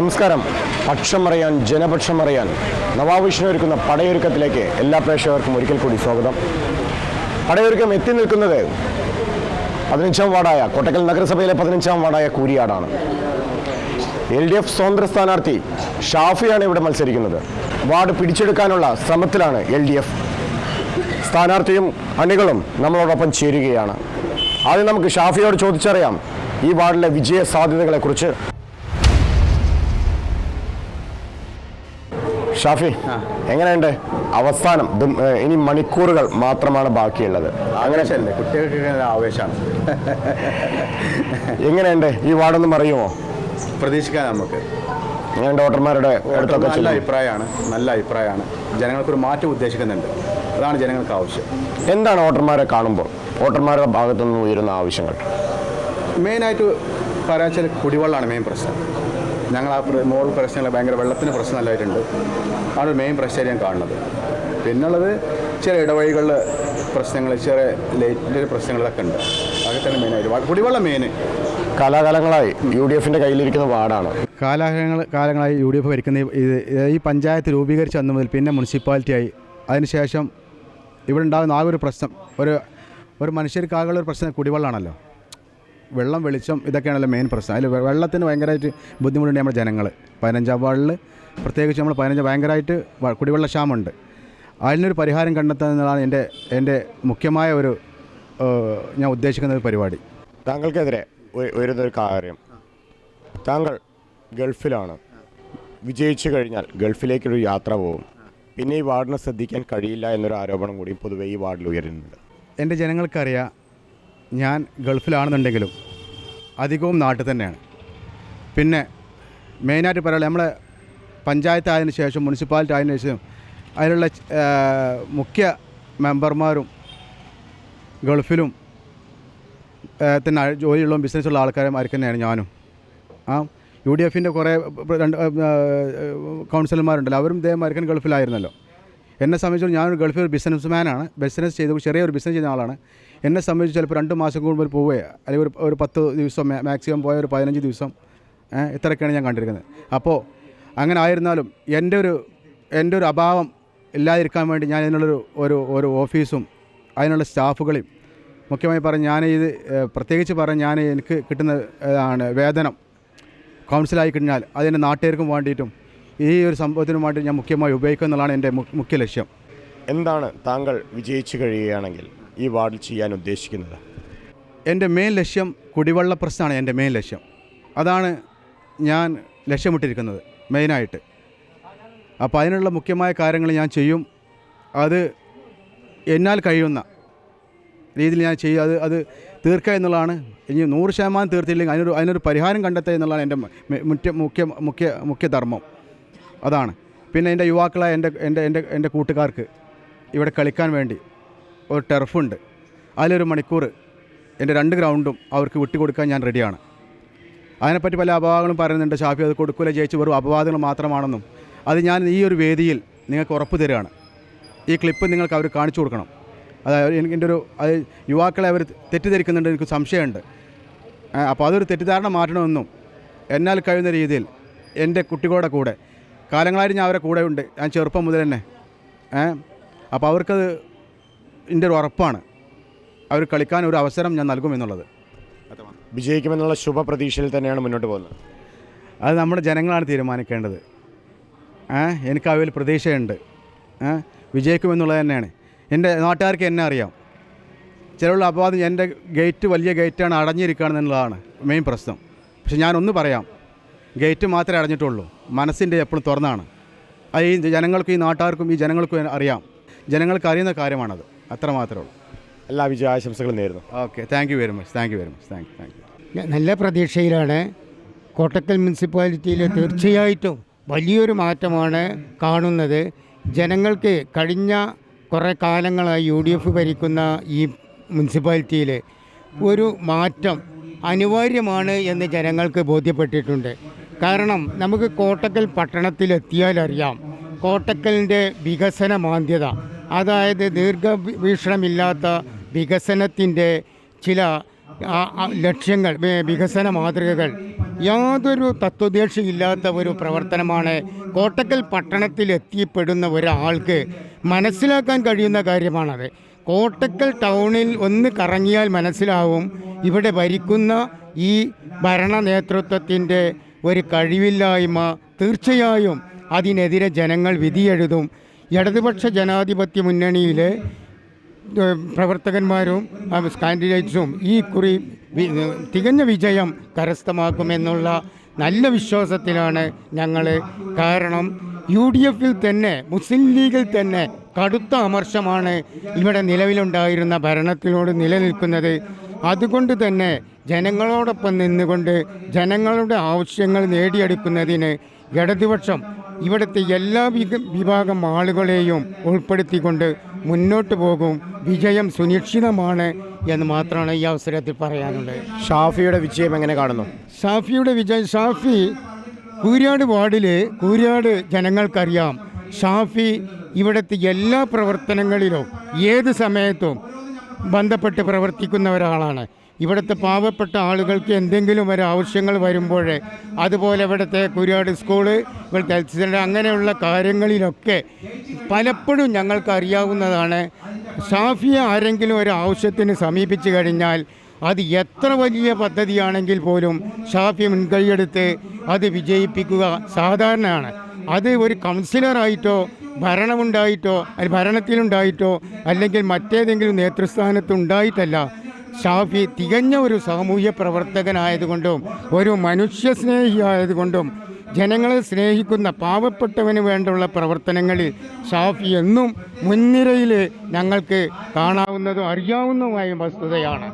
നമസ്കാരം. പക്ഷമറിയാൻ ജനപക്ഷമറിയാൻ നവാബ് ഒരുക്കുന്ന പടയൊരുക്കത്തിലേക്ക് എല്ലാ പ്രേക്ഷകർക്കും ഒരിക്കൽ കൂടി സ്വാഗതം. പടയൊരുക്കം എത്തി നിൽക്കുന്നത് 15-ാം വാർഡായ കോട്ടക്കൽ നഗരസഭയിലെ 15-ാം വാർഡായ കൂരിയാടാണ്. LDF സ്വതന്ത്ര സ്ഥാനാർത്ഥി ഷാഫിയാണ് ഇവിടെ മത്സരിക്കുന്നത്. വാർഡ് പിടിച്ചെടുക്കാനുള്ള ശ്രമത്തിലാണ് LDF. സ്ഥാനാർത്ഥിയും അണികളും നമ്മളോടൊപ്പം ചേരുകയാണ്. ആദ്യം നമുക്ക് ഷാഫിയോട് ചോദിച്ചറിയാം ഈ വാർഡിലെ വിജയ സാധ്യതകളെക്കുറിച്ച്. ഷാഫി, എങ്ങനെയുണ്ട് അവസാനം? ഇനി മണിക്കൂറുകൾ മാത്രമാണ് ബാക്കിയുള്ളത്. അങ്ങനെ കുട്ടികൾക്ക് ആവേശമാണ്. എങ്ങനെയുണ്ട് ഈ വാർഡൊന്നും അറിയുമോ? പ്രതീക്ഷിക്കാൻ നമുക്ക് എങ്ങനെയുണ്ട് വോട്ടർമാരുടെ അടുത്തൊക്കെ? നല്ല അഭിപ്രായമാണ്. ജനങ്ങൾക്കൊരു മാറ്റം ഉദ്ദേശിക്കുന്നുണ്ട്. അതാണ് ജനങ്ങൾക്ക് ആവശ്യം. എന്താണ് വോട്ടർമാരെ കാണുമ്പോൾ വോട്ടർമാരുടെ ഭാഗത്തുനിന്ന് ഉയരുന്ന ആവശ്യങ്ങൾ? മെയിനായിട്ട് പറയാച്ചാൽ കുടിവെള്ളമാണ് മെയിൻ പ്രശ്നം. ഞങ്ങൾ മോൾ പ്രശ്നങ്ങൾ ഭയങ്കര വെള്ളത്തിന് പ്രശ്നം നല്ലതായിട്ടുണ്ട്. ആണ് മെയിൻ പ്രശ്നം ഞാൻ കാണുന്നത്. പിന്നുള്ളത് ചെറിയ ഇടവഴികളിൽ പ്രശ്നങ്ങൾ, ചെറിയ ലൈറ്റിൻ്റെ പ്രശ്നങ്ങളൊക്കെ ഉണ്ട്. അതൊക്കെ തന്നെ മെയിനായിട്ട് കുടിവെള്ളം മെയിൻ. കാലാകാലങ്ങളായി UDFിൻ്റെ കയ്യിലിരിക്കുന്ന വാർഡാണ്. കാലങ്ങളായി UDF ഭരിക്കുന്ന ഈ പഞ്ചായത്ത് രൂപീകരിച്ച് വന്ന മുതൽ പിന്നെ മുനിസിപ്പാലിറ്റിയായി. അതിനുശേഷം ഇവിടെ ഉണ്ടാകുന്ന ആ ഒരു പ്രശ്നം, ഒരു മനുഷ്യർക്കാകുള്ള ഒരു പ്രശ്നം കുടിവെള്ളമാണല്ലോ. വെള്ളം, വെളിച്ചം, ഇതൊക്കെയാണല്ലോ മെയിൻ പ്രശ്നം. അതിൽ വെള്ളത്തിന് ഭയങ്കരമായിട്ട് ബുദ്ധിമുട്ടുണ്ട് നമ്മുടെ ജനങ്ങൾ. 15-ാം വാർഡിൽ പ്രത്യേകിച്ച് നമ്മൾ 15 ഭയങ്കരമായിട്ട് കുടിവെള്ള ക്ഷാമമുണ്ട്. അതിനൊരു പരിഹാരം കണ്ടെത്തുക എന്നതാണ് എൻ്റെ മുഖ്യമായ ഒരു ഞാൻ ഉദ്ദേശിക്കുന്ന ഒരു പരിപാടി. താങ്കൾക്കെതിരെ വരുന്നൊരു കാര്യം, താങ്കൾ ഗൾഫിലാണ്. വിജയിച്ചു കഴിഞ്ഞാൽ ഗൾഫിലേക്കൊരു യാത്ര പോകും. പിന്നെ ഈ വാർഡിനെ ശ്രദ്ധിക്കാൻ കഴിയില്ല എന്നൊരു ആരോപണം കൂടി പൊതുവെ ഈ വാർഡിൽ ഉയരുന്നുണ്ട്. എൻ്റെ ജനങ്ങൾക്കറിയാം, ഞാൻ ഗൾഫിലാണെന്നുണ്ടെങ്കിലും അധികവും നാട്ടിൽ തന്നെയാണ്. പിന്നെ മെയിനായിട്ട് പറയാനുള്ളത്, നമ്മളെ പഞ്ചായത്ത് ആയതിനു ശേഷം, മുനിസിപ്പാലിറ്റി ആയതിനു ശേഷം അതിലുള്ള മുഖ്യ മെമ്പർമാരും ഗൾഫിലും തന്നെ ജോലിയുള്ള ബിസിനസ്സുള്ള ആൾക്കാരും തന്നെയാണ് ഞാനും. UDFിൻ്റെ കുറേ കൗൺസിലർമാരുണ്ടല്ലോ, അവരും ഇതേമാരിക്കൻ ഗൾഫിലായിരുന്നല്ലോ. എന്നെ സംബന്ധിച്ച് ഞാനൊരു ഗൾഫിൽ ബിസിനസ്മാനാണ്. ചെറിയൊരു ബിസിനസ് ചെയ്യുന്ന ആളാണ്. എന്നെ സംബന്ധിച്ച് ചിലപ്പോൾ 2 മാസം കൂടുമ്പോൾ പോവുകയോ അല്ലെങ്കിൽ ഒരു 10 ദിവസം, മാക്സിമം പോയ ഒരു 15 ദിവസം, ഇത്രയൊക്കെയാണ് ഞാൻ കണ്ടിരിക്കുന്നത്. അപ്പോൾ അങ്ങനെ ആയിരുന്നാലും എൻ്റെ ഒരു അഭാവം ഇല്ലാതിരിക്കാൻ വേണ്ടി ഞാൻ ഇതിനുള്ളൊരു ഓഫീസും അതിനുള്ള സ്റ്റാഫുകളെയും മുഖ്യമായി പറഞ്ഞ് പ്രത്യേകിച്ച് പറഞ്ഞ് എനിക്ക് കിട്ടുന്ന വേതനം കൗൺസിലായി കഴിഞ്ഞാൽ അതിൻ്റെ നാട്ടുകാർക്കും വേണ്ടിയിട്ടും ഈ ഒരു സംഭവത്തിനും വേണ്ടി ഞാൻ മുഖ്യമായി ഉപയോഗിക്കുക എന്നുള്ളതാണ് എൻ്റെ മുഖ്യ ലക്ഷ്യം. എന്താണ് താങ്കൾ വിജയിച്ചു കഴിയുകയാണെങ്കിൽ ഈ വാർഡിൽ ചെയ്യാൻ ഉദ്ദേശിക്കുന്നത്? എൻ്റെ മെയിൻ ലക്ഷ്യം കുടിവെള്ള പ്രശ്നമാണ്. എൻ്റെ മെയിൻ ലക്ഷ്യം അതാണ് ഞാൻ ലക്ഷ്യമിട്ടിരിക്കുന്നത് മെയിനായിട്ട്. അപ്പോൾ അതിനുള്ള മുഖ്യമായ കാര്യങ്ങൾ ഞാൻ ചെയ്യും. അത് എന്നാൽ കഴിയുന്ന രീതിയിൽ ഞാൻ ചെയ്യും. അത് തീർക്കുക എന്നുള്ളതാണ്. ഇനി 100% തീർത്തില്ലെങ്കിൽ അതിനൊരു പരിഹാരം കണ്ടെത്തുക എന്നുള്ളതാണ് എൻ്റെ മുഖ്യ ധർമ്മം. അതാണ്. പിന്നെ എൻ്റെ യുവാക്കളായ എൻ്റെ കൂട്ടുകാർക്ക് ഇവിടെ കളിക്കാൻ വേണ്ടി ഒരു ടർഫുണ്ട്. അതിലൊരു മണിക്കൂർ എൻ്റെ 2 ഗ്രൗണ്ടും അവർക്ക് വിട്ടുകൊടുക്കാൻ ഞാൻ റെഡിയാണ്. അതിനെപ്പറ്റി പല അപവാദങ്ങളും പറയുന്നുണ്ട്. ഷാഫി അത് കൊടുക്കില്ല, ജയിച്ച് വെറും അപവാദങ്ങൾ മാത്രമാണെന്നും. അത് ഞാൻ ഈ ഒരു വേദിയിൽ നിങ്ങൾക്ക് ഉറപ്പ് തരികയാണ്. ഈ ക്ലിപ്പ് നിങ്ങൾക്ക് അവർ കാണിച്ചു കൊടുക്കണം. അതായത് അത് യുവാക്കളെ അവർ തെറ്റിദ്ധരിക്കുന്നുണ്ട്, എനിക്ക് സംശയമുണ്ട്. അപ്പോൾ അതൊരു തെറ്റിദ്ധാരണ മാറ്റണമെന്നും എന്നാൽ കഴിയുന്ന രീതിയിൽ എൻ്റെ കുട്ടികളുടെ കൂടെ കാലങ്ങളായിട്ട് ഞാൻ അവരെ കൂടെ ഉണ്ട്. ഞാൻ ചെറുപ്പം മുതൽ തന്നെ. അപ്പോൾ അവർക്കത് എൻ്റെ ഒരു ഉറപ്പാണ്. അവർ കളിക്കാൻ ഒരു അവസരം ഞാൻ നൽകുമെന്നുള്ളത്. വിജയിക്കുമെന്നുള്ള ശുഭപ്രതീക്ഷയിൽ തന്നെയാണ് മുന്നോട്ട് പോകുന്നത്. അത് നമ്മുടെ ജനങ്ങളാണ് തീരുമാനിക്കേണ്ടത്. എനിക്ക് അവയിൽ പ്രതീക്ഷയുണ്ട്. വിജയിക്കുമെന്നുള്ളത് തന്നെയാണ്. എൻ്റെ നാട്ടുകാർക്ക് എന്നെ അറിയാം. ചിലരുള്ള അപവാദം എൻ്റെ ഗേറ്റ് വലിയ ഗേറ്റാണ്, അടഞ്ഞിരിക്കുകയാണെന്നുള്ളതാണ് മെയിൻ പ്രശ്നം. പക്ഷെ ഞാനൊന്ന് പറയാം, ഗേറ്റ് മാത്രമേ അടഞ്ഞിട്ടുള്ളൂ, മനസ്സിൻ്റെ എപ്പോഴും തുറന്നാണ്. അത് ഈ ജനങ്ങൾക്കും ഈ നാട്ടുകാർക്കും ഈ ജനങ്ങൾക്കും അറിയാം. ജനങ്ങൾക്ക് അറിയുന്ന കാര്യമാണത്. അത്ര മാത്രമേ ഉള്ളൂ. എല്ലാ വിജയാശംസകളും നേരുന്നു. Okay, thank you very much. Thank you. നല്ല പ്രതീക്ഷയിലാണ്. കോട്ടക്കൽ മുനിസിപ്പാലിറ്റിയിൽ തീർച്ചയായിട്ടും വലിയൊരു മാറ്റമാണ് കാണുന്നത്. ജനങ്ങൾക്ക് കഴിഞ്ഞ കുറേ കാലങ്ങളായി UDF ഭരിക്കുന്ന ഈ മുനിസിപ്പാലിറ്റിയിൽ ഒരു മാറ്റം അനിവാര്യമാണ് എന്ന് ജനങ്ങൾക്ക് ബോധ്യപ്പെട്ടിട്ടുണ്ട്. കാരണം നമുക്ക് കോട്ടക്കൽ പട്ടണത്തിലെത്തിയാലറിയാം കോട്ടക്കലിൻ്റെ വികസന മാന്ദ്യത. അതായത് ദീർഘവീക്ഷണമില്ലാത്ത വികസനത്തിൻ്റെ ചില ലക്ഷ്യങ്ങൾ, വികസന മാതൃകകൾ യാതൊരു തത്വദീക്ഷയില്ലാത്ത ഒരു പ്രവർത്തനമാണ് കോട്ടക്കൽ പട്ടണത്തിൽ എത്തിപ്പെടുന്ന ഒരാൾക്ക് മനസ്സിലാക്കാൻ കഴിയുന്ന കാര്യമാണത്. കോട്ടക്കൽ ടൗണിൽ ഒന്ന് കറങ്ങിയാൽ മനസ്സിലാവും ഇവിടെ ഭരിക്കുന്ന ഈ ഭരണ നേതൃത്വത്തിൻ്റെ ഒരു കഴിവില്ലായ്മ. തീർച്ചയായും അതിനെതിരെ ജനങ്ങൾ വിധിയെഴുതും. ഇടതുപക്ഷ ജനാധിപത്യ മുന്നണിയിലെ പ്രവർത്തകന്മാരും കാൻഡിഡേറ്റ്സും ഈ കുറി തികഞ്ഞ വിജയം കരസ്ഥമാക്കുമെന്നുള്ള നല്ല വിശ്വാസത്തിലാണ് ഞങ്ങൾ. കാരണം UDFിൽ തന്നെ മുസ്ലിം ലീഗിൽ തന്നെ കടുത്ത അമർഷമാണ് ഇവിടെ നിലവിലുണ്ടായിരുന്ന ഭരണത്തിനോട് നിലനിൽക്കുന്നത്. അതുകൊണ്ട് തന്നെ ജനങ്ങളോടൊപ്പം നിന്നുകൊണ്ട് ജനങ്ങളുടെ ആവശ്യങ്ങൾ നേടിയെടുക്കുന്നതിന് ഇടതുപക്ഷം ഇവിടുത്തെ എല്ലാ വിഭാഗം ആളുകളെയും ഉൾപ്പെടുത്തിക്കൊണ്ട് മുന്നോട്ട് പോകും. വിജയം സുനിശ്ചിതമാണ് എന്ന് മാത്രമാണ് ഈ അവസരത്തിൽ പറയാനുള്ളത്. ഷാഫിയുടെ വിജയം എങ്ങനെ കാണുന്നു? ഷാഫിയുടെ വിജയം, ഷാഫി കൂരിയാട് വാർഡിൽ കൂരിയാട് ജനങ്ങൾക്കറിയാം. ഷാഫി ഇവിടുത്തെ എല്ലാ പ്രവർത്തനങ്ങളിലും ഏത് സമയത്തും ബന്ധപ്പെട്ട് പ്രവർത്തിക്കുന്ന ഒരാളാണ്. ഇവിടുത്തെ പാവപ്പെട്ട ആളുകൾക്ക് എന്തെങ്കിലും ഒരു ആവശ്യങ്ങൾ വരുമ്പോൾ, അതുപോലെ ഇവിടുത്തെ കുരിയാട് സ്കൂള്, ഇവിടുത്തെ ഹെൽത്ത് സെൻ്റർ, അങ്ങനെയുള്ള കാര്യങ്ങളിലൊക്കെ പലപ്പോഴും ഞങ്ങൾക്ക് അറിയാവുന്നതാണ്. ഷാഫിയെ ആരെങ്കിലും ഒരു ആവശ്യത്തിന് സമീപിച്ചു കഴിഞ്ഞാൽ അത് എത്ര വലിയ പദ്ധതിയാണെങ്കിൽ പോലും ഷാഫി മുൻകൈയെടുത്ത് അത് വിജയിപ്പിക്കുക സാധാരണയാണ്. അത് ഒരു കൗൺസിലറായിട്ടോ ഭരണമുണ്ടായിട്ടോ ഭരണത്തിലുണ്ടായിട്ടോ അല്ലെങ്കിൽ മറ്റേതെങ്കിലും നേതൃസ്ഥാനത്തുണ്ടായിട്ടല്ല. ഷാഫി തികഞ്ഞ ഒരു സാമൂഹ്യ പ്രവർത്തകനായതുകൊണ്ടും ഒരു മനുഷ്യസ്നേഹിയായതുകൊണ്ടും ജനങ്ങളെ സ്നേഹിക്കുന്ന പാവപ്പെട്ടവന് വേണ്ടുള്ള പ്രവർത്തനങ്ങളിൽ ഷാഫി എന്നും മുൻനിരയിൽ ഞങ്ങൾക്ക് കാണാവുന്നതും അറിയാവുന്നതുമായ വസ്തുതയാണ്.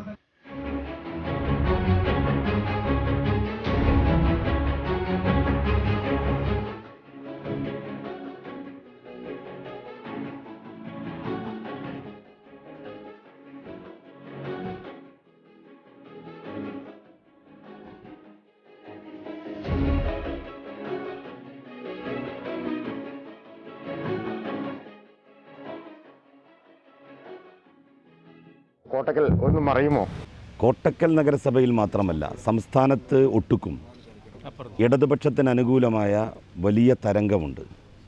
കോട്ടക്കൽ ഒന്ന് മറയുമോ? കോട്ടക്കൽ നഗരസഭയിൽ മാത്രമല്ല സംസ്ഥാനത്ത് ഒട്ടുക്കും ഇടതുപക്ഷത്തിന് അനുകൂലമായ വലിയ തരംഗമുണ്ട്.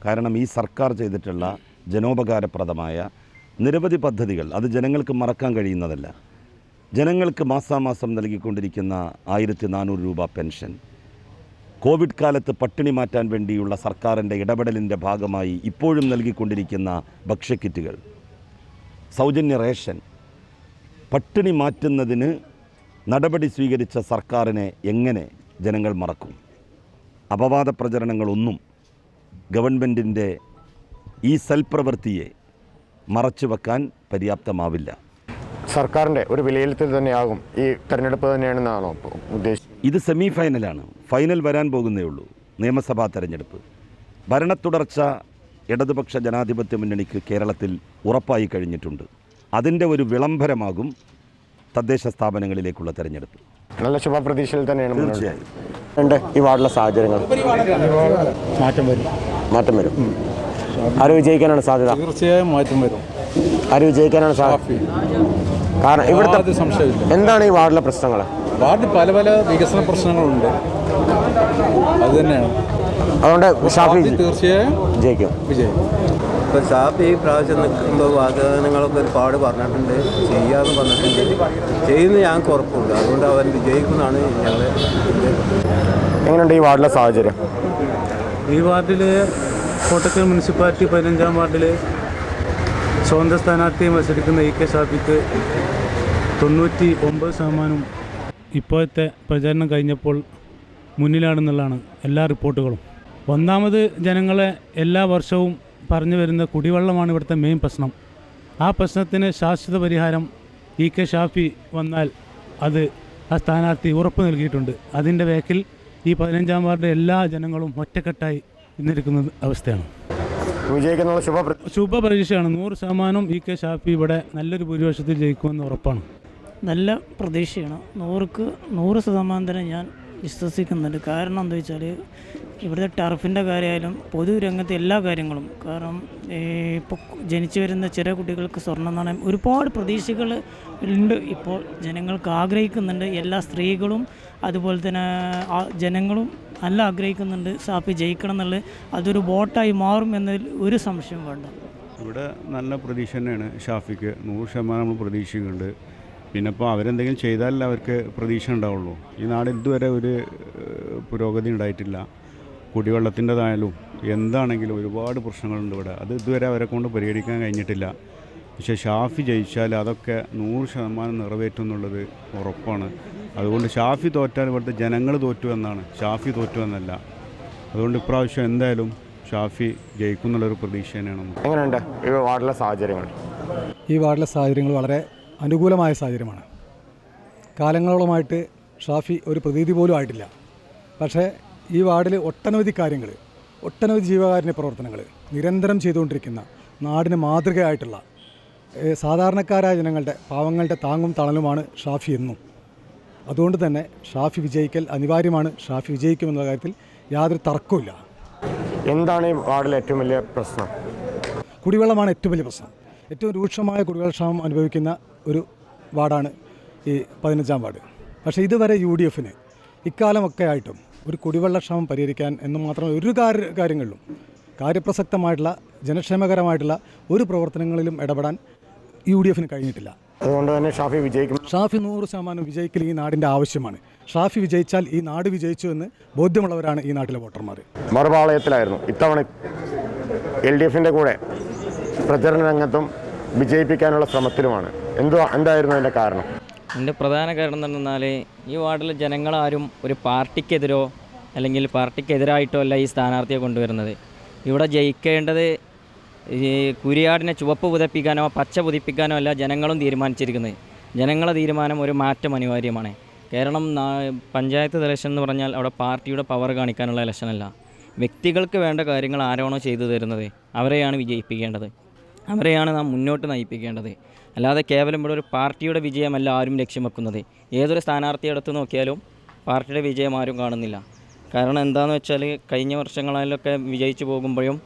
കാരണം ഈ സർക്കാർ ചെയ്തിട്ടുള്ള ജനോപകാരപ്രദമായ നിരവധി പദ്ധതികൾ അത് ജനങ്ങൾക്ക് മറക്കാൻ കഴിയുന്നതല്ല. ജനങ്ങൾക്ക് മാസാമാസം നൽകിക്കൊണ്ടിരിക്കുന്ന 1400 രൂപ പെൻഷൻ, കോവിഡ് കാലത്ത് പട്ടിണി മാറ്റാൻ വേണ്ടിയുള്ള സർക്കാരിൻ്റെ ഇടപെടലിൻ്റെ ഭാഗമായി ഇപ്പോഴും നൽകിക്കൊണ്ടിരിക്കുന്ന ഭക്ഷ്യക്കിറ്റുകൾ, സൗജന്യ റേഷൻ, പട്ടിണി മാറ്റുന്നതിന് നടപടി സ്വീകരിച്ച സർക്കാരിനെ എങ്ങനെ ജനങ്ങൾ മറക്കും? അപവാദ പ്രചരണങ്ങളൊന്നും ഗവൺമെൻറ്റിൻ്റെ ഈ സൽപ്രവൃത്തിയെ മറച്ചു വെക്കാൻ പര്യാപ്തമാവില്ല. സർക്കാരിൻ്റെ ഒരു വിലയിരുത്തൽ തന്നെയാകും ഈ തെരഞ്ഞെടുപ്പ് തന്നെയാണെന്നാണോ ഉദ്ദേശിച്ചത്? ഇത് സെമി ഫൈനലാണ്. ഫൈനൽ വരാൻ പോകുന്നേ ഉള്ളൂ. നിയമസഭാ തെരഞ്ഞെടുപ്പ് ഭരണത്തുടർച്ച ഇടതുപക്ഷ ജനാധിപത്യ മുന്നണിക്ക് കേരളത്തിൽ ഉറപ്പായി കഴിഞ്ഞിട്ടുണ്ട്. അതിൻ്റെ ഒരു വിളംബരമാകും തദ്ദേശ സ്ഥാപനങ്ങളിലേക്കുള്ള തെരഞ്ഞെടുപ്പ്. നല്ല ശുഭപ്രതീക്ഷയിൽ തന്നെയാണ് തീർച്ചയായും. ഉണ്ട് ഈ വാർഡിലെ സാഹചര്യങ്ങൾ മാറ്റം വരും. ആര് വിജയിക്കാനാണ് സാധ്യത? തീർച്ചയായും മാറ്റം വരും. ആര് വിജയിക്കാനാണ് സാധ്യത? കാരണം ഇവിടുത്തെ സംശയമില്ല. എന്താണ് ഈ വാർഡിലെ പ്രശ്നങ്ങൾ? വാർഡിൽ പല പല വികസന പ്രശ്നങ്ങളുണ്ട്. അത് തന്നെയാണ്. അതുകൊണ്ട് ഷാഫി തീർച്ചയായും ജയിക്കും. വിജയം. ഇപ്പോൾ ഷാഫി ഈ പ്രാവശ്യം നിൽക്കുമ്പോൾ വാഗ്ദാനങ്ങളൊക്കെ ഒരുപാട് പറഞ്ഞിട്ടുണ്ട്, ചെയ്യാമെന്ന് പറഞ്ഞിട്ടുണ്ട്. ചെയ്യുന്ന ഞങ്ങൾക്ക് ഉറപ്പുണ്ട്. അതുകൊണ്ട് അവൻ വിജയിക്കുന്നതാണ് ഞങ്ങൾ. എങ്ങനെയുണ്ട് ഈ വാർഡിലെ സാഹചര്യം? ഈ വാർഡിൽ കോട്ടക്കൽ മുനിസിപ്പാലിറ്റി 15-ാം വാർഡിൽ സ്വതന്ത്ര സ്ഥാനാർത്ഥിയെ മത്സരിക്കുന്ന EK ഷാഫിക്ക് 99% ഇപ്പോഴത്തെ പ്രചാരണം കഴിഞ്ഞപ്പോൾ മുന്നിലാണെന്നുള്ളതാണ് എല്ലാ റിപ്പോർട്ടുകളും. ഒന്നാമത് ജനങ്ങളെ എല്ലാ വർഷവും പറഞ്ഞു വരുന്ന കുടിവെള്ളമാണ് ഇവിടുത്തെ മെയിൻ പ്രശ്നം. ആ പ്രശ്നത്തിന് ശാശ്വത പരിഹാരം EK ഷാഫി വന്നാൽ അത് ആ സ്ഥാനാർത്ഥി ഉറപ്പ് നൽകിയിട്ടുണ്ട്. അതിൻ്റെ വേക്കിൽ ഈ 15-ാം വാർഡിലെ എല്ലാ ജനങ്ങളും ഒറ്റക്കെട്ടായി ഇന്നിരിക്കുന്ന അവസ്ഥയാണ്. ശുഭപ്രതീക്ഷയാണ്. 100% EK ഷാഫി ഇവിടെ നല്ലൊരു ഭൂരിപക്ഷത്തിൽ ജയിക്കുമെന്ന് ഉറപ്പാണ്. നല്ല പ്രതീക്ഷയാണ്. 100% തന്നെ ഞാൻ വിശ്വസിക്കുന്നുണ്ട്. കാരണം എന്താ വെച്ചാൽ ഇവിടുത്തെ ടർഫിൻ്റെ കാര്യമായാലും പൊതുരംഗത്തെ എല്ലാ കാര്യങ്ങളും, കാരണം ഇപ്പോൾ ജനിച്ചു വരുന്ന ചെറിയ കുട്ടികൾക്ക് സ്വർണ്ണ നാണയം ഒരുപാട് പ്രതീക്ഷകൾ ഉണ്ട്. ഇപ്പോൾ ജനങ്ങൾക്ക് ആഗ്രഹിക്കുന്നുണ്ട്. എല്ലാ സ്ത്രീകളും അതുപോലെ തന്നെ ജനങ്ങളും നല്ല ആഗ്രഹിക്കുന്നുണ്ട് ഷാഫി ജയിക്കണം എന്നുള്ളത്. അതൊരു വോട്ടായി മാറും എന്നതിൽ ഒരു സംശയം വേണ്ട. ഇവിടെ നല്ല പ്രതീക്ഷ തന്നെയാണ് ഷാഫിക്ക്, 100% നമ്മൾ പ്രതീക്ഷിക്കുന്നുണ്ട്. പിന്നെ ഇപ്പോൾ അവരെന്തെങ്കിലും ചെയ്താലല്ലേ അവർക്ക് പ്രതീക്ഷ ഉണ്ടാവുള്ളൂ. ഈ നാട് ഇതുവരെ ഒരു പുരോഗതി ഉണ്ടായിട്ടില്ല. കുടിവെള്ളത്തിൻ്റെതായാലും എന്താണെങ്കിലും ഒരുപാട് പ്രശ്നങ്ങളുണ്ട് ഇവിടെ. അത് ഇതുവരെ അവരെ കൊണ്ട് പരിഹരിക്കാൻ കഴിഞ്ഞിട്ടില്ല. പക്ഷേ ഷാഫി ജയിച്ചാൽ അതൊക്കെ 100% നിറവേറ്റും എന്നുള്ളത് ഉറപ്പാണ്. അതുകൊണ്ട് ഷാഫി തോറ്റാൽ ഇവിടുത്തെ ജനങ്ങൾ തോറ്റു എന്നാണ്, ഷാഫി തോറ്റു എന്നല്ല. അതുകൊണ്ട് ഇപ്രാവശ്യം എന്തായാലും ഷാഫി ജയിക്കുന്നുള്ളൊരു പ്രതീക്ഷ തന്നെയാണ്. എങ്ങനെയുണ്ട് ഈ വാർഡിലെ സാഹചര്യങ്ങൾ? ഈ വാർഡിലെ സാഹചര്യങ്ങൾ വളരെ അനുകൂലമായ സാഹചര്യമാണ്. കാലങ്ങളോളമായിട്ട് ഷാഫി ഒരു പ്രതീതി പോലും ആയിട്ടില്ല. പക്ഷേ ഈ വാർഡിൽ ഒട്ടനവധി കാര്യങ്ങൾ, ഒട്ടനവധി ജീവകാരുണ്യ പ്രവർത്തനങ്ങൾ നിരന്തരം ചെയ്തുകൊണ്ടിരിക്കുന്ന, നാടിന് മാതൃകയായിട്ടുള്ള, സാധാരണക്കാരായ ജനങ്ങളുടെ, പാവങ്ങളുടെ താങ്ങും തണലുമാണ് ഷാഫി എന്നും. അതുകൊണ്ട് തന്നെ ഷാഫി വിജയിക്കൽ അനിവാര്യമാണ്. ഷാഫി വിജയിക്കുമെന്ന കാര്യത്തിൽ യാതൊരു തർക്കവുമില്ല. എന്താണ് ഈ വാർഡിലെ ഏറ്റവും വലിയ പ്രശ്നം? കുടിവെള്ളമാണ് ഏറ്റവും വലിയ പ്രശ്നം. ഏറ്റവും രൂക്ഷമായ കുടിവെള്ളക്ഷാമം അനുഭവിക്കുന്ന ഒരു വാർഡാണ് ഈ 15-ാം വാർഡ്. പക്ഷേ ഇതുവരെ UDFന് ഇക്കാലമൊക്കെ ആയിട്ടും ഒരു കുടിവെള്ളക്ഷാമം പരിഹരിക്കാൻ എന്ന് മാത്രമല്ല ഒരു കാര്യങ്ങളിലും കാര്യപ്രസക്തമായിട്ടുള്ള ജനക്ഷേമകരമായിട്ടുള്ള ഒരു പ്രവർത്തനങ്ങളിലും ഇടപെടാൻ UDFന് കഴിഞ്ഞിട്ടില്ല. അതുകൊണ്ട് തന്നെ ഷാഫി വിജയിക്കും. ഷാഫി 100% വിജയിക്കൽ ഈ നാടിൻ്റെ ആവശ്യമാണ്. ഷാഫി വിജയിച്ചാൽ ഈ നാട് വിജയിച്ചു എന്ന് ബോധ്യമുള്ളവരാണ് ഈ നാട്ടിലെ വോട്ടർമാർ. മറുപാളയത്തിലായിരുന്നു. ഇത്തവണ LDFൻ്റെ കൂടെ പ്രചരണ രംഗത്തും വിജയിപ്പിക്കാനുള്ള ശ്രമത്തിലുമാണ്. എന്തായിരുന്നു അതിൻ്റെ കാരണം? എൻ്റെ പ്രധാന കാരണം എന്ന് പറഞ്ഞാൽ ഈ വാർഡിലെ ജനങ്ങളാരും ഒരു പാർട്ടിക്കെതിരോ അല്ലെങ്കിൽ പാർട്ടിക്കെതിരായിട്ടോ അല്ല ഈ സ്ഥാനാർത്ഥിയെ കൊണ്ടുവരുന്നത്. ഇവിടെ ജയിക്കേണ്ടത് ഈ കുരിയാടിനെ ചുവപ്പ് പുതപ്പിക്കാനോ പച്ച പുതിപ്പിക്കാനോ അല്ല ജനങ്ങളും തീരുമാനിച്ചിരിക്കുന്നത്. ജനങ്ങളുടെ തീരുമാനം ഒരു മാറ്റം അനിവാര്യമാണ്. കാരണം പഞ്ചായത്ത് ഇലക്ഷൻ എന്ന് പറഞ്ഞാൽ അവിടെ പാർട്ടിയുടെ പവർ കാണിക്കാനുള്ള ഇലക്ഷനല്ല. വ്യക്തികൾക്ക് വേണ്ട കാര്യങ്ങൾ ആരാണോ ചെയ്തു തരുന്നത് അവരെയാണ് വിജയിപ്പിക്കേണ്ടത്, അവരെയാണ് നാം മുന്നോട്ട് നയിപ്പിക്കേണ്ടത്. അല്ലാതെ കേവലം ഇവിടെ ഒരു പാർട്ടിയുടെ വിജയമല്ല ആരും ലക്ഷ്യം വെക്കുന്നത്. ഏതൊരു സ്ഥാനാർത്ഥിയെ എടുത്ത് നോക്കിയാലും പാർട്ടിയുടെ വിജയം ആരും കാണുന്നില്ല. കാരണം എന്താണെന്ന് വെച്ചാൽ കഴിഞ്ഞ വർഷങ്ങളിലൊക്കെ വിജയിച്ചു പോകുമ്പോഴും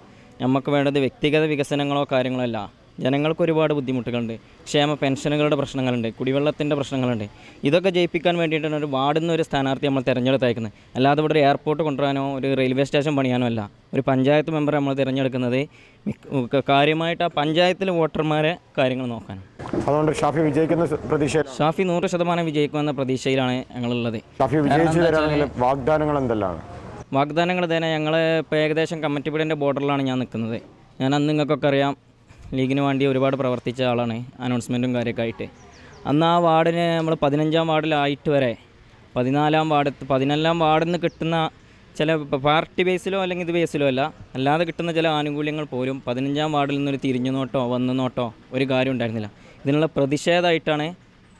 നമുക്ക് വേണ്ടത് വ്യക്തിഗത വികസനങ്ങളോ കാര്യങ്ങളോ അല്ല. ജനങ്ങൾക്ക് ഒരുപാട് ബുദ്ധിമുട്ടുകളുണ്ട്. ക്ഷേമ പെൻഷനുകളുടെ പ്രശ്നങ്ങളുണ്ട്, കുടിവെള്ളത്തിൻ്റെ പ്രശ്നങ്ങളുണ്ട്. ഇതൊക്കെ ജയിപ്പിക്കാൻ വേണ്ടിയിട്ടാണ് ഒരു വാർഡിൽ നിന്ന് ഒരു സ്ഥാനാർത്ഥി നമ്മൾ തിരഞ്ഞെടുത്തയക്കുന്നത്. അല്ലാതെ ഇവിടെ ഒരു എയർപോർട്ട് കൊണ്ടുവരാനോ ഒരു റെയിൽവേ സ്റ്റേഷൻ പണിയാനോ അല്ല. ഒരു പഞ്ചായത്ത് മെമ്പർ നമ്മൾ തിരഞ്ഞെടുക്കുന്നത് കാര്യമായിട്ട് ആ പഞ്ചായത്തിലെ വോട്ടർമാരെ കാര്യങ്ങൾ നോക്കാൻ. അതുകൊണ്ട് ഷാഫി വിജയിക്കുന്ന പ്രതീക്ഷ, ഷാഫി 100% വിജയിക്കുമെന്ന പ്രതീക്ഷയിലാണ് ഞങ്ങളുള്ളത്. ഷാഫി വിജയിച്ചു തരാണെങ്കിൽ വാഗ്ദാനങ്ങൾ എന്തെല്ലാം? വാഗ്ദാനങ്ങൾ തന്നെ ഞങ്ങൾ ഇപ്പോൾ ഏകദേശം കമ്മിറ്റിപ്പടിൻ്റെ ബോർഡറിലാണ് ഞാൻ നിൽക്കുന്നത്. ഞാൻ അന്ന് നിങ്ങൾക്കൊക്കെ അറിയാം, ലീഗിന് വേണ്ടി ഒരുപാട് പ്രവർത്തിച്ച ആളാണ്, അനൗൺസ്മെൻറ്റും കാര്യമൊക്കെ ആയിട്ട്. അന്ന് ആ വാർഡിന് നമ്മൾ 15-ാം വാർഡിലായിട്ട് വരെ 14-ാം വാർഡിൽ നിന്ന് കിട്ടുന്ന ചില പാർട്ടി ബേസിലോ അല്ലെങ്കിൽ ഇത് ബേസിലോ അല്ല, അല്ലാതെ കിട്ടുന്ന ചില ആനുകൂല്യങ്ങൾ പോലും 15-ാം വാർഡിൽ നിന്നൊരു തിരിഞ്ഞു നോട്ടോ വന്നു നോട്ടോ ഒരു കാര്യം ഉണ്ടായിരുന്നില്ല. ഇതിനുള്ള പ്രതിഷേധമായിട്ടാണ്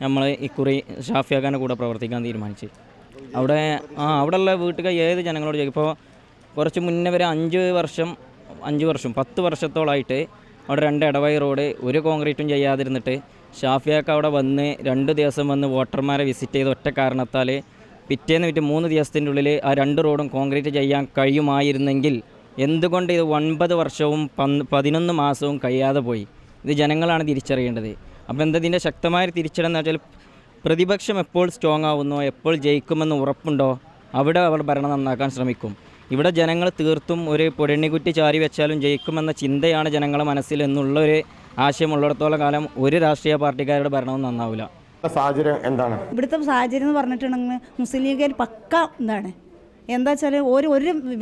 നമ്മൾ ഇക്കുറി ഷാഫിയാക്കാൻ്റെ കൂടെ പ്രവർത്തിക്കാൻ തീരുമാനിച്ചത്. അവിടെയുള്ള വീട്ടുകാർ ഏത് ജനങ്ങളോട് ചോദിക്കും. ഇപ്പോൾ കുറച്ച് മുന്നേ വരെ 5 വർഷം 10 വർഷത്തോളമായിട്ട് അവിടെ 2 ഇടവഴി റോഡ് ഒരു കോൺക്രീറ്റും ചെയ്യാതിരുന്നിട്ട് ഷാഫിയാക്ക അവിടെ വന്ന് 2 ദിവസം വന്ന് വോട്ടർമാരെ വിസിറ്റ് ചെയ്ത ഒറ്റ കാരണത്താൽ പിറ്റേന്ന് 3 ദിവസത്തിൻ്റെ ഉള്ളിൽ ആ 2 റോഡും കോൺക്രീറ്റ് ചെയ്യാൻ കഴിയുമായിരുന്നെങ്കിൽ എന്തുകൊണ്ട് ഇത് 9 വർഷവും 11 മാസവും കഴിയാതെ പോയി? ഇത് ജനങ്ങളാണ് തിരിച്ചറിയേണ്ടത്. അപ്പോൾ ഇതിൻ്റെ ശക്തമായ തിരിച്ചറിയെന്ന് വെച്ചാൽ പ്രതിപക്ഷം എപ്പോൾ സ്ട്രോങ് ആവുന്നോ, എപ്പോൾ ജയിക്കുമെന്ന് ഉറപ്പുണ്ടോ അവിടെ അവർ ഭരണം നന്നാക്കാൻ ശ്രമിക്കും. ഇവിടെ ജനങ്ങൾ തീർത്തും ഒരു പൊടിണിക്കുറ്റി ചാരി വെച്ചാലും ജയിക്കുമെന്ന ചിന്തയാണ് ജനങ്ങളുടെ മനസ്സിൽ എന്നുള്ളൊരു ആശയമുള്ളിടത്തോളം കാലം ഒരു രാഷ്ട്രീയ പാർട്ടിക്കാരുടെ ഭരണവും നന്നാവില്ല. സാഹചര്യം എന്താണ് ഇവിടുത്തെ സാഹചര്യം എന്ന് പറഞ്ഞിട്ടുണ്ടെങ്കിൽ മുസ്ലിം ലീഗുകാർ പക്ക എന്താ വെച്ചാൽ ഒരു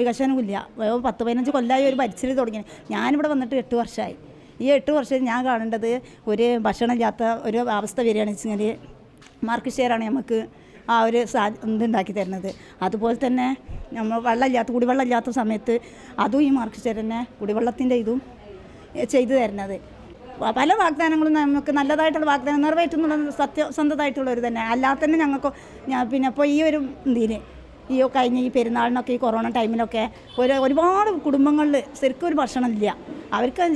വികസനവും ഇല്ല. 10-15 കൊല്ലമായി ഒരു ഭരിച്ചിട്ട് തുടങ്ങി. ഞാനിവിടെ വന്നിട്ട് 8 വർഷമായി. ഈ 8 വർഷം ഞാൻ കാണേണ്ടത് ഒരു ഭക്ഷണമില്ലാത്ത ഒരു അവസ്ഥ വരികയാണെന്ന് വെച്ചാൽ മാർക്കിഷെയറാണ് നമുക്ക് ആ ഒരു ഇതുണ്ടാക്കി തരുന്നത്. അതുപോലെ തന്നെ നമ്മൾ കുടിവെള്ളമില്ലാത്ത സമയത്ത് അതും ഈ മാർക്കിഷെയർ തന്നെ കുടിവെള്ളത്തിൻ്റെ ഇതും ചെയ്തു തരുന്നത്. പല വാഗ്ദാനങ്ങളും നമുക്ക് നല്ലതായിട്ടുള്ള വാഗ്ദാനം നിറവേറ്റുന്നുള്ള സത്യസന്ധതായിട്ടുള്ളൊരു തന്നെ. അല്ലാതെ തന്നെ ഞങ്ങൾക്ക് പിന്നെ ഇപ്പോൾ ഈ ഒരു ഇതിന് കഴിഞ്ഞ ഈ പെരുന്നാളിനൊക്കെ ഈ കൊറോണ ടൈമിലൊക്കെ ഒരുപാട് കുടുംബങ്ങളിൽ ശരിക്കും ഒരു ഭക്ഷണമില്ല.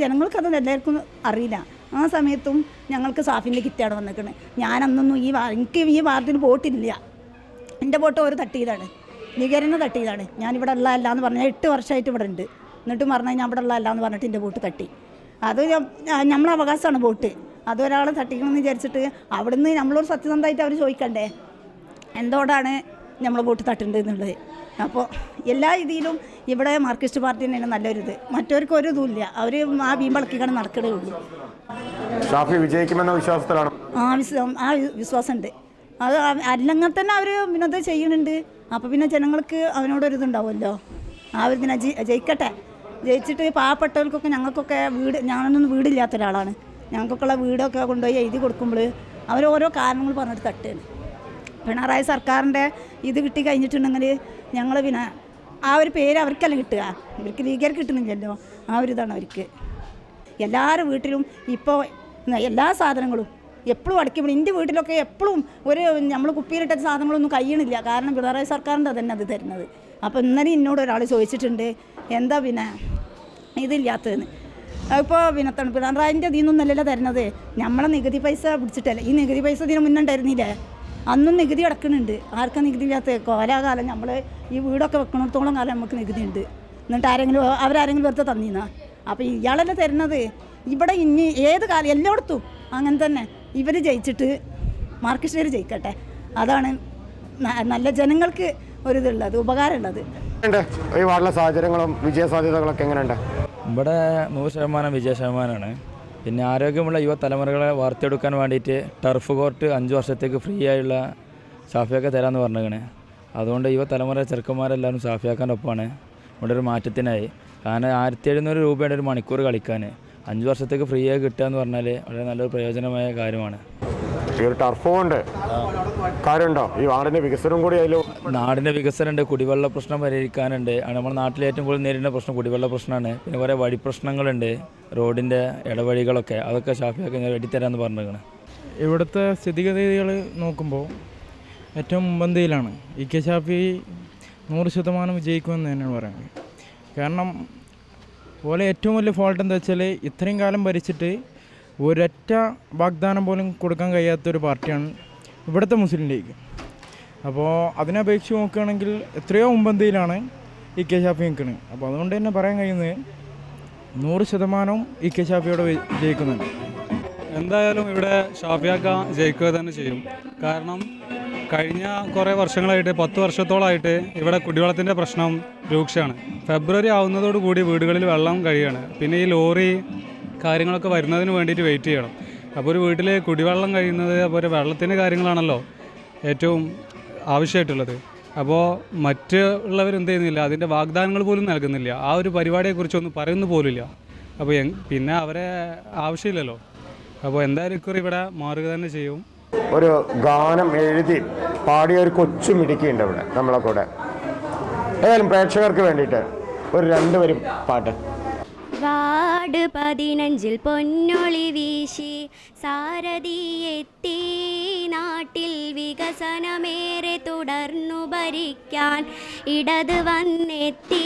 ജനങ്ങൾക്കത് എല്ലാവർക്കും അറിയില്ല. ആ സമയത്തും ഞങ്ങൾക്ക് സാഫിൻ്റെ കിറ്റാണ് വന്നിരിക്കുന്നത്. ഞാനന്നൊന്നും എനിക്ക് ഈ വാർഡിൽ വോട്ടില്ല. എൻ്റെ വോട്ട് ഒരു തട്ടിയതാണ്. ലീഗരനെ തട്ടിയതാണ്. ഞാനിവിടെ ഉള്ളതല്ല എന്ന് പറഞ്ഞാൽ 8 വർഷമായിട്ട് ഇവിടെ ഉണ്ട്. എന്നിട്ടും പറഞ്ഞാൽ ഞാൻ ഇവിടെ ഉള്ളതല്ല എന്ന് പറഞ്ഞിട്ട് എൻ്റെ വോട്ട് തട്ടി. അത് നമ്മളെ അവകാശമാണ് വോട്ട്. അതൊരാൾ തട്ടിക്കണമെന്ന് വിചാരിച്ചിട്ട് അവിടുന്ന് നമ്മളോട് സത്യസന്ധമായിട്ട് അവർ ചോദിക്കണ്ടേ എന്തുകൊണ്ടാണ് നമ്മൾ വോട്ട് തട്ടേണ്ടത് എന്നുള്ളത്. അപ്പോൾ എല്ലാ രീതിയിലും ഇവിടെ മാർക്സിസ്റ്റ് പാർട്ടി തന്നെയാണ് നല്ലൊരിത്. മറ്റവർക്ക് ഒരു ഇതുമില്ല. അവർ ആ വീമ്പളക്കിക്കാണ് നടക്കണേ ഉള്ളൂ. ഷാഫി വിജയിക്കുമെന്ന വിശ്വാസത്തിലാണ്. ആ വിശ്വാസമുണ്ട്. അത് അല്ലെങ്കിൽ തന്നെ അവർ പിന്നെ അത് ചെയ്യുന്നുണ്ട്. അപ്പോൾ പിന്നെ ജനങ്ങൾക്ക് അവനോടൊരിതുണ്ടാവുമല്ലോ. ആ ഒരു ദിനം ജയിക്കട്ടെ. ജയിച്ചിട്ട് പാവപ്പെട്ടവർക്കൊക്കെ ഞങ്ങൾക്കൊക്കെ ഞാനൊന്നും വീടില്ലാത്ത ഒരാളാണ്. ഞങ്ങൾക്കൊക്കെയുള്ള വീടൊക്കെ കൊണ്ടുപോയി എഴുതി കൊടുക്കുമ്പോൾ അവർ ഓരോ കാരണങ്ങൾ പറഞ്ഞിട്ട് തട്ടുകയാണ്. പിണറായി സർക്കാരിൻ്റെ ഇത് കിട്ടി കഴിഞ്ഞിട്ടുണ്ടെങ്കിൽ ഞങ്ങൾ പിന്നെ ആ ഒരു പേര് അവർക്കല്ല കിട്ടുക. ഇവർക്ക് ലീഗർക്ക് കിട്ടുന്നില്ലല്ലോ. ആ ഒരു ഇതാണ് അവർക്ക്. എല്ലാവരുടെ വീട്ടിലും ഇപ്പോൾ എല്ലാ സാധനങ്ങളും എപ്പോഴും അടയ്ക്കുമ്പോൾ എൻ്റെ വീട്ടിലൊക്കെ എപ്പോഴും ഒരു നമ്മൾ കുപ്പിയിലിട്ട സാധനങ്ങളൊന്നും കഴിയണില്ല. കാരണം പിണറായി സർക്കാരിൻ്റെ തന്നെ അത് തരുന്നത്. അപ്പോൾ ഇന്നലെ എന്നോട് ഒരാൾ ചോദിച്ചിട്ടുണ്ട് എന്താ പിന്നെ ഇതില്ലാത്തതെന്ന്. ഇപ്പോൾ പിന്നെ പിണറായിൻ്റെ ഇതിൽ നിന്നല്ലല്ലോ തരുന്നത്. നമ്മളെ നികുതി പൈസ പിടിച്ചിട്ടല്ലേ. ഈ നികുതി പൈസ ഇതിന് മുന്നേ ഉണ്ടായിരുന്നില്ലേ? അന്നും നികുതി അടക്കുന്നുണ്ട്. ആർക്കും നികുതി ഇല്ലാത്ത കോലാകാലം നമ്മൾ ഈ വീടൊക്കെ വെക്കണത്തോളം കാലം നമുക്ക് നികുതി ഉണ്ട്. എന്നിട്ട് അവരാരെങ്കിലും വെറുതെ തന്നീന്നാ. അപ്പോൾ ഇയാളല്ലേ തരുന്നത്. ഇവിടെ ഇനി ഏത് കാലം എല്ലായിടത്തും അങ്ങനെ തന്നെ ഇവർ ജയിച്ചിട്ട് മാർക്സിസ്റ്റുകാർ ജയിക്കട്ടെ. അതാണ് നല്ല ജനങ്ങൾക്ക് ഒരിതുള്ളത്, ഉപകാരമുള്ളത്. ഈ വാർഡിലെ സാഹചര്യങ്ങളും വിജയ സാധ്യതകളൊക്കെ എങ്ങനെയുണ്ട്? ഇവിടെ 100% വിജയ ശതമാനമാണ്. പിന്നെ ആരോഗ്യമുള്ള യുവതലമുറകളെ വാർത്തെടുക്കാൻ വേണ്ടിയിട്ട് ടർഫ് കോർട്ട് 5 വർഷത്തേക്ക് ഫ്രീ ആയുള്ള ഷാഫിയൊക്കെ തരാമെന്ന് പറഞ്ഞിരിക്കണേ. അതുകൊണ്ട് യുവതലമുറ ചെറുക്കന്മാരെല്ലാവരും ഷാഫിയാക്കാൻ്റെ ഒപ്പമാണ്. ഇവിടെ ഒരു മാറ്റത്തിനായി. കാരണം 1700 രൂപയുടെ ഒരു മണിക്കൂർ കളിക്കാൻ 5 വർഷത്തേക്ക് ഫ്രീ ആയി കിട്ടുക എന്ന് പറഞ്ഞാൽ വളരെ നല്ലൊരു പ്രയോജനമായ കാര്യമാണ്. ഈ ഒരു ടർഫ് കൊണ്ട് കാര്യമുണ്ടോ? ഈ നാടിൻ്റെ വികസനം കൂടി അതിലും നാടിൻ്റെ വികസനമുണ്ട്, കുടിവെള്ള പ്രശ്നം പരിഹരിക്കാനുണ്ട്. നമ്മുടെ നാട്ടിൽ ഏറ്റവും കൂടുതൽ നേരിടുന്ന പ്രശ്നം കുടിവെള്ള പ്രശ്നമാണ്. പിന്നെ കുറേ വഴി പ്രശ്നങ്ങളുണ്ട്, റോഡിൻ്റെ ഇടവഴികളൊക്കെ. അതൊക്കെ ഷാഫിയൊക്കെ വെട്ടിത്തരാമെന്ന് പറഞ്ഞിരിക്കണം. ഇവിടുത്തെ സ്ഥിതിഗതികൾ നോക്കുമ്പോൾ ഏറ്റവും മുൻപന്തിയിലാണ്. കെ ഷാഫി 100% വിജയിക്കുമെന്ന് തന്നെയാണ് പറയുന്നത്. കാരണം പോലെ ഏറ്റവും വലിയ ഫോൾട്ട് എന്താ വെച്ചാൽ ഇത്രയും കാലം ഭരിച്ചിട്ട് ഒരൊറ്റ വാഗ്ദാനം പോലും കൊടുക്കാൻ കഴിയാത്തൊരു പാർട്ടിയാണ് ഇവിടുത്തെ മുസ്ലിം ലീഗ്. അപ്പോൾ അതിനപേക്ഷിച്ച് നോക്കുകയാണെങ്കിൽ എത്രയോ മുൻപന്തിയിലാണ് കെ ഷാഫി നിൽക്കുന്നത്. അപ്പോൾ അതുകൊണ്ട് തന്നെ പറയാൻ കഴിയുന്നത് 100% കെ ഷാഫിയോടെ ജയിക്കുന്നുണ്ട്. എന്തായാലും ഇവിടെ ഷാഫിയാക്ക ജയിക്കുക തന്നെ ചെയ്യും. കാരണം കഴിഞ്ഞ കുറേ വർഷങ്ങളായിട്ട് 10 വർഷത്തോളമായിട്ട് ഇവിടെ കുടിവെള്ളത്തിൻ്റെ പ്രശ്നം രൂക്ഷമാണ്. ഫെബ്രുവരി ആവുന്നതോടുകൂടി വീടുകളിൽ വെള്ളം കഴിയാണ്. പിന്നെ ഈ ലോറി കാര്യങ്ങളൊക്കെ വരുന്നതിന് വേണ്ടിയിട്ട് വെയിറ്റ് ചെയ്യണം. അപ്പോൾ ഒരു വീട്ടിൽ കുടിവെള്ളം കഴിയുന്നത് അപ്പോൾ വെള്ളത്തിൻ്റെ കാര്യങ്ങളാണല്ലോ ഏറ്റവും ആവശ്യമായിട്ടുള്ളത്. അപ്പോൾ മറ്റുള്ളവരെന്ത് ചെയ്യുന്നില്ല, അതിൻ്റെ വാഗ്ദാനങ്ങൾ പോലും നൽകുന്നില്ല. ആ ഒരു പരിപാടിയെക്കുറിച്ചൊന്നും പറയുന്നു പോലുമില്ല. അപ്പോൾ പിന്നെ അവരെ ആവശ്യമില്ലല്ലോ. അപ്പോൾ എന്തായാലും ഇക്കുറി ഇവിടെ മാറുക തന്നെ ചെയ്യും. ഒരു ഗാനം എഴുതി പാടിയ ഒരു കൊച്ചു മിടുക്കിയുണ്ട് ഇവിടെ നമ്മളെ കൂടെ. ഏതായാലും പ്രേക്ഷകർക്ക് വേണ്ടിയിട്ട് ഒരു 2 വരി പാട്ട്. വാർഡ് 15 പൊന്നൊളി വീശി സാരഥിയെത്തി നാട്ടിൽ വികസനമേറെ തുടർന്നു ഭരിക്കാൻ ഇടത് വന്നെത്തി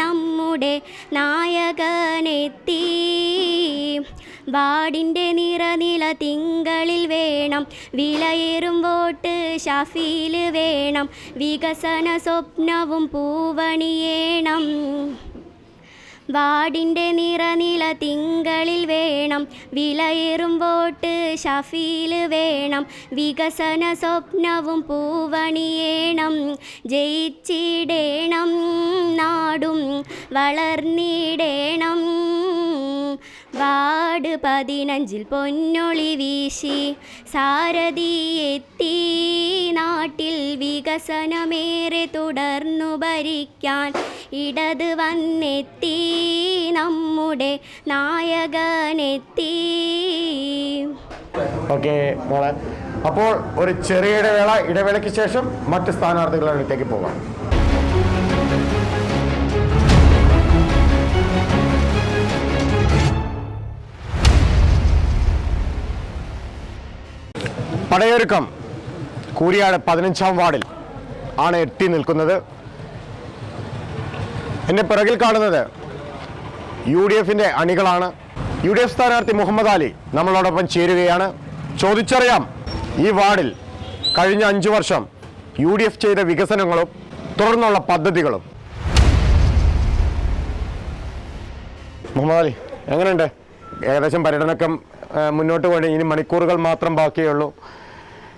നമ്മുടെ നായകനെത്തി. വാർഡിൻ്റെ നിറനില തിങ്കളിൽ വേണം, വിലയേറും വോട്ട് ഷാഫിയിൽ വേണം, വികസന സ്വപ്നവും പൂവണിയേണം. വാർഡിൻ്റെ നിറനില തിങ്കളിൽ വേണം, വിലയേറും വോട്ട് ഷാഫിയിൽ വേണം, വികസന സ്വപ്നവും പൂവണിയേണം. ജയിച്ചിടേണം, നാടും വളർന്നിടേണം. വാർഡ് 15 പൊന്നൊളി വീശി സാരഥിയെത്തി നാട്ടിൽ വികസനമേറെ തുടർന്നു ഭരിക്കാൻ ഇടത് വന്നെത്തി നമ്മുടെ നായകനെത്തി. ഓക്കെ മോളെ, അപ്പോൾ ഒരു ചെറിയ ഇടവേളയ്ക്ക് ശേഷം മറ്റ് സ്ഥാനാർത്ഥികളുടെ അടുത്തേക്ക് പോകാം. പടയൊരുക്കം കൂരിയാട് 15-ാം വാർഡിൽ ആണ് എത്തി നിൽക്കുന്നത്. എൻ്റെ പിറകിൽ കാണുന്നത് UDFിൻ്റെ അണികളാണ്. UDF സ്ഥാനാർത്ഥി മുഹമ്മദ് അലി നമ്മളോടൊപ്പം ചേരുകയാണ്. ചോദിച്ചറിയാം ഈ വാർഡിൽ കഴിഞ്ഞ 5 വർഷം UDF ചെയ്ത വികസനങ്ങളും തുടർന്നുള്ള പദ്ധതികളും. മുഹമ്മദ് അലി, എങ്ങനെയുണ്ട്? ഏകദേശം പര്യടനമൊക്കെ മുന്നോട്ട് പോയി, ഇനി മണിക്കൂറുകൾ മാത്രം ബാക്കിയുള്ളൂ.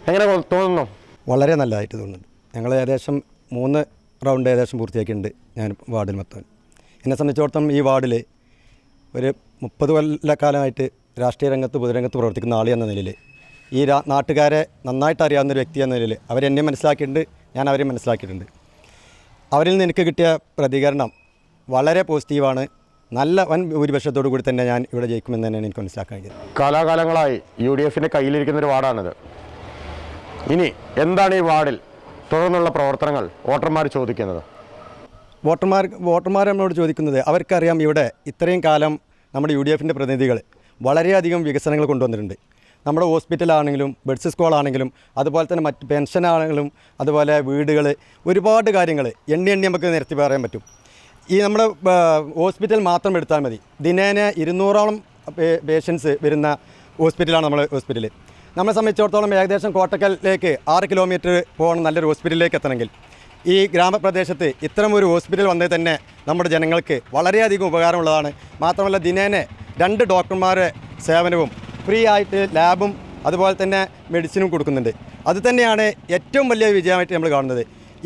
എങ്ങനെ തോന്നുന്നു? വളരെ നല്ലതായിട്ട് തോന്നുന്നുണ്ട്. ഞങ്ങൾ ഏകദേശം 3 റൗണ്ട് ഏകദേശം പൂർത്തിയാക്കിയിട്ടുണ്ട് ഞാൻ വാർഡിൽ മൊത്തം. എന്നെ സംബന്ധിച്ചിടത്തോളം ഈ വാർഡിൽ ഒരു 30 കൊല്ലക്കാലമായിട്ട് രാഷ്ട്രീയ രംഗത്ത് പൊതുരംഗത്ത് പ്രവർത്തിക്കുന്ന ആൾ എന്ന നിലയിൽ ഈ നാട്ടുകാരെ നന്നായിട്ട് അറിയാവുന്നൊരു വ്യക്തി എന്ന നിലയിൽ അവരെന്നെ മനസ്സിലാക്കിയിട്ടുണ്ട്, ഞാൻ അവരെ മനസ്സിലാക്കിയിട്ടുണ്ട്. അവരിൽ നിന്ന് എനിക്ക് കിട്ടിയ പ്രതികരണം വളരെ പോസിറ്റീവാണ്. നല്ല വൻ ഭൂരിപക്ഷത്തോടു കൂടി തന്നെ ഞാൻ ഇവിടെ ജയിക്കുമെന്ന് തന്നെയാണ് എനിക്ക് മനസ്സിലാക്കാൻ കഴിയുന്നത്. കാലാകാലങ്ങളായി UDFൻ്റെ കയ്യിലിരിക്കുന്നൊരു വാർഡാണിത്. ഇനി എന്താണ് ഈ വാർഡിൽ തുടർന്നുള്ള പ്രവർത്തനങ്ങൾ വോട്ടർമാർ ചോദിക്കുന്നത്? വോട്ടർമാർ നമ്മളോട് ചോദിക്കുന്നത്, അവർക്കറിയാം ഇവിടെ ഇത്രയും കാലം നമ്മുടെ UDFൻ്റെ പ്രതിനിധികൾ വളരെയധികം വികസനങ്ങൾ കൊണ്ടുവന്നിട്ടുണ്ട്. നമ്മുടെ ഹോസ്പിറ്റലാണെങ്കിലും ബെഡ്സ് സ്കൂളാണെങ്കിലും അതുപോലെ തന്നെ മറ്റ് പെൻഷനാണെങ്കിലും അതുപോലെ വീടുകൾ, ഒരുപാട് കാര്യങ്ങൾ എണ്ണി നമുക്ക് നിരത്തി പറയാൻ പറ്റും. ഈ നമ്മുടെ ഹോസ്പിറ്റൽ മാത്രം എടുത്താൽ മതി, ദിനേന 200ഓളം പേഷ്യൻസ് വരുന്ന ഹോസ്പിറ്റലാണ് നമ്മുടെ ഹോസ്പിറ്റൽ. നമ്മളെ സംബന്ധിച്ചിടത്തോളം ഏകദേശം കോട്ടക്കലിലേക്ക് 6 കിലോമീറ്റർ പോകണം നല്ലൊരു ഹോസ്പിറ്റലിലേക്ക് എത്തണമെങ്കിൽ. ഈ ഗ്രാമപ്രദേശത്ത് ഇത്തരം ഒരു ഹോസ്പിറ്റൽ വന്നത് തന്നെ നമ്മുടെ ജനങ്ങൾക്ക് വളരെയധികം ഉപകാരമുള്ളതാണ്. മാത്രമല്ല ദിനേന 2 ഡോക്ടർമാരുടെ സേവനവും ഫ്രീ ആയിട്ട് ലാബും അതുപോലെ തന്നെ മെഡിസിനും കൊടുക്കുന്നുണ്ട്. അതുതന്നെയാണ് ഏറ്റവും വലിയ വിജയമായിട്ട് നമ്മൾ കാണുന്നത്.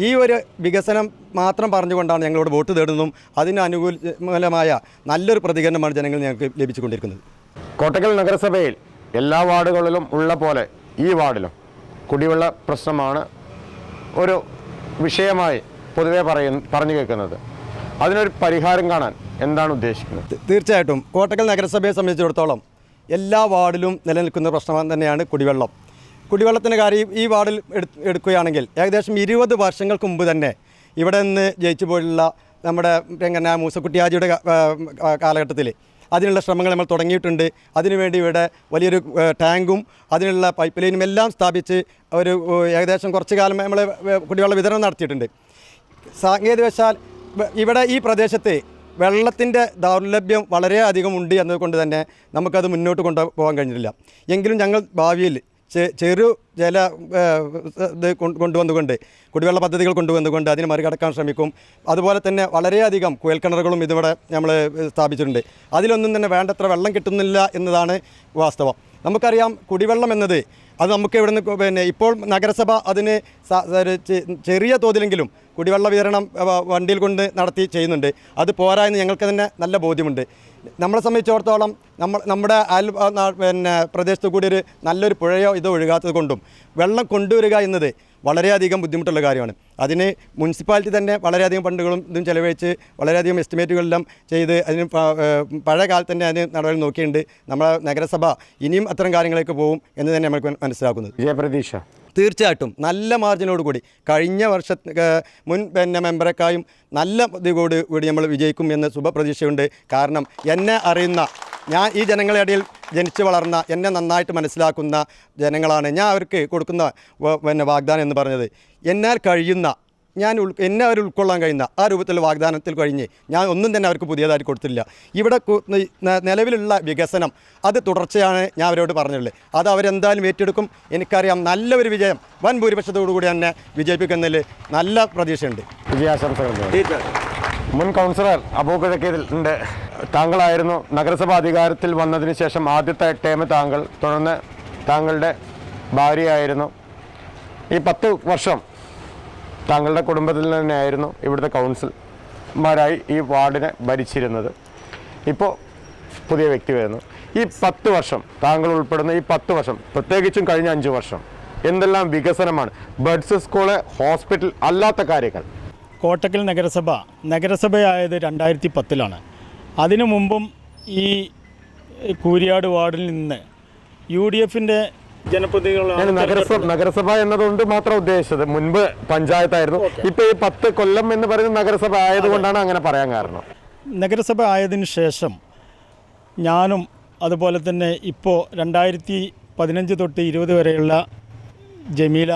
ഈ ഒരു വികസനം മാത്രം പറഞ്ഞുകൊണ്ടാണ് ഞങ്ങളോട് വോട്ട് തേടുന്നതും അതിന് അനുകൂലമായ നല്ലൊരു പ്രതികരണമാണ് ജനങ്ങൾ ഞങ്ങൾക്ക് ലഭിച്ചുകൊണ്ടിരിക്കുന്നത്. കോട്ടക്കൽ നഗരസഭയിൽ എല്ലാ വാർഡുകളിലും ഉള്ള പോലെ ഈ വാർഡിലും കുടിവെള്ള പ്രശ്നമാണ് ഒരു വിഷയമായി പൊതുവെ പറഞ്ഞു കേൾക്കുന്നത്. അതിനൊരു പരിഹാരം കാണാൻ എന്താണ് ഉദ്ദേശിക്കുന്നത്? തീർച്ചയായിട്ടും കോട്ടക്കൽ നഗരസഭയെ സംബന്ധിച്ചിടത്തോളം എല്ലാ വാർഡിലും നിലനിൽക്കുന്ന പ്രശ്നം തന്നെയാണ് കുടിവെള്ളം. കുടിവെള്ളത്തിൻ്റെ കാര്യം ഈ വാർഡിൽ എടുക്കുകയാണെങ്കിൽ ഏകദേശം 20 വർഷങ്ങൾക്ക് മുമ്പ് തന്നെ ഇവിടെ നിന്ന് ജയിച്ചു പോലുള്ള നമ്മുടെ മൂസക്കുട്ടിയാജിയുടെ കാലഘട്ടത്തിൽ അതിനുള്ള ശ്രമങ്ങൾ നമ്മൾ തുടങ്ങിയിട്ടുണ്ട്. അതിനുവേണ്ടി ഇവിടെ വലിയൊരു ടാങ്കും അതിനുള്ള പൈപ്പ് ലൈനും എല്ലാം സ്ഥാപിച്ച് ഒരു ഏകദേശം കുറച്ച് കാലം നമ്മൾ കുടിവെള്ള വിതരണം നടത്തിയിട്ടുണ്ട്. സാങ്കേതികവശാൽ ഇവിടെ ഈ പ്രദേശത്ത് വെള്ളത്തിൻ്റെ ദൗർലഭ്യം വളരെയധികം ഉണ്ട് എന്നതുകൊണ്ട് തന്നെ നമുക്കത് മുന്നോട്ട് കൊണ്ടുപോകാൻ കഴിഞ്ഞിട്ടില്ല. എങ്കിലും ഞങ്ങൾ ഭാവിയിൽ ചെറു ജല ഇത് കൊണ്ടുവന്നുകൊണ്ട് കുടിവെള്ള പദ്ധതികൾ കൊണ്ടുവന്നുകൊണ്ട് അതിനെ മറികടക്കാൻ ശ്രമിക്കും. അതുപോലെ തന്നെ വളരെയധികം കുഴൽക്കിണറുകളും ഇതിവിടെ നമ്മൾ സ്ഥാപിച്ചിട്ടുണ്ട്. അതിലൊന്നും തന്നെ വേണ്ടത്ര വെള്ളം കിട്ടുന്നില്ല എന്നതാണ് വാസ്തവം. നമുക്കറിയാം കുടിവെള്ളം എന്നത് അത് നമുക്ക് ഇവിടെ നിന്ന് ഇപ്പോൾ നഗരസഭ അതിന് ചെറിയ തോതിലെങ്കിലും കുടിവെള്ള വിതരണം വണ്ടിയിൽ കൊണ്ട് നടത്തി ചെയ്യുന്നുണ്ട്. അത് പോരാ എന്ന് ഞങ്ങൾക്ക് തന്നെ നല്ല ബോധ്യമുണ്ട്. നമ്മളെ സംബന്ധിച്ചിടത്തോളം നമ്മുടെ പ്രദേശത്ത് കൂടി ഒരു നല്ലൊരു പുഴയോ ഇതോ ഒഴുകാത്തത് കൊണ്ടും വെള്ളം കൊണ്ടുവരിക എന്നത് വളരെയധികം ബുദ്ധിമുട്ടുള്ള കാര്യമാണ്. അതിന് മുനിസിപ്പാലിറ്റി തന്നെ വളരെയധികം ഫണ്ടുകളും ഇതും ചെലവഴിച്ച് വളരെയധികം എസ്റ്റിമേറ്റുകളെല്ലാം ചെയ്ത് അതിന് പഴയ കാലത്ത് തന്നെ അതിന് നടപടി നോക്കിയിട്ടുണ്ട്. നമ്മളെ നഗരസഭ ഇനിയും അത്തരം കാര്യങ്ങളിലേക്ക് പോകും എന്ന് തന്നെ നമുക്ക് മനസ്സിലാക്കുന്നത്. വിജയപ്രതീക്ഷ തീർച്ചയായിട്ടും നല്ല മാർജിനോട് കൂടി കഴിഞ്ഞ മുൻ മെമ്പറേക്കായും നല്ല ഇതോട് കൂടി നമ്മൾ വിജയിക്കും എന്ന ശുഭപ്രതീക്ഷയുണ്ട്. കാരണം എന്നെ അറിയുന്ന, ഞാൻ ഈ ജനങ്ങളുടെ ഇടയിൽ ജനിച്ചു വളർന്ന, എന്നെ നന്നായിട്ട് മനസ്സിലാക്കുന്ന ജനങ്ങളാണ്. ഞാൻ അവർക്ക് കൊടുക്കുന്ന വാഗ്ദാനം എന്ന് പറഞ്ഞത് എന്നാൽ കഴിയുന്ന, എന്നെ അവർ ഉൾക്കൊള്ളാൻ കഴിയുന്ന ആ രൂപത്തിലുള്ള വാഗ്ദാനത്തിൽ കഴിഞ്ഞ് ഞാൻ ഒന്നും തന്നെ അവർക്ക് പുതിയതായിട്ട് കൊടുത്തില്ല. ഇവിടെ നിലവിലുള്ള വികസനം അത് തുടർച്ചയാണ് ഞാൻ അവരോട് പറഞ്ഞിട്ടുള്ളത്. അത് അവരെന്തായാലും ഏറ്റെടുക്കും. എനിക്കറിയാം നല്ലൊരു വിജയം വൻ ഭൂരിപക്ഷത്തോടു കൂടി തന്നെ വിജയിപ്പിക്കുന്നതിൽ നല്ല പ്രതീക്ഷയുണ്ട്. വിജയാശംസകൾ. മുൻ കൗൺസിലർ അബൂബക്കറിന്റെ താങ്കളായിരുന്നു നഗരസഭ അധികാരത്തിൽ വന്നതിന് ശേഷം ആദ്യത്തെ ടേം താങ്കൾ, തുടർന്ന് താങ്കളുടെ ഭാര്യയായിരുന്നു. ഈ 10 വർഷം താങ്കളുടെ കുടുംബത്തിൽ തന്നെയായിരുന്നു ഇവിടുത്തെ കൗൺസിലർമാരായി ഈ വാർഡിനെ ഭരിച്ചിരുന്നത്. ഇപ്പോൾ പുതിയ വ്യക്തി വരുന്നു. ഈ 10 വർഷം താങ്കൾ ഉൾപ്പെടുന്ന ഈ 10 വർഷം, പ്രത്യേകിച്ചും കഴിഞ്ഞ 5 വർഷം എന്തെല്ലാം വികസനമാണ്, ബഡ്സ് സ്കൂള്, ഹോസ്പിറ്റൽ അല്ലാത്ത കാര്യങ്ങൾ? കോട്ടക്കൽ നഗരസഭയായത് 2010-ലാണ്. അതിനു മുമ്പും ഈ കൂരിയാട് വാർഡിൽ നിന്ന് UDFൻ്റെ ജനപ്രതിനിധികളാണ്. നഗരസഭ എന്നതുകൊണ്ട് മാത്രം ഉദ്ദേശിച്ചത്. മുൻപ് പഞ്ചായത്തായിരുന്നു. ഇപ്പോൾ ഈ 10 കൊല്ലം എന്ന് പറയുന്നത് നഗരസഭ ആയതുകൊണ്ടാണ് അങ്ങനെ പറയാൻ കാരണം. നഗരസഭ ആയതിനു ശേഷം ഞാനും അതുപോലെ തന്നെ ഇപ്പോൾ 2015 തൊട്ട് 20 വരെയുള്ള ജമീല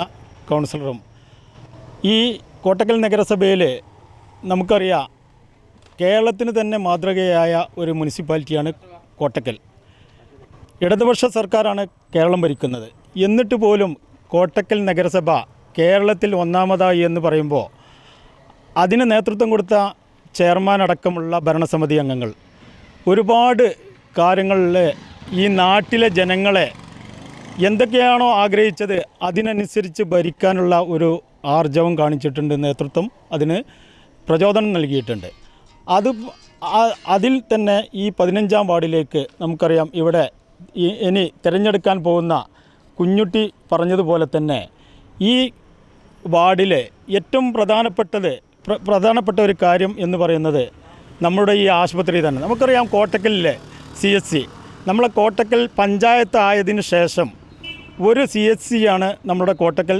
കൗൺസിലറും ഈ കോട്ടക്കൽ നഗരസഭയിൽ നമുക്കറിയാം കേരളത്തിന് തന്നെ മാതൃകയായ ഒരു മുനിസിപ്പാലിറ്റിയാണ് കോട്ടക്കൽ. ഇടതുപക്ഷ സർക്കാരാണ് കേരളം ഭരിക്കുന്നത്. എന്നിട്ട് പോലും കോട്ടക്കൽ നഗരസഭ കേരളത്തിൽ ഒന്നാമതായി എന്ന് പറയുമ്പോൾ അതിന് നേതൃത്വം കൊടുത്ത ചെയർമാൻ അടക്കമുള്ള ഭരണസമിതി അംഗങ്ങൾ ഒരുപാട് കാര്യങ്ങളിൽ ഈ നാട്ടിലെ ജനങ്ങളെ എന്തൊക്കെയാണോ ആഗ്രഹിച്ചത് അതിനനുസരിച്ച് ഭരിക്കാനുള്ള ഒരു ആർജവം കാണിച്ചിട്ടുണ്ട്. നേതൃത്വം അതിന് പ്രചോദനം നൽകിയിട്ടുണ്ട്. അതിൽ തന്നെ ഈ 15-ാം വാർഡിലേക്ക് നമുക്കറിയാം, ഇവിടെ ഇനി തിരഞ്ഞെടുക്കാൻ പോകുന്ന കുഞ്ഞുട്ടി പറഞ്ഞതുപോലെ തന്നെ ഈ വാർഡിലെ ഏറ്റവും പ്രധാനപ്പെട്ട ഒരു കാര്യം എന്ന് പറയുന്നത് നമ്മുടെ ഈ ആശുപത്രി തന്നെ. നമുക്കറിയാം കോട്ടക്കലിലെ CHC, നമ്മളെ കോട്ടക്കൽ പഞ്ചായത്ത് ആയതിനു ശേഷം ഒരു CHC ആണ് നമ്മുടെ കോട്ടക്കൽ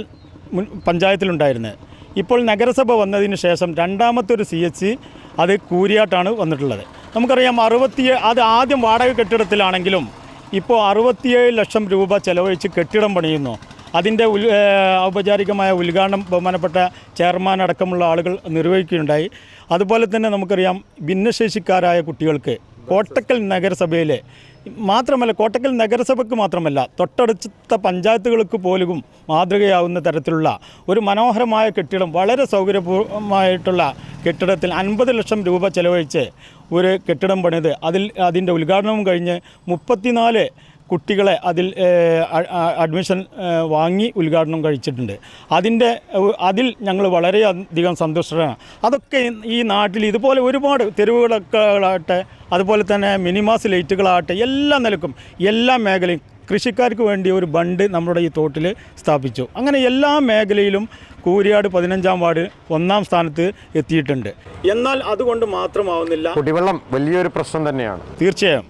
പഞ്ചായത്തിലുണ്ടായിരുന്നത്. ഇപ്പോൾ നഗരസഭ വന്നതിന് ശേഷം രണ്ടാമത്തെ ഒരു CHC അത് കൂരിയാട്ടാണ് വന്നിട്ടുള്ളത്. നമുക്കറിയാം അത് ആദ്യം വാടക കെട്ടിടത്തിലാണെങ്കിലും ഇപ്പോൾ 67 ലക്ഷം രൂപ ചെലവഴിച്ച് കെട്ടിടം പണിയുന്നു. അതിൻ്റെ ഔപചാരികമായ ഉദ്ഘാടനം ബഹുമാനപ്പെട്ട ചെയർമാൻ അടക്കമുള്ള ആളുകൾ നിർവഹിക്കുകയുണ്ടായി. അതുപോലെ തന്നെ നമുക്കറിയാം ഭിന്നശേഷിക്കാരായ കുട്ടികൾക്ക് കോട്ടക്കൽ നഗരസഭയിലെ മാത്രമല്ല, കോട്ടക്കൽ നഗരസഭയ്ക്ക് മാത്രമല്ല, തൊട്ടടുത്ത പഞ്ചായത്തുകൾക്ക് പോലും മാതൃകയാവുന്ന തരത്തിലുള്ള ഒരു മനോഹരമായ കെട്ടിടം, വളരെ സൗകര്യപൂർവമായിട്ടുള്ള കെട്ടിടത്തിൽ 50 ലക്ഷം രൂപ ചെലവഴിച്ച് ഒരു കെട്ടിടം പണിത് അതിൻ്റെ ഉദ്ഘാടനവും കഴിഞ്ഞ് 34 കുട്ടികളെ അഡ്മിഷൻ വാങ്ങി ഉദ്ഘാടനം കഴിച്ചിട്ടുണ്ട്. അതിൽ ഞങ്ങൾ വളരെയധികം സന്തുഷ്ടരാണ്. അതൊക്കെ ഈ നാട്ടിൽ ഇതുപോലെ ഒരുപാട് തെരുവുകളാകട്ടെ, അതുപോലെ തന്നെ മിനിമാസ് ലൈറ്റുകളാകട്ടെ, എല്ലാ നിലക്കും എല്ലാ മേഖലയും കൃഷിക്കാർക്ക് വേണ്ടി ഒരു ബണ്ട് നമ്മുടെ ഈ തോട്ടിൽ സ്ഥാപിച്ചു. അങ്ങനെ എല്ലാ മേഖലയിലും കൂരിയാട് 15-ാം വാർഡ് 1-ാം സ്ഥാനത്ത് എത്തിയിട്ടുണ്ട്. എന്നാൽ അതുകൊണ്ട് മാത്രമാവുന്നില്ല, കുടിവെള്ളം വലിയൊരു പ്രശ്നം തന്നെയാണ്. തീർച്ചയായും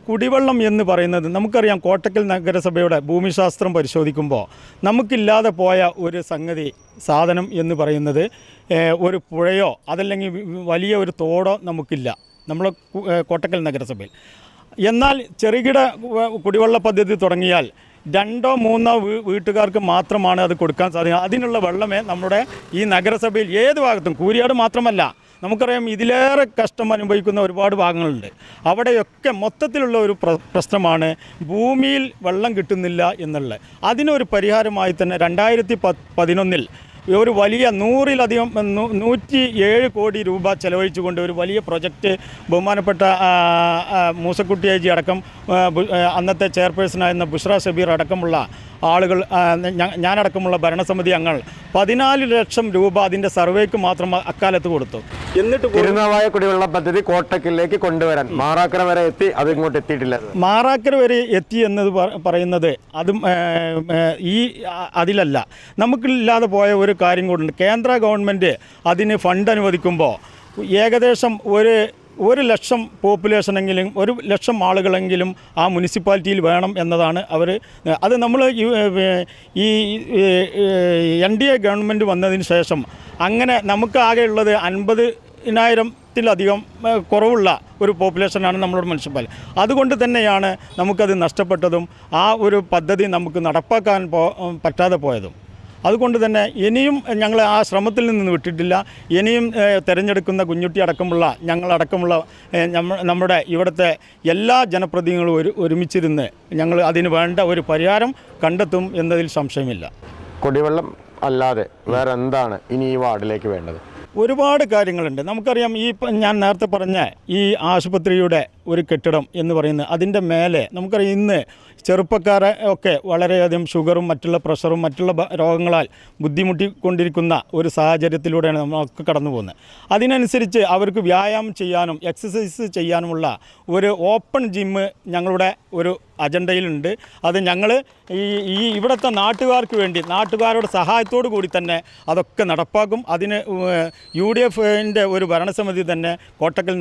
കുടിവെള്ളം എന്ന് പറയുന്നത് നമുക്കറിയാം, കോട്ടക്കൽ നഗരസഭയുടെ ഭൂമിശാസ്ത്രം പരിശോധിക്കുമ്പോൾ നമുക്കില്ലാതെ പോയ ഒരു സാധനം എന്ന് പറയുന്നത് ഒരു പുഴയോ അതല്ലെങ്കിൽ വലിയ ഒരു തോടോ നമുക്കില്ല നമ്മളെ കോട്ടക്കൽ നഗരസഭയിൽ. എന്നാൽ ചെറുകിട കുടിവെള്ള പദ്ധതി തുടങ്ങിയാൽ 2 or 3 വീട്ടുകാർക്ക് മാത്രമാണ് അത് കൊടുക്കാൻ സാധിക്കുക. അതിനുള്ള വെള്ളമേ നമ്മുടെ ഈ നഗരസഭയിൽ ഏത് ഭാഗത്തും, കൂരിയാട് മാത്രമല്ല, നമുക്കറിയാം ഇതിലേറെ കഷ്ടം അനുഭവിക്കുന്ന ഒരുപാട് ഭാഗങ്ങളുണ്ട്. അവിടെയൊക്കെ മൊത്തത്തിലുള്ള ഒരു പ്രശ്നമാണ് ഭൂമിയിൽ വെള്ളം കിട്ടുന്നില്ല എന്നുള്ളത്. അതിനൊരു പരിഹാരമായി തന്നെ 2011 ഒരു വലിയ 107 കോടി രൂപ ചെലവഴിച്ചുകൊണ്ട് ഒരു വലിയ പ്രൊജക്റ്റ് ബഹുമാനപ്പെട്ട മൂസക്കുട്ടി ഏജി അടക്കം അന്നത്തെ ചെയർപേഴ്സണായിരുന്ന ബുഷ്ര ഷബീർ അടക്കമുള്ള ആളുകൾ, ഞാനടക്കമുള്ള ഭരണസമിതി അംഗങ്ങൾ 14 ലക്ഷം രൂപ അതിൻ്റെ സർവേക്ക് മാത്രം അക്കാലത്ത് കൊടുത്തു. എന്നിട്ട് തിരുനാവായ കുടിവെള്ള പദ്ധതി കോട്ടക്കലിലേക്ക് കൊണ്ടുവരാൻ മാറാക്കര വരെ എത്തി, അത് ഇങ്ങോട്ട് എത്തിയിട്ടില്ല. മാറാക്കര വരെ എത്തി എന്നത് പറയുന്നത് അതും അതിലല്ല. നമുക്കില്ലാതെ പോയ ഒരു കാര്യം കൂടുണ്ട്. കേന്ദ്ര ഗവൺമെൻറ് അതിന് ഫണ്ട് അനുവദിക്കുമ്പോൾ ഏകദേശം 1 ലക്ഷം പോപ്പുലേഷനെങ്കിലും 1 ലക്ഷം ആളുകളെങ്കിലും ആ മുനിസിപ്പാലിറ്റിയിൽ വേണം എന്നതാണ് അത് നമ്മൾ ഈ NDA ഗവൺമെൻറ് വന്നതിന് ശേഷം അങ്ങനെ നമുക്ക് ആകെയുള്ളത് 50,000-ത്തിലധികം കുറവുള്ള ഒരു പോപ്പുലേഷനാണ് നമ്മുടെ മുനിസിപ്പാലിറ്റി. അതുകൊണ്ട് തന്നെയാണ് നമുക്കത് നഷ്ടപ്പെട്ടതും ആ ഒരു പദ്ധതി നമുക്ക് നടപ്പാക്കാൻ പറ്റാതെ പോയതും. അതുകൊണ്ട് തന്നെ ഇനിയും ഞങ്ങൾ ആ ശ്രമത്തിൽ നിന്ന് വിട്ടിട്ടില്ല. ഇനിയും തിരഞ്ഞെടുക്കുന്ന കുഞ്ഞുട്ടി അടക്കമുള്ള ഞങ്ങളടക്കമുള്ള നമ്മുടെ ഇവിടുത്തെ എല്ലാ ജനപ്രതിനിധികളും ഒരുമിച്ചിരുന്ന് ഞങ്ങൾ അതിന് വേണ്ട ഒരു പരിഹാരം കണ്ടെത്തും എന്നതിൽ സംശയമില്ല. കുടിവെള്ളം അല്ലാതെ വേറെ എന്താണ് ഇനി ഈ വാർഡിലേക്ക് വേണ്ടത്? ഒരുപാട് കാര്യങ്ങളുണ്ട്. നമുക്കറിയാം, ഞാൻ നേരത്തെ പറഞ്ഞ ഈ ആശുപത്രിയുടെ ഒരു കെട്ടിടം എന്ന് പറയുന്നത്, അതിൻ്റെ മേലെ നമുക്കറിയാം ഇന്ന് ചെറുപ്പക്കാരെ ഒക്കെ വളരെയധികം ഷുഗറും മറ്റുള്ള പ്രഷറും മറ്റുള്ള രോഗങ്ങളാൽ ബുദ്ധിമുട്ടിക്കൊണ്ടിരിക്കുന്ന ഒരു സാഹചര്യത്തിലൂടെയാണ് നമ്മളൊക്കെ കടന്നു പോകുന്നത്. അതിനനുസരിച്ച് അവർക്ക് വ്യായാമം ചെയ്യാനും എക്സസൈസ് ചെയ്യാനുമുള്ള ഒരു ഓപ്പൺ ജിമ്മ് ഞങ്ങളുടെ ഒരു അജണ്ടയിലുണ്ട്. അത് ഞങ്ങൾ ഈ ഇവിടുത്തെ നാട്ടുകാർക്ക് വേണ്ടി നാട്ടുകാരുടെ സഹായത്തോടു കൂടി തന്നെ അതൊക്കെ നടപ്പാക്കും. അതിന് UDFൻ്റെ ഒരു ഭരണസമിതി തന്നെ കോട്ടക്കൽ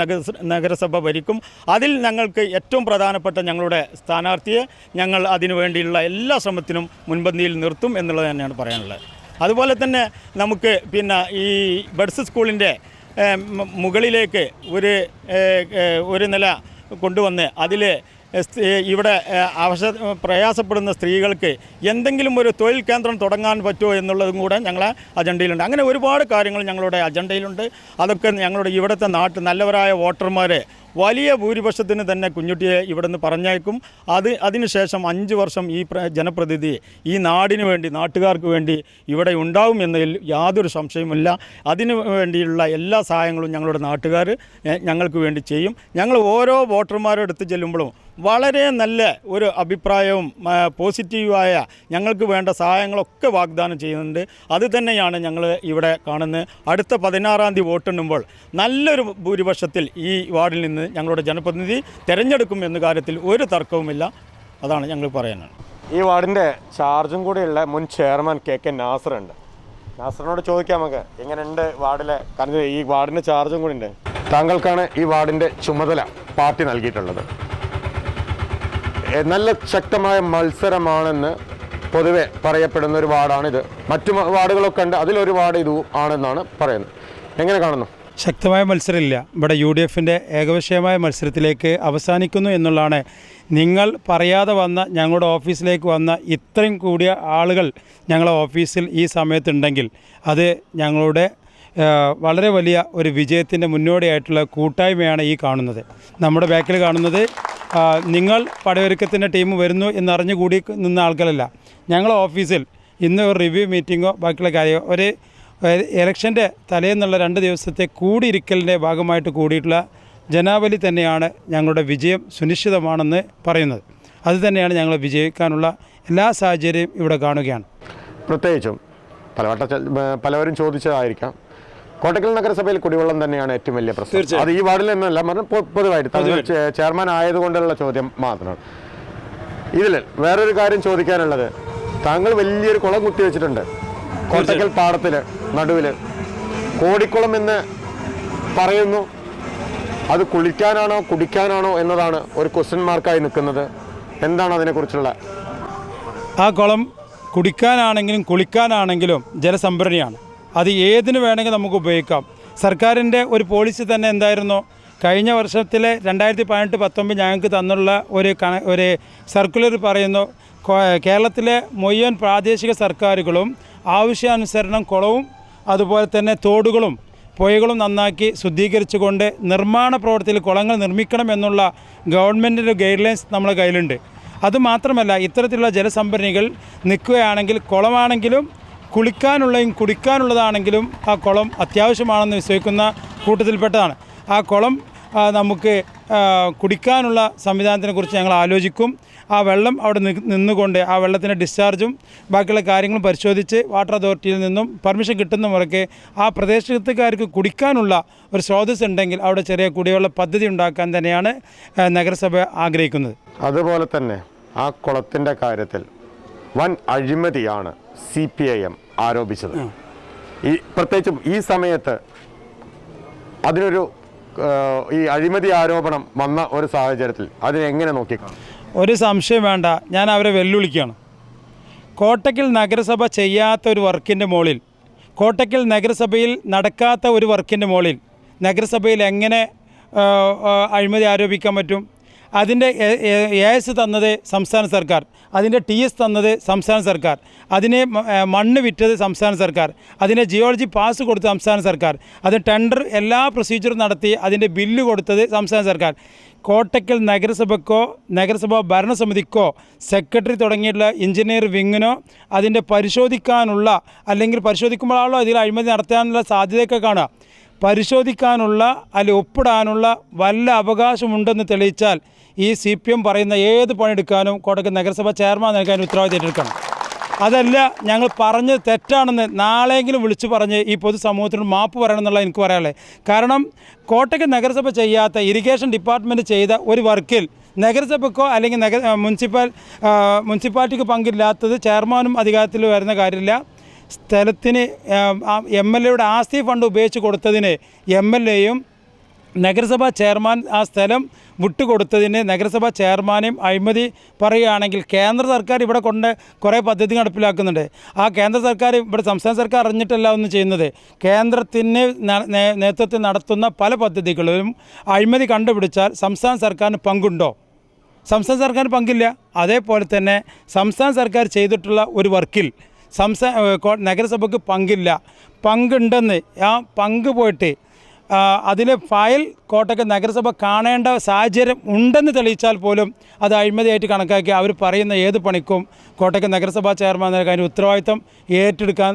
നഗരസഭ ഭരിക്കും. അതിൽ ഞങ്ങൾക്ക് ഏറ്റവും പ്രധാനപ്പെട്ട ഞങ്ങളുടെ സ്ഥാനാർത്ഥിയെ ഞങ്ങൾ അതിനു വേണ്ടിയുള്ള എല്ലാ ശ്രമത്തിനും മുൻപന്തിയിൽ നിർത്തും എന്നുള്ളത് തന്നെയാണ് പറയാനുള്ളത്. അതുപോലെ തന്നെ നമുക്ക് ഈ ബഡ്സ് സ്കൂളിൻ്റെ മുകളിലേക്ക് ഒരു നില കൊണ്ടുവന്ന് അതിൽ ഇവിടെ പ്രയാസപ്പെടുന്ന സ്ത്രീകൾക്ക് എന്തെങ്കിലും ഒരു തൊഴിൽ കേന്ദ്രം തുടങ്ങാൻ പറ്റുമോ എന്നുള്ളതും കൂടെ ഞങ്ങളെ അജണ്ടയിലുണ്ട്. അങ്ങനെ ഒരുപാട് കാര്യങ്ങൾ ഞങ്ങളുടെ അജണ്ടയിലുണ്ട്. അതൊക്കെ ഞങ്ങളുടെ ഇവിടുത്തെ നല്ലവരായ വോട്ടർമാരെ വലിയ ഭൂരിപക്ഷത്തിന് തന്നെ കുഞ്ഞുട്ടിയെ ഇവിടെ നിന്ന് പറഞ്ഞയക്കും. അതിനുശേഷം 5 വർഷം ഈ ജനപ്രതിനിധി ഈ നാടിന് വേണ്ടി, നാട്ടുകാർക്ക് വേണ്ടി ഇവിടെ ഉണ്ടാവും എന്നതിൽ യാതൊരു സംശയവുമില്ല. അതിനു വേണ്ടിയുള്ള എല്ലാ സഹായങ്ങളും ഞങ്ങളുടെ നാട്ടുകാർ ഞങ്ങൾക്ക് വേണ്ടി ചെയ്യും. ഞങ്ങൾ ഓരോ വോട്ടർമാരുടെ അടുത്ത് ചെല്ലുമ്പോഴും വളരെ നല്ല ഒരു അഭിപ്രായവും പോസിറ്റീവായ ഞങ്ങൾക്ക് വേണ്ട സഹായങ്ങളൊക്കെ വാഗ്ദാനം ചെയ്യുന്നുണ്ട്. അത് തന്നെയാണ് ഞങ്ങൾ ഇവിടെ കാണുന്നത്. അടുത്ത 16-ാം തീയതി വോട്ടെണ്ണുമ്പോൾ നല്ലൊരു ഭൂരിപക്ഷത്തിൽ ഈ വാർഡിൽ നിന്ന് ഞങ്ങളുടെ ജനപ്രതിനിധി തിരഞ്ഞെടുക്കും എന്ന കാര്യത്തിൽ ഒരു തർക്കവുമില്ല. അതാണ് ഞങ്ങൾ പറയാനുള്ളത്. ഈ വാർഡിൻ്റെ ചാർജും കൂടിയുള്ള മുൻ ചെയർമാൻ KK നാസറുണ്ട്. നാസറിനോട് ചോദിക്കാം നമുക്ക്, എങ്ങനെയുണ്ട് വാർഡിലെ, കാരണം ഈ വാർഡിൻ്റെ ചാർജും കൂടി ഉണ്ട്. താങ്കൾക്കാണ് ഈ വാർഡിൻ്റെ ചുമതല പാർട്ടി നൽകിയിട്ടുള്ളത്. നല്ല ശക്തമായ മത്സരമാണെന്ന് പൊതുവെ പറയപ്പെടുന്ന ഒരു വാർഡാണിത്. മറ്റു വാർഡുകളൊക്കെ ഉണ്ട്, അതിലൊരു വാർഡ് ഇതും ആണെന്നാണ് പറയുന്നത്. എങ്ങനെ കാണുന്നു? ശക്തമായ മത്സരമില്ല. ഇവിടെ UDFൻ്റെ ഏകപക്ഷീയമായ മത്സരത്തിലേക്ക് അവസാനിക്കുന്നു എന്നുള്ളതാണ്. നിങ്ങൾ പറയാതെ വന്ന, ഞങ്ങളുടെ ഓഫീസിലേക്ക് വന്ന ഇത്രയും കൂടിയ ആളുകൾ ഞങ്ങളുടെ ഓഫീസിൽ ഈ സമയത്തുണ്ടെങ്കിൽ അത് ഞങ്ങളുടെ വളരെ വലിയ ഒരു വിജയത്തിൻ്റെ മുന്നോടിയായിട്ടുള്ള കൂട്ടായ്മയാണ് ഈ കാണുന്നത്. നമ്മുടെ ബാക്കിൽ കാണുന്നത് നിങ്ങൾ പടയൊരുക്കത്തിൻ്റെ ടീം വരുന്നു എന്നറിഞ്ഞു കൂടി നിന്ന ആൾക്കാരല്ല. ഞങ്ങളുടെ ഓഫീസിൽ ഇന്ന് ഒരു റിവ്യൂ മീറ്റിങ്ങോ ബാക്കിയുള്ള കാര്യമോ, ഒരു ഇലക്ഷൻ്റെ തലേന്നുള്ള 2 ദിവസത്തെ കൂടിയിരിക്കലിൻ്റെ ഭാഗമായിട്ട് കൂടിയിട്ടുള്ള ജനാവലി തന്നെയാണ് ഞങ്ങളുടെ വിജയം സുനിശ്ചിതമാണെന്ന് പറയുന്നത്. അത് തന്നെയാണ് ഞങ്ങൾ വിജയിക്കാനുള്ള എല്ലാ സാഹചര്യവും ഇവിടെ കാണുകയാണ്. പ്രത്യേകിച്ചും പലവരും ചോദിച്ചതായിരിക്കാം, കോട്ടക്കൽ നഗരസഭയിൽ കുടിവെള്ളം തന്നെയാണ് ഏറ്റവും വലിയ പ്രശ്നം. അത് ഈ വാർഡിൽ നിന്നല്ല, പൊതുവായിട്ട് ചെയർമാൻ ആയതുകൊണ്ടുള്ള ചോദ്യം മാത്രമാണ്. ഇതിൽ വേറൊരു കാര്യം ചോദിക്കാനുള്ളത്, താങ്കൾ വലിയൊരു കുളം കുത്തി വെച്ചിട്ടുണ്ട് കോട്ടക്കൽ പാടത്തിൽ നടുവിൽ. കോടിക്കുളം എന്ന് പറയുന്നു. അത് കുളിക്കാനാണോ കുടിക്കാനാണോ എന്നതാണ് ഒരു ക്വസ്റ്റ്യൻ മാർക്കായി നിൽക്കുന്നത്. എന്താണ് അതിനെക്കുറിച്ചുള്ള? ആ കുളം കുടിക്കാനാണെങ്കിലും കുളിക്കാനാണെങ്കിലും ജലസംഭരണിയാണ്. അത് ഏതിനു വേണമെങ്കിൽ നമുക്ക് ഉപയോഗിക്കാം. സർക്കാരിൻ്റെ ഒരു പോളിസി തന്നെ എന്തായിരുന്നു? കഴിഞ്ഞ വർഷത്തിലെ 2018-19 ഞങ്ങൾക്ക് തന്നുള്ള ഒരു സർക്കുലർ പറയുന്നു, കേരളത്തിലെ മുഴുവൻ പ്രാദേശിക സർക്കാരുകളും ആവശ്യാനുസരണം കുളവും അതുപോലെ തന്നെ തോടുകളും പുഴകളും നന്നാക്കി ശുദ്ധീകരിച്ചുകൊണ്ട് നിർമ്മാണ പ്രവർത്തിയിൽ കുളങ്ങൾ നിർമ്മിക്കണം എന്നുള്ള ഗവൺമെൻറ്റിൻ്റെ ഗൈഡ് ലൈൻസ് നമ്മുടെ കയ്യിലുണ്ട്. അതുമാത്രമല്ല, ഇത്തരത്തിലുള്ള ജലസംഭരണികൾ നിൽക്കുകയാണെങ്കിൽ കുളമാണെങ്കിലും കുളിക്കാനുള്ളതും കുടിക്കാനുള്ളതാണെങ്കിലും ആ കുളം അത്യാവശ്യമാണെന്ന് വിശ്വസിക്കുന്ന കൂട്ടത്തിൽപ്പെട്ടതാണ്. ആ കുളം നമുക്ക് കുടിക്കാനുള്ള സംവിധാനത്തിനെക്കുറിച്ച് ഞങ്ങൾ ആലോചിക്കും. ആ വെള്ളം അവിടെ നിന്നുകൊണ്ട് ആ വെള്ളത്തിൻ്റെ ഡിസ്ചാർജും ബാക്കിയുള്ള കാര്യങ്ങളും പരിശോധിച്ച് വാട്ടർ അതോറിറ്റിയിൽ നിന്നും പെർമിഷൻ കിട്ടുന്ന മുറയ്ക്ക് ആ പ്രദേശത്തുകാർക്ക് കുടിക്കാനുള്ള ഒരു സ്രോതസ് ഉണ്ടെങ്കിൽ അവിടെ ചെറിയ കുടിവെള്ള പദ്ധതി ഉണ്ടാക്കാൻ തന്നെയാണ് നഗരസഭ ആഗ്രഹിക്കുന്നത്. അതുപോലെ തന്നെ ആ കുളത്തിൻ്റെ കാര്യത്തിൽ വൻ അഴിമതിയാണ് CPIM ആരോപിച്ചത്. പ്രത്യേകിച്ചും ഈ സമയത്ത് അതിനൊരു ഈ അഴിമതി ആരോപണം വന്ന ഒരു സാഹചര്യത്തിൽ അതിനെങ്ങനെ നോക്കിക്കാണും? ഒരു സംശയം വേണ്ട, ഞാൻ അവരെ വെല്ലുവിളിക്കുകയാണ്. കോട്ടക്കൽ നഗരസഭ ചെയ്യാത്ത ഒരു വർക്കിൻ്റെ മുകളിൽ, കോട്ടക്കൽ നഗരസഭയിൽ നടക്കാത്ത ഒരു വർക്കിൻ്റെ മുകളിൽ നഗരസഭയിൽ എങ്ങനെ അഴിമതി ആരോപിക്കാൻ പറ്റും? അതിൻ്റെ AS തന്നത് സംസ്ഥാന സർക്കാർ, അതിൻ്റെ TS തന്നത് സംസ്ഥാന സർക്കാർ, അതിനെ മണ്ണ് വിറ്റത് സംസ്ഥാന സർക്കാർ, അതിനെ ജിയോളജി പാസ് കൊടുത്തത് സംസ്ഥാന സർക്കാർ, അത് ടെൻഡർ എല്ലാ പ്രൊസീജിയറും നടത്തി അതിൻ്റെ ബില്ല് കൊടുത്തത് സംസ്ഥാന സർക്കാർ. കോട്ടക്കൽ നഗരസഭയ്ക്കോ നഗരസഭാ ഭരണസമിതിക്കോ സെക്രട്ടറി തുടങ്ങിയിട്ടുള്ള എഞ്ചിനീയർ വിങ്ങിനോ അതിൻ്റെ പരിശോധിക്കാനുള്ള, അല്ലെങ്കിൽ പരിശോധിക്കുമ്പോഴാണല്ലോ അതിൽ അഴിമതി നടത്താനുള്ള സാധ്യതയൊക്കെ കാണുക, പരിശോധിക്കാനുള്ള അല്ലെങ്കിൽ ഒപ്പിടാനുള്ള വല്ല അവകാശമുണ്ടെന്ന് തെളിയിച്ചാൽ ഈ CPM പറയുന്ന ഏത് പണിയെടുക്കാനും കോട്ടക്കൽ നഗരസഭ ചെയർമാൻ നൽകാൻ ഉത്തരവാദിത്തം ഏറ്റെടുക്കണം. അതല്ല, ഞങ്ങൾ പറഞ്ഞത് തെറ്റാണെന്ന് നാളെയെങ്കിലും വിളിച്ചു പറഞ്ഞ് ഈ പൊതുസമൂഹത്തിന് മാപ്പ് പറയണം എന്നുള്ള എനിക്ക് പറയാനുള്ളത്. കാരണം കോട്ടക്കൽ നഗരസഭ ചെയ്യാത്ത, ഇറിഗേഷൻ ഡിപ്പാർട്ട്മെൻറ്റ് ചെയ്ത ഒരു വർക്കിൽ നഗരസഭയ്ക്കോ അല്ലെങ്കിൽ മുനിസിപ്പാലിറ്റിക്ക് പങ്കില്ലാത്തത് ചെയർമാനും അധികാരത്തിൽ വരുന്ന കാര്യമില്ല. സ്ഥലത്തിന് MLAയുടെ ആസ്തി ഫണ്ട് ഉപയോഗിച്ച് കൊടുത്തതിന് MLAയും നഗരസഭാ ചെയർമാൻ ആ സ്ഥലം വിട്ടുകൊടുത്തതിന് നഗരസഭാ ചെയർമാനെയും അഴിമതി പറയുകയാണെങ്കിൽ കേന്ദ്ര സർക്കാർ ഇവിടെ കൊണ്ട് കുറേ പദ്ധതി നടപ്പിലാക്കുന്നുണ്ട്. ആ കേന്ദ്ര സർക്കാർ ഇവിടെ സംസ്ഥാന സർക്കാർ അറിഞ്ഞിട്ടല്ല ഒന്നും ചെയ്യുന്നത്. കേന്ദ്രത്തിന് നേതൃത്വത്തിൽ നടത്തുന്ന പല പദ്ധതികളിലും അഴിമതി കണ്ടുപിടിച്ചാൽ സംസ്ഥാന സർക്കാരിന് പങ്കുണ്ടോ? സംസ്ഥാന സർക്കാരിന് പങ്കില്ല. അതേപോലെ തന്നെ സംസ്ഥാന സർക്കാർ ചെയ്തിട്ടുള്ള ഒരു വർക്കിൽ നഗരസഭയ്ക്ക് പങ്കില്ല. പങ്കുണ്ടെന്ന് ആ പങ്ക് പോയിട്ട് അതിലെ ഫയൽ കോട്ടക്കൽ നഗരസഭ കാണേണ്ട സാഹചര്യം ഉണ്ടെന്ന് തെളിയിച്ചാൽ പോലും അത് അഴിമതിയായിട്ട് കണക്കാക്കി അവർ പറയുന്ന ഏത് പണിക്കും കോട്ടക്കൽ നഗരസഭാ ചെയർമാൻ എന്ന കാര്യം ഉത്തരവാദിത്തം ഏറ്റെടുക്കാൻ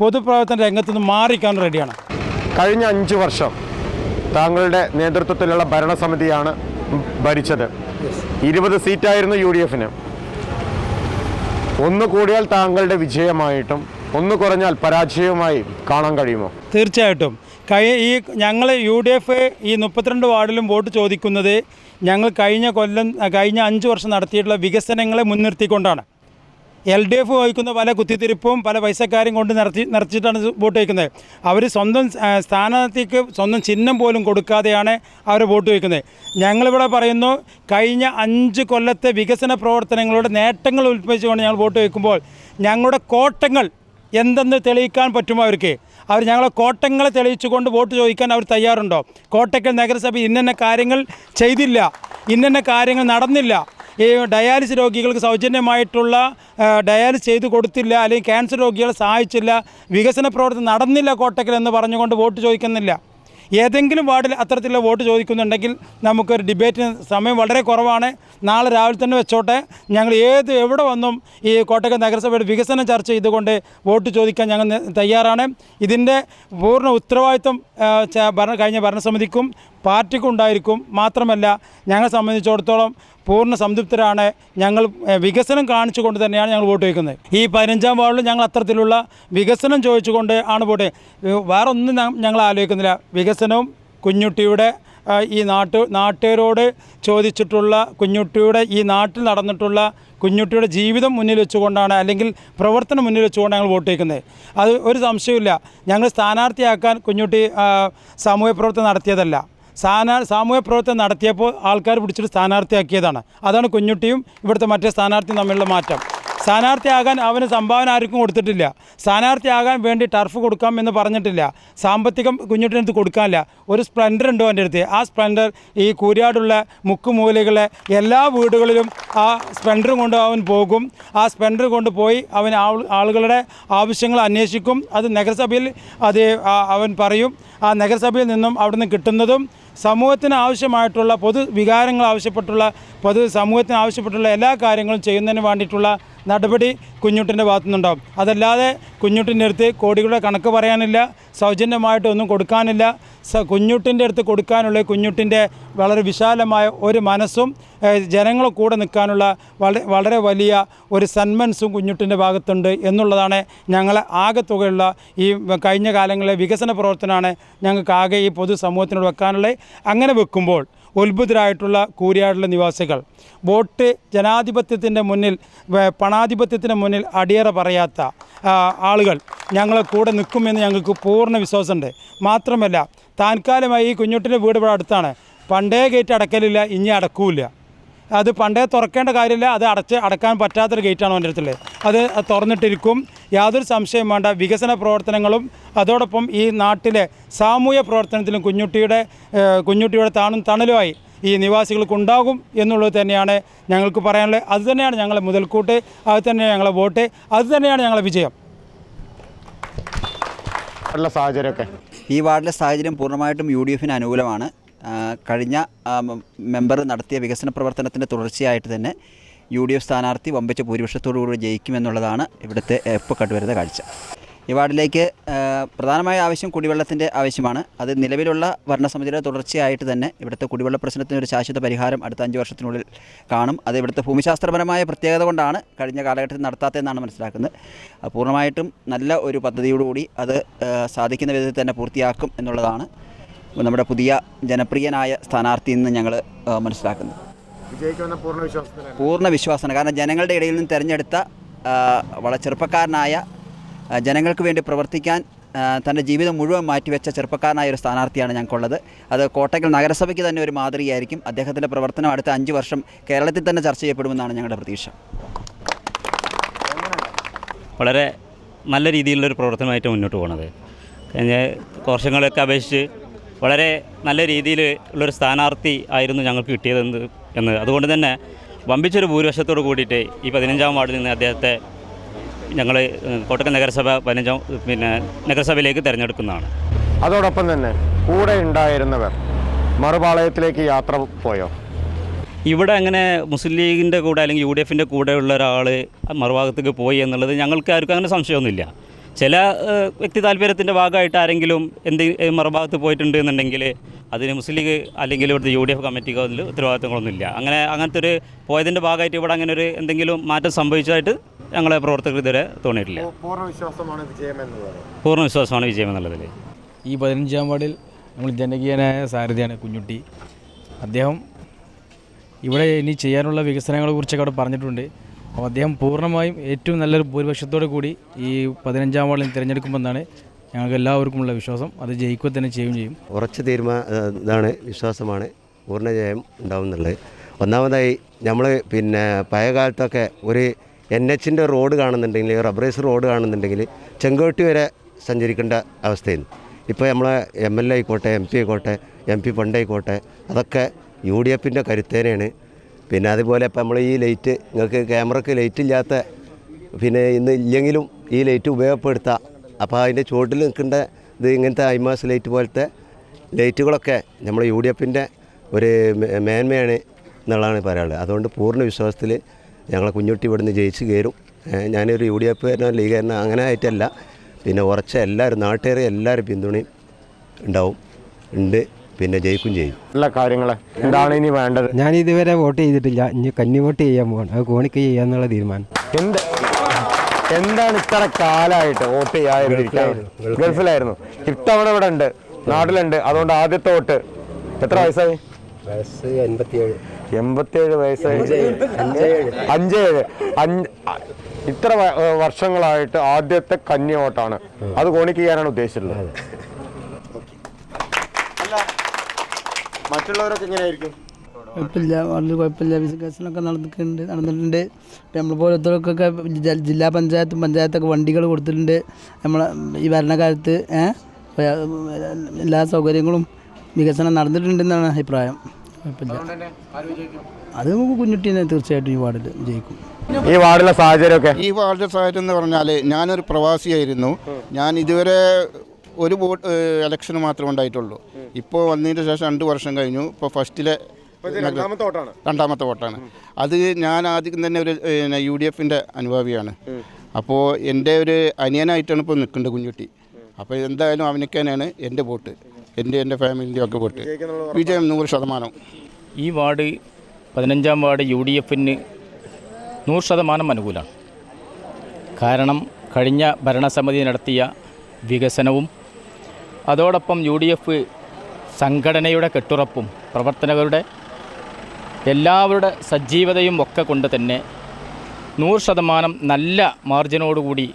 പൊതുപ്രവർത്തന രംഗത്തു നിന്ന് മാറിക്കാൻ റെഡിയാണ്. കഴിഞ്ഞ 5 വർഷം താങ്കളുടെ നേതൃത്വത്തിലുള്ള ഭരണസമിതിയാണ് ഭരിച്ചത്. 20 സീറ്റായിരുന്നു UDF-ന്. ഒന്ന് കൂടിയാൽ താങ്കളുടെ വിജയമായിട്ടും ഒന്ന് കുറഞ്ഞാൽ പരാജയവുമായി കാണാൻ കഴിയുമോ? തീർച്ചയായിട്ടും. ഞങ്ങൾ UDF ഈ 32 വാർഡിലും വോട്ട് ചോദിക്കുന്നത് ഞങ്ങൾ കഴിഞ്ഞ 5 വർഷം നടത്തിയിട്ടുള്ള വികസനങ്ങളെ മുൻനിർത്തിക്കൊണ്ടാണ്. LDF വഹിക്കുന്ന പല കുത്തിത്തിരിപ്പും പല പൈസക്കാരും കൊണ്ട് നിറച്ചിട്ടാണ് വോട്ട് വയ്ക്കുന്നത്. അവർ സ്വന്തം സ്ഥാനാർത്ഥിക്ക് സ്വന്തം ചിഹ്നം പോലും കൊടുക്കാതെയാണ് അവർ വോട്ട് വയ്ക്കുന്നത്. ഞങ്ങളിവിടെ പറയുന്നു, കഴിഞ്ഞ 5 കൊല്ലത്തെ വികസന പ്രവർത്തനങ്ങളുടെ നേട്ടങ്ങൾ ഉൽപ്പാദിച്ചുകൊണ്ട് ഞങ്ങൾ വോട്ട് വയ്ക്കുമ്പോൾ ഞങ്ങളുടെ കോട്ടങ്ങൾ എന്തെന്ന് തെളിയിക്കാൻ പറ്റുമോ അവർക്ക്? അവർ ഞങ്ങളെ കോട്ടങ്ങളെ തെളിയിച്ചുകൊണ്ട് വോട്ട് ചോദിക്കാൻ അവർ തയ്യാറുണ്ടോ? കോട്ടക്കൽ നഗരസഭ ഇന്ന കാര്യങ്ങൾ ചെയ്തില്ല, ഇന്ന കാര്യങ്ങൾ നടന്നില്ല, ഈ ഡയാലിസിസ് രോഗികൾക്ക് സൗജന്യമായിട്ടുള്ള ഡയാലിസിസ് ചെയ്ത് കൊടുത്തില്ല, അല്ലെങ്കിൽ ക്യാൻസർ രോഗികളെ സഹായിച്ചില്ല, വികസന പ്രവർത്തനം നടന്നില്ല കോട്ടക്കൽ എന്ന് പറഞ്ഞുകൊണ്ട് വോട്ട് ചോദിക്കുന്നില്ല. ഏതെങ്കിലും വാർഡിൽ അത്തരത്തിലുള്ള വോട്ട് ചോദിക്കുന്നുണ്ടെങ്കിൽ നമുക്കൊരു ഡിബേറ്റിന് സമയം വളരെ കുറവാണ്. നാളെ രാവിലെ തന്നെ വെച്ചോട്ടെ. ഞങ്ങൾ എവിടെ വന്നും ഈ കോട്ടക്കൽ നഗരസഭയുടെ വികസനം ചർച്ച ചെയ്തുകൊണ്ട് വോട്ട് ചോദിക്കാൻ ഞങ്ങൾ തയ്യാറാണ്. ഇതിൻ്റെ പൂർണ്ണ ഉത്തരവാദിത്വം കഴിഞ്ഞ ഭരണസമിതിക്കും പാർട്ടിക്കും ഉണ്ടായിരിക്കും. മാത്രമല്ല, ഞങ്ങളെ സംബന്ധിച്ചിടത്തോളം പൂർണ്ണ സംതൃപ്തരാണ്. ഞങ്ങൾ വികസനം കാണിച്ചുകൊണ്ട് തന്നെയാണ് ഞങ്ങൾ വോട്ട് വയ്ക്കുന്നത്. ഈ 15-ാം വാർഡിൽ ഞങ്ങൾ അത്തരത്തിലുള്ള വികസനം ചോദിച്ചുകൊണ്ട് ആണ് വോട്ട്. വേറെ ഒന്നും ഞങ്ങൾ ആലോചിക്കുന്നില്ല. വികസനവും കുഞ്ഞുട്ടിയുടെ ഈ നാട്ടുകാരോട് ചോദിച്ചിട്ടുള്ള കുഞ്ഞുട്ടിയുടെ ഈ നാട്ടിൽ നടന്നിട്ടുള്ള കുഞ്ഞുട്ടിയുടെ ജീവിതം മുന്നിൽ വെച്ചുകൊണ്ടാണ്, അല്ലെങ്കിൽ പ്രവർത്തനം മുന്നിൽ വെച്ചുകൊണ്ട് ഞങ്ങൾ വോട്ട് വയ്ക്കുന്നത്. അത് ഒരു സംശയമില്ല. ഞങ്ങൾ സ്ഥാനാർത്ഥിയാക്കാൻ കുഞ്ഞുട്ടി സാമൂഹ്യ പ്രവർത്തനം നടത്തിയതല്ല. സാമൂഹ്യ പ്രവർത്തനം നടത്തിയപ്പോൾ ആൾക്കാർ പിടിച്ചിട്ട് സ്ഥാനാർത്ഥിയാക്കിയതാണ്. അതാണ് കുഞ്ഞുട്ടിയും ഇവിടുത്തെ മറ്റേ സ്ഥാനാർത്ഥിയും തമ്മിലുള്ള മാറ്റം. സ്ഥാനാർത്ഥിയാകാൻ അവന് സംഭാവന ആർക്കും കൊടുത്തിട്ടില്ല. സ്ഥാനാർത്ഥിയാകാൻ വേണ്ടി ടർഫ് കൊടുക്കാം എന്ന് പറഞ്ഞിട്ടില്ല. സാമ്പത്തികം കുഞ്ഞുട്ടിനടുത്ത് കൊടുക്കാനില്ല. ഒരു സ്പ്ലെൻഡർ ഉണ്ടോ എൻ്റെ അടുത്ത്. ആ സ്പ്ലെൻഡർ ഈ കൂരിയാടുള്ള മുക്കുമൂലകളെ എല്ലാ വീടുകളിലും ആ സ്പ്ലെൻഡർ കൊണ്ട് അവൻ പോകും. ആ സ്പ്ലെൻഡർ കൊണ്ട് പോയി അവൻ ആളുകളുടെ ആവശ്യങ്ങൾ അന്വേഷിക്കും. അത് നഗരസഭയിൽ അവൻ പറയും. ആ നഗരസഭയിൽ നിന്നും അവിടുന്ന് കിട്ടുന്നതും സമൂഹത്തിന് ആവശ്യമായിട്ടുള്ള പൊതുവികാരങ്ങൾ ആവശ്യപ്പെട്ടുള്ള സമൂഹത്തിന് ആവശ്യപ്പെട്ടുള്ള എല്ലാ കാര്യങ്ങളും ചെയ്യുന്നതിന് വേണ്ടിയിട്ടുള്ള നടപടി കുഞ്ഞുട്ടിൻ്റെ ഭാഗത്തുനിന്നുണ്ടാകും. അതല്ലാതെ കുഞ്ഞുട്ടിൻ്റെ അടുത്ത് കോടികളുടെ കണക്ക് പറയാനില്ല, സൗജന്യമായിട്ടൊന്നും കൊടുക്കാനില്ല. കുഞ്ഞുട്ടിൻ്റെ അടുത്ത് കൊടുക്കാനുള്ള കുഞ്ഞുട്ടിൻ്റെ വളരെ വിശാലമായ ഒരു മനസ്സും ജനങ്ങളെ കൂടെ നിൽക്കാനുള്ള വളരെ വലിയ ഒരു സന്മനസ്സും കുഞ്ഞുട്ടിൻ്റെ ഭാഗത്തുണ്ട് എന്നുള്ളതാണ് ഞങ്ങളെ ആകെ തുകയുള്ള ഈ കഴിഞ്ഞ കാലങ്ങളിലെ വികസന പ്രവർത്തനമാണ് ഞങ്ങൾക്ക് ആകെ ഈ പൊതുസമൂഹത്തിനോട് വെക്കാനുള്ളത്. അങ്ങനെ വെക്കുമ്പോൾ ഉത്ഭുതരായിട്ടുള്ള കൂരിയാടിലെ നിവാസികൾ വോട്ട് ജനാധിപത്യത്തിൻ്റെ മുന്നിൽ, പണാധിപത്യത്തിൻ്റെ മുന്നിൽ അടിയറ പറയാത്ത ആളുകൾ ഞങ്ങളെ കൂടെ നിൽക്കുമെന്ന് ഞങ്ങൾക്ക് പൂർണ്ണ വിശ്വാസമുണ്ട്. മാത്രമല്ല, താൽക്കാലമായി ഈ കുഞ്ഞുട്ടിൻ്റെ വീട് ഇവിടെ അടുത്താണ്. പണ്ടേ ഗേറ്റ് അടക്കലില്ല, ഇനി അടക്കൂല. അത് പണ്ടേ തുറക്കേണ്ട കാര്യമില്ല, അത് അടക്കാൻ പറ്റാത്തൊരു ഗേറ്റാണ് അവൻ്റെ അടുത്തുള്ളത്. അത് തുറന്നിട്ടിരിക്കും. യാതൊരു സംശയം വേണ്ട. വികസന പ്രവർത്തനങ്ങളും അതോടൊപ്പം ഈ നാട്ടിലെ സാമൂഹ്യ പ്രവർത്തനത്തിലും കുഞ്ഞുട്ടിയുടെ താണും തണലുമായി ഈ നിവാസികൾക്കുണ്ടാകും എന്നുള്ളത് തന്നെയാണ് ഞങ്ങൾക്ക് പറയാനുള്ളത്. അതുതന്നെയാണ് ഞങ്ങളെ മുതൽക്കൂട്ട്, അത് തന്നെയാണ് ഞങ്ങളെ വോട്ട്, അത് തന്നെയാണ് ഞങ്ങളെ വിജയം. സാഹചര്യമൊക്കെ ഈ വാർഡിലെ സാഹചര്യം പൂർണ്ണമായിട്ടും UDF-ന് അനുകൂലമാണ്. കഴിഞ്ഞ മെമ്പർ നടത്തിയ വികസന പ്രവർത്തനത്തിൻ്റെ തുടർച്ചയായിട്ട് തന്നെ UDF സ്ഥാനാർത്ഥി വമ്പിച്ച ഭൂരിപക്ഷത്തോടുകൂടി ജയിക്കുമെന്നുള്ളതാണ് ഇവിടുത്തെ ഇപ്പോൾ കണ്ടുവരുന്ന കാഴ്ച. ഈ വാർഡിലേക്ക് പ്രധാനമായ ആവശ്യം കുടിവെള്ളത്തിൻ്റെ ആവശ്യമാണ്. അത് നിലവിലുള്ള ഭരണസമിതിയുടെ തുടർച്ചയായിട്ട് തന്നെ ഇവിടുത്തെ കുടിവെള്ള പ്രശ്നത്തിന് ഒരു ശാശ്വത പരിഹാരം അടുത്ത 5 വർഷത്തിനുള്ളിൽ കാണും. അത് ഇവിടുത്തെ ഭൂമിശാസ്ത്രപരമായ പ്രത്യേകത കൊണ്ടാണ് കഴിഞ്ഞ കാലഘട്ടത്തിൽ നടത്താത്തതെന്നാണ് മനസ്സിലാക്കുന്നത്. പൂർണ്ണമായിട്ടും നല്ല ഒരു പദ്ധതിയോടുകൂടി അത് സാധിക്കുന്ന വിധത്തിൽ തന്നെ പൂർത്തിയാക്കും എന്നുള്ളതാണ് നമ്മുടെ പുതിയ ജനപ്രിയനായ സ്ഥാനാർത്ഥി എന്ന് ഞങ്ങൾ മനസ്സിലാക്കുന്നത്. പൂർണ്ണ വിശ്വാസമാണ്. കാരണം ജനങ്ങളുടെ ഇടയിൽ നിന്ന് തിരഞ്ഞെടുത്ത വളരെ ചെറുപ്പക്കാരനായ, ജനങ്ങൾക്ക് വേണ്ടി പ്രവർത്തിക്കാൻ തൻ്റെ ജീവിതം മുഴുവൻ മാറ്റിവെച്ച ചെറുപ്പക്കാരനായ ഒരു സ്ഥാനാർത്ഥിയാണ് ഞങ്ങൾക്കുള്ളത്. അത് കോട്ടക്കൽ നഗരസഭയ്ക്ക് തന്നെ ഒരു മാതൃകയായിരിക്കും. അദ്ദേഹത്തിൻ്റെ പ്രവർത്തനം അടുത്ത 5 വർഷം കേരളത്തിൽ തന്നെ ചർച്ച ചെയ്യപ്പെടുമെന്നാണ് ഞങ്ങളുടെ പ്രതീക്ഷ. വളരെ നല്ല രീതിയിലുള്ളൊരു പ്രവർത്തനമായിട്ട് മുന്നോട്ട് പോകുന്നത്. കഴിഞ്ഞ വർഷങ്ങളൊക്കെ അപേക്ഷിച്ച് വളരെ നല്ല രീതിയിൽ ഉള്ളൊരു സ്ഥാനാർത്ഥി ആയിരുന്നു ഞങ്ങൾക്ക് കിട്ടിയതെന്ന് അതുകൊണ്ട് തന്നെ വമ്പിച്ചൊരു ഭൂരിപക്ഷത്തോട് കൂടിയിട്ട് ഈ 15-ാം വാർഡിൽ നിന്ന് അദ്ദേഹത്തെ ഞങ്ങൾ കോട്ടക്കൽ നഗരസഭ നഗരസഭയിലേക്ക് തിരഞ്ഞെടുക്കുന്നതാണ്. അതോടൊപ്പം തന്നെ കൂടെ ഉണ്ടായിരുന്നവർ മറുപാളയത്തിലേക്ക് യാത്ര പോയോ? ഇവിടെ അങ്ങനെ മുസ്ലിം ലീഗിൻ്റെ കൂടെ അല്ലെങ്കിൽ UDFൻ്റെ കൂടെ ഉള്ള ഒരാൾ മറുഭാഗത്തേക്ക് പോയി എന്നുള്ളത് ഞങ്ങൾക്ക് ആർക്കും അങ്ങനെ സംശയമൊന്നുമില്ല. ചില വ്യക്തി താല്പര്യത്തിൻ്റെ ഭാഗമായിട്ട് ആരെങ്കിലും മറുഭാഗത്ത് പോയിട്ടുണ്ട് എന്നുണ്ടെങ്കിൽ അതിന് മുസ്ലിം ലീഗ് അല്ലെങ്കിൽ ഇവിടുത്തെ UDF കമ്മിറ്റിക്കോ അതിൽ ഉത്തരവാദിത്തങ്ങളൊന്നുമില്ല. അങ്ങനത്തെ ഒരു പോയതിൻ്റെ ഭാഗമായിട്ട് ഇവിടെ അങ്ങനെ ഒരു എന്തെങ്കിലും മാറ്റം സംഭവിച്ചതായിട്ട് ഞങ്ങളെ പ്രവർത്തകർ ഇതുവരെ തോന്നിയിട്ടില്ല. പൂർണ്ണ വിശ്വാസമാണ് വിജയമെന്നുള്ളത്. പൂർണ്ണ വിശ്വാസമാണ് വിജയമെന്നുള്ളതിൽ. ഈ 15-ാം വാർഡിൽ നമ്മൾ ജനകീയനായ സാരഥിയാണ് കുഞ്ഞുട്ടി. അദ്ദേഹം ഇവിടെ ഇനി ചെയ്യാനുള്ള വികസനങ്ങളെ കുറിച്ചൊക്കെ അവിടെ പറഞ്ഞിട്ടുണ്ട്. അപ്പോൾ അദ്ദേഹം പൂർണ്ണമായും ഏറ്റവും നല്ലൊരു ഭൂരിപക്ഷത്തോടു കൂടി ഈ 15-ാം വാർഡിൽ തിരഞ്ഞെടുക്കുമെന്നാണ് ഞങ്ങൾക്ക് എല്ലാവർക്കുമുള്ള വിശ്വാസം. അത് ജയിക്കുക തന്നെ ചെയ്യും. ഉറച്ച ഇതാണ് വിശ്വാസമാണ് പൂർണ്ണ ജയം ഉണ്ടാവും എന്നുള്ളത്. ഒന്നാമതായി നമ്മൾ പഴയ കാലത്തൊക്കെ ഒരു NHൻ്റെ റോഡ് കാണുന്നുണ്ടെങ്കിൽ, റബ്ബറൈസ് റോഡ് കാണുന്നുണ്ടെങ്കിൽ ചെങ്കോട്ടി വരെ സഞ്ചരിക്കേണ്ട അവസ്ഥയായിരുന്നു. ഇപ്പോൾ നമ്മളെ MLA ആയിക്കോട്ടെ, MP ആയിക്കോട്ടെ, MP ഫണ്ടായിക്കോട്ടെ, അതൊക്കെ UDFൻ്റെ കരുത്തേനെയാണ്. അതുപോലെ ഇപ്പം നമ്മൾ ഈ ലൈറ്റ്, നിങ്ങൾക്ക് ക്യാമറയ്ക്ക് ലൈറ്റ് ഇല്ലാത്ത ഇന്ന് ഇല്ലെങ്കിലും ഈ ലൈറ്റ് ഉപയോഗപ്പെടുത്താം. അപ്പോൾ അതിൻ്റെ ചുവട്ടിൽ നിൽക്കേണ്ട ഇങ്ങനത്തെ IMAS ലൈറ്റ് പോലത്തെ ലൈറ്റുകളൊക്കെ നമ്മൾ UDFൻ്റെ ഒരു മേന്മയാണ് എന്നുള്ളതാണ് പറയാനുള്ളത്. അതുകൊണ്ട് പൂർണ്ണ വിശ്വാസത്തിൽ ഞങ്ങളെ കുഞ്ഞുട്ടി ഇവിടുന്ന് ജയിച്ച് കയറും. ഞാനൊരു UDF ലീഗുകാരനോ അങ്ങനെ ആയിട്ടല്ല, ഉറച്ച എല്ലാവരും നാട്ടുകാരെ എല്ലാവരും പിന്തുണയും ഉണ്ട്. ജയിക്കും ചെയ്യും. എല്ലാ കാര്യങ്ങൾ എന്താണ് ഇനി വേണ്ടത്? ഞാൻ ഇതുവരെ വോട്ട് ചെയ്തിട്ടില്ല. ഇനി കന്നി വോട്ട് ചെയ്യാൻ പോകണം. അത് കോണിക്ക് ചെയ്യാന്നുള്ള തീരുമാനം. എന്താണ് ഇത്ര കാലമായിട്ട് വോട്ട് ചെയ്യാതിരിക്കുന്നത്? ഗൾഫിലായിരുന്നു, ഇത്തവണ ഇവിടെ ഉണ്ട്, നാട്ടിലുണ്ട്. അതുകൊണ്ട് ആദ്യത്തെ വോട്ട് എത്ര വയസ്സായി? 87 വയസ്സായി. 57. ഇത്ര വർഷങ്ങളായിട്ട് ആദ്യത്തെ കന്നി വോട്ടാണ്. അത് കോണിക്ക് ചെയ്യാനാണ് ഉദ്ദേശിച്ചിട്ടുള്ളത്. മറ്റുള്ളവരൊക്കെ എങ്ങനെയായിരിക്കും? കുഴപ്പമില്ല, വളരെ കുഴപ്പമില്ല. വികസനമൊക്കെ നടന്നിട്ടുണ്ട്. നമ്മൾ പോലത്തൊക്കെ ജില്ലാ പഞ്ചായത്തൊക്കെ വണ്ടികൾ കൊടുത്തിട്ടുണ്ട്. നമ്മളെ ഈ ഭരണകാലത്ത് എല്ലാ സൗകര്യങ്ങളും വികസനം നടന്നിട്ടുണ്ടെന്നാണ് അഭിപ്രായം. കുഴപ്പമില്ല. അത് നമുക്ക് കുഞ്ഞുട്ടീനെ തീർച്ചയായിട്ടും ഈ വാർഡിൽ ജയിക്കും. ഈ വാർഡിലെ സാഹചര്യമൊക്കെ? ഈ വാർഡിലെ സാഹചര്യം എന്ന് പറഞ്ഞാൽ ഞാനൊരു പ്രവാസിയായിരുന്നു. ഞാൻ ഇതുവരെ ഒരു ഇലക്ഷന് മാത്രമേ ഉണ്ടായിട്ടുള്ളൂ. ഇപ്പോൾ വന്നതിന് ശേഷം 2 വർഷം കഴിഞ്ഞു. ഇപ്പോൾ ഫസ്റ്റിലെ രണ്ടാമത്തെ വോട്ടാണ്. അത് ഞാൻ ആദ്യം തന്നെ ഒരു UDFൻ്റെ അനുഭാവിയാണ്. അപ്പോൾ എൻ്റെ ഒരു അനിയനായിട്ടാണ് ഇപ്പോൾ നിൽക്കേണ്ടത് കുഞ്ഞുട്ടി. അപ്പോൾ എന്തായാലും അവനൊക്കെ തന്നെയാണ് എൻ്റെ വോട്ട്, എൻ്റെ ഫാമിലിൻ്റെ ഒക്കെ വോട്ട്. വിജയം 100%. ഈ വാർഡ് 15-ാം വാർഡ് UDFന് 100% അനുകൂലമാണ്. കാരണം കഴിഞ്ഞ ഭരണസമിതി നടത്തിയ വികസനവും അതോടൊപ്പം UDF സംഘടനയുടെ കെട്ടുറപ്പും പ്രവർത്തകരുടെ എല്ലാവരുടെ സജീവതയും ഒക്കെ കൊണ്ട് തന്നെ 100% നല്ല മാർജിനോടുകൂടി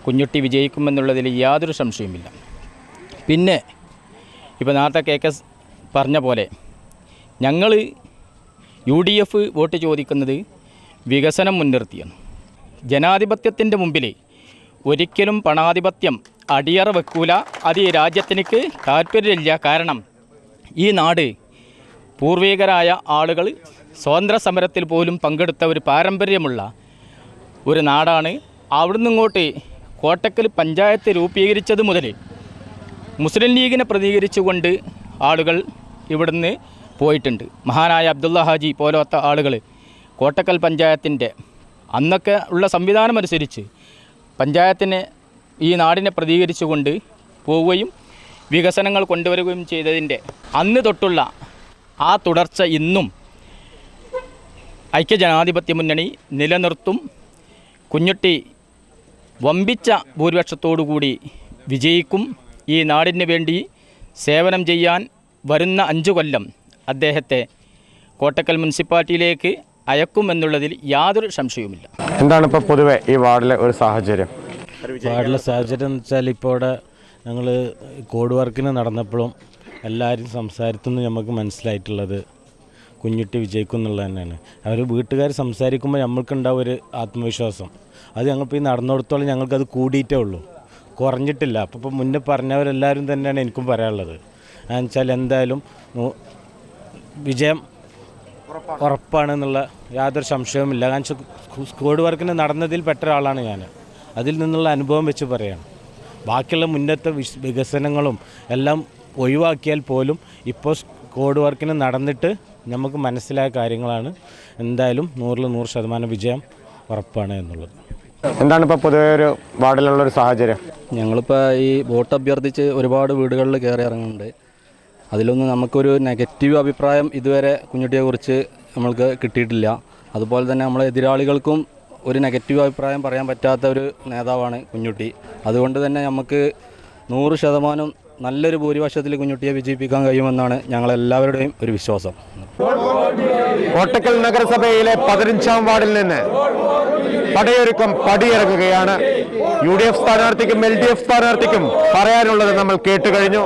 കുഞ്ഞുട്ടി വിജയിക്കുമെന്നുള്ളതിൽ യാതൊരു സംശയവുമില്ല. പിന്നെ ഇപ്പോൾ നേരത്തെ KK പറഞ്ഞ പോലെ ഞങ്ങൾ UDF വോട്ട് ചോദിക്കുന്നത് വികസനം മുൻനിർത്തിയാണ്. ജനാധിപത്യത്തിൻ്റെ മുമ്പിൽ ഒരിക്കലും പണാധിപത്യം അടിയറ വെക്കൂല. അത് ഈ രാജ്യത്തിനേക്ക് താല്പര്യമില്ല. കാരണം ഈ നാട് പൂർവികരായ ആളുകൾ സ്വാതന്ത്ര്യ സമരത്തിൽ പോലും പങ്കെടുത്ത ഒരു പാരമ്പര്യമുള്ള ഒരു നാടാണ്. അവിടുന്ന് ഇങ്ങോട്ട് കോട്ടക്കൽ പഞ്ചായത്ത് രൂപീകരിച്ചത് മുതൽ മുസ്ലിം ലീഗിനെ പ്രതികരിച്ചുകൊണ്ട് ആളുകൾ ഇവിടുന്ന് പോയിട്ടുണ്ട്. മഹാനായ അബ്ദുള്ള ഹാജി പോലത്തെ ആളുകൾ കോട്ടക്കൽ പഞ്ചായത്തിൻ്റെ അന്നൊക്കെ ഉള്ള സംവിധാനമനുസരിച്ച് പഞ്ചായത്തിനെ ഈ നാടിനെ പ്രതികരിച്ചുകൊണ്ട് പോവുകയും വികസനങ്ങൾ കൊണ്ടുവരികയും ചെയ്തതിൻ്റെ അന്ന് തൊട്ടുള്ള ആ തുടർച്ച ഇന്നും ഐക്യജനാധിപത്യ മുന്നണി നിലനിർത്തും. കുഞ്ഞുട്ടി വമ്പിച്ച ഭൂരിപക്ഷത്തോടുകൂടി വിജയിക്കും. ഈ നാടിന് വേണ്ടി സേവനം ചെയ്യാൻ വരുന്ന 5 കൊല്ലം അദ്ദേഹത്തെ കോട്ടക്കൽ മുനിസിപ്പാലിറ്റിയിലേക്ക് അയക്കുമെന്നുള്ളതിൽ യാതൊരു സംശയവുമില്ല. എന്താണ് ഇപ്പോൾ പൊതുവെ ഈ വാർഡിലെ ഒരു സാഹചര്യം? വാർഡിലെ സാഹചര്യം എന്ന് വെച്ചാൽ ഇപ്പോൾ ഇവിടെ ഞങ്ങൾ കോഡ് വർക്കിന് നടന്നപ്പോഴും എല്ലാവരും സംസാരത്തുനിന്ന് നമുക്ക് മനസ്സിലായിട്ടുള്ളത് കുഞ്ഞുട്ടി വിജയിക്കും എന്നുള്ളത് തന്നെയാണ്. അവർ വീട്ടുകാർ സംസാരിക്കുമ്പോൾ നമ്മൾക്കുണ്ടാവും ഒരു ആത്മവിശ്വാസം. അത് ഞങ്ങളിപ്പോൾ ഈ നടന്നിടത്തോളം ഞങ്ങൾക്കത് കൂടിയിട്ടേ ഉള്ളൂ, കുറഞ്ഞിട്ടില്ല. അപ്പോൾ ഇപ്പോൾ മുന്നേ പറഞ്ഞവരെല്ലാവരും തന്നെയാണ് എനിക്കും പറയാനുള്ളത്. എന്ന് വെച്ചാൽ എന്തായാലും വിജയം ഉറപ്പാണെന്നുള്ള യാതൊരു സംശയവുമില്ല. കാരണം കോഡ് വർക്കിന് നടന്നതിൽ പെട്ട ഒരാളാണ് ഞാൻ. അതിൽ നിന്നുള്ള അനുഭവം വെച്ച് പറയാണ് ബാക്കിയുള്ള മുന്നത്തെ വികസനങ്ങളും എല്ലാം ഒഴിവാക്കിയാൽ പോലും ഇപ്പോൾ കോഡ് വർക്കിന് നടന്നിട്ട് നമുക്ക് മനസ്സിലായ കാര്യങ്ങളാണ്. എന്തായാലും 100% വിജയം ഉറപ്പാണ് എന്നുള്ളത്. എന്താണ് ഇപ്പോൾ പൊതുവെ ഒരു വാർഡിലുള്ളൊരു സാഹചര്യം? ഞങ്ങളിപ്പോൾ ഈ വോട്ട് അഭ്യർത്ഥിച്ച് ഒരുപാട് വീടുകളിൽ കയറി ഇറങ്ങുന്നുണ്ട്. അതിലൊന്നും നമുക്കൊരു നെഗറ്റീവ് അഭിപ്രായം ഇതുവരെ കുഞ്ഞുട്ടിയെക്കുറിച്ച് നമ്മൾക്ക് കിട്ടിയിട്ടില്ല. അതുപോലെ തന്നെ നമ്മളെ എതിരാളികൾക്കും ഒരു നെഗറ്റീവ് അഭിപ്രായം പറയാൻ പറ്റാത്ത ഒരു നേതാവാണ് കുഞ്ഞുട്ടി. അതുകൊണ്ട് തന്നെ നമുക്ക് 100% നല്ലൊരു ഭൂരിപക്ഷത്തിൽ കുഞ്ഞുട്ടിയെ വിജയിപ്പിക്കാൻ കഴിയുമെന്നാണ് ഞങ്ങളെല്ലാവരുടെയും ഒരു വിശ്വാസം. കോട്ടക്കൽ നഗരസഭയിലെ 15-ാം വാർഡിൽ നിന്ന് പടയൊരുക്കം പടിയിറങ്ങുകയാണ്. UDF സ്ഥാനാർത്ഥിക്കും LDF സ്ഥാനാർത്ഥിക്കും പറയാനുള്ളത് നമ്മൾ കേട്ടു കഴിഞ്ഞു.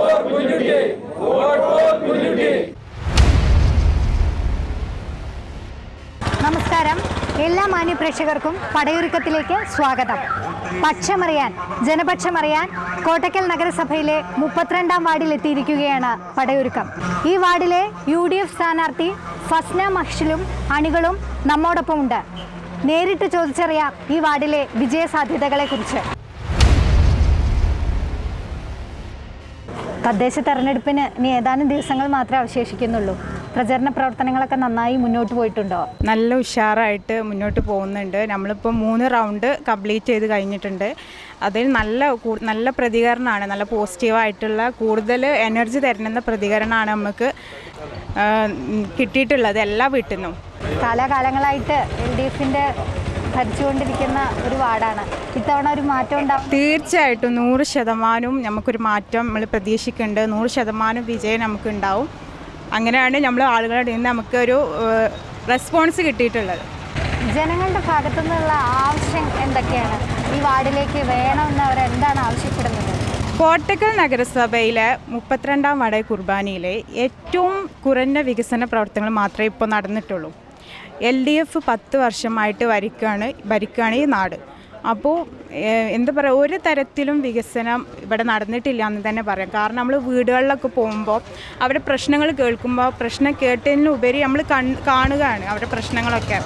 നമസ്കാരം, എല്ലാ മാന്യപ്രേക്ഷകർക്കും പടയൊരുക്കത്തിലേക്ക് സ്വാഗതം. പക്ഷമറിയാൻ, ജനപക്ഷമറിയാൻ കോട്ടക്കൽ നഗരസഭയിലെ 32-ാം വാർഡിൽ എത്തിയിരിക്കുകയാണ് പടയൊരുക്കം. ഈ വാർഡിലെ UDF സ്ഥാനാർത്ഥി ഫസ്ന മഹ്ഷിലും അണികളും നമ്മോടൊപ്പമുണ്ട്. നേരിട്ട് ചോദിച്ചറിയാം ഈ വാർഡിലെ വിജയസാധ്യതകളെക്കുറിച്ച്. തദ്ദേശ തെരഞ്ഞെടുപ്പിന് ഇനി ഏതാനും ദിവസങ്ങൾ മാത്രമേ അവശേഷിക്കുന്നുള്ളൂ. പ്രചരണ പ്രവർത്തനങ്ങളൊക്കെ നന്നായി മുന്നോട്ട് പോയിട്ടുണ്ടോ? നല്ല ഉഷാറായിട്ട് മുന്നോട്ട് പോകുന്നുണ്ട്. നമ്മളിപ്പോൾ 3 റൗണ്ട് കംപ്ലീറ്റ് ചെയ്ത് കഴിഞ്ഞിട്ടുണ്ട്. അതിൽ നല്ല പ്രതികരണമാണ്, നല്ല പോസിറ്റീവായിട്ടുള്ള കൂടുതൽ എനർജി തരുന്ന പ്രതികരണമാണ് നമുക്ക് കിട്ടിയിട്ടുള്ളത് എല്ലാ വീട്ടിൽ നിന്നും. കാലാകാലങ്ങളായിട്ട് LDFന്റെ ഭരിച്ചുകൊണ്ടിരിക്കുന്ന ഒരു വാർഡാണ്. ഇത്തവണ ഒരു മാറ്റം ഉണ്ടാവും? തീർച്ചയായിട്ടും 100% നമുക്കൊരു മാറ്റം നമ്മൾ പ്രതീക്ഷിക്കുന്നുണ്ട്. 100% വിജയം നമുക്കുണ്ടാവും. അങ്ങനെയാണ് നമ്മൾ ആളുകളുടെ നിന്ന് നമുക്കൊരു റെസ്പോൺസ് കിട്ടിയിട്ടുള്ളത്. ജനങ്ങളുടെ ഭാഗത്തു നിന്നുള്ള ആവശ്യം എന്തൊക്കെയാണ്? ഈ വാർഡിലേക്ക് വേണമെന്ന് അവരെന്താണ് ആവശ്യപ്പെടുന്നത്? കോട്ടക്കൽ നഗരസഭയിലെ 32-ാം വാർഡ് കുർബാനയിലെ ഏറ്റവും കുറഞ്ഞ വികസന പ്രവർത്തനങ്ങൾ മാത്രമേ ഇപ്പോൾ നടന്നിട്ടുള്ളൂ. LDF 10 വർഷമായിട്ട് ഭരിക്കുകയാണ് ഈ നാട്. അപ്പോൾ എന്താ പറയുക, ഒരു തരത്തിലും വികസനം ഇവിടെ നടന്നിട്ടില്ല എന്ന് തന്നെ പറയാം. കാരണം നമ്മൾ വീടുകളിലൊക്കെ പോകുമ്പോൾ അവരുടെ പ്രശ്നങ്ങൾ കേൾക്കുമ്പോൾ പ്രശ്നം കേട്ടതിനുപരി നമ്മൾ കാണുകയാണ് അവരുടെ പ്രശ്നങ്ങളൊക്കെ.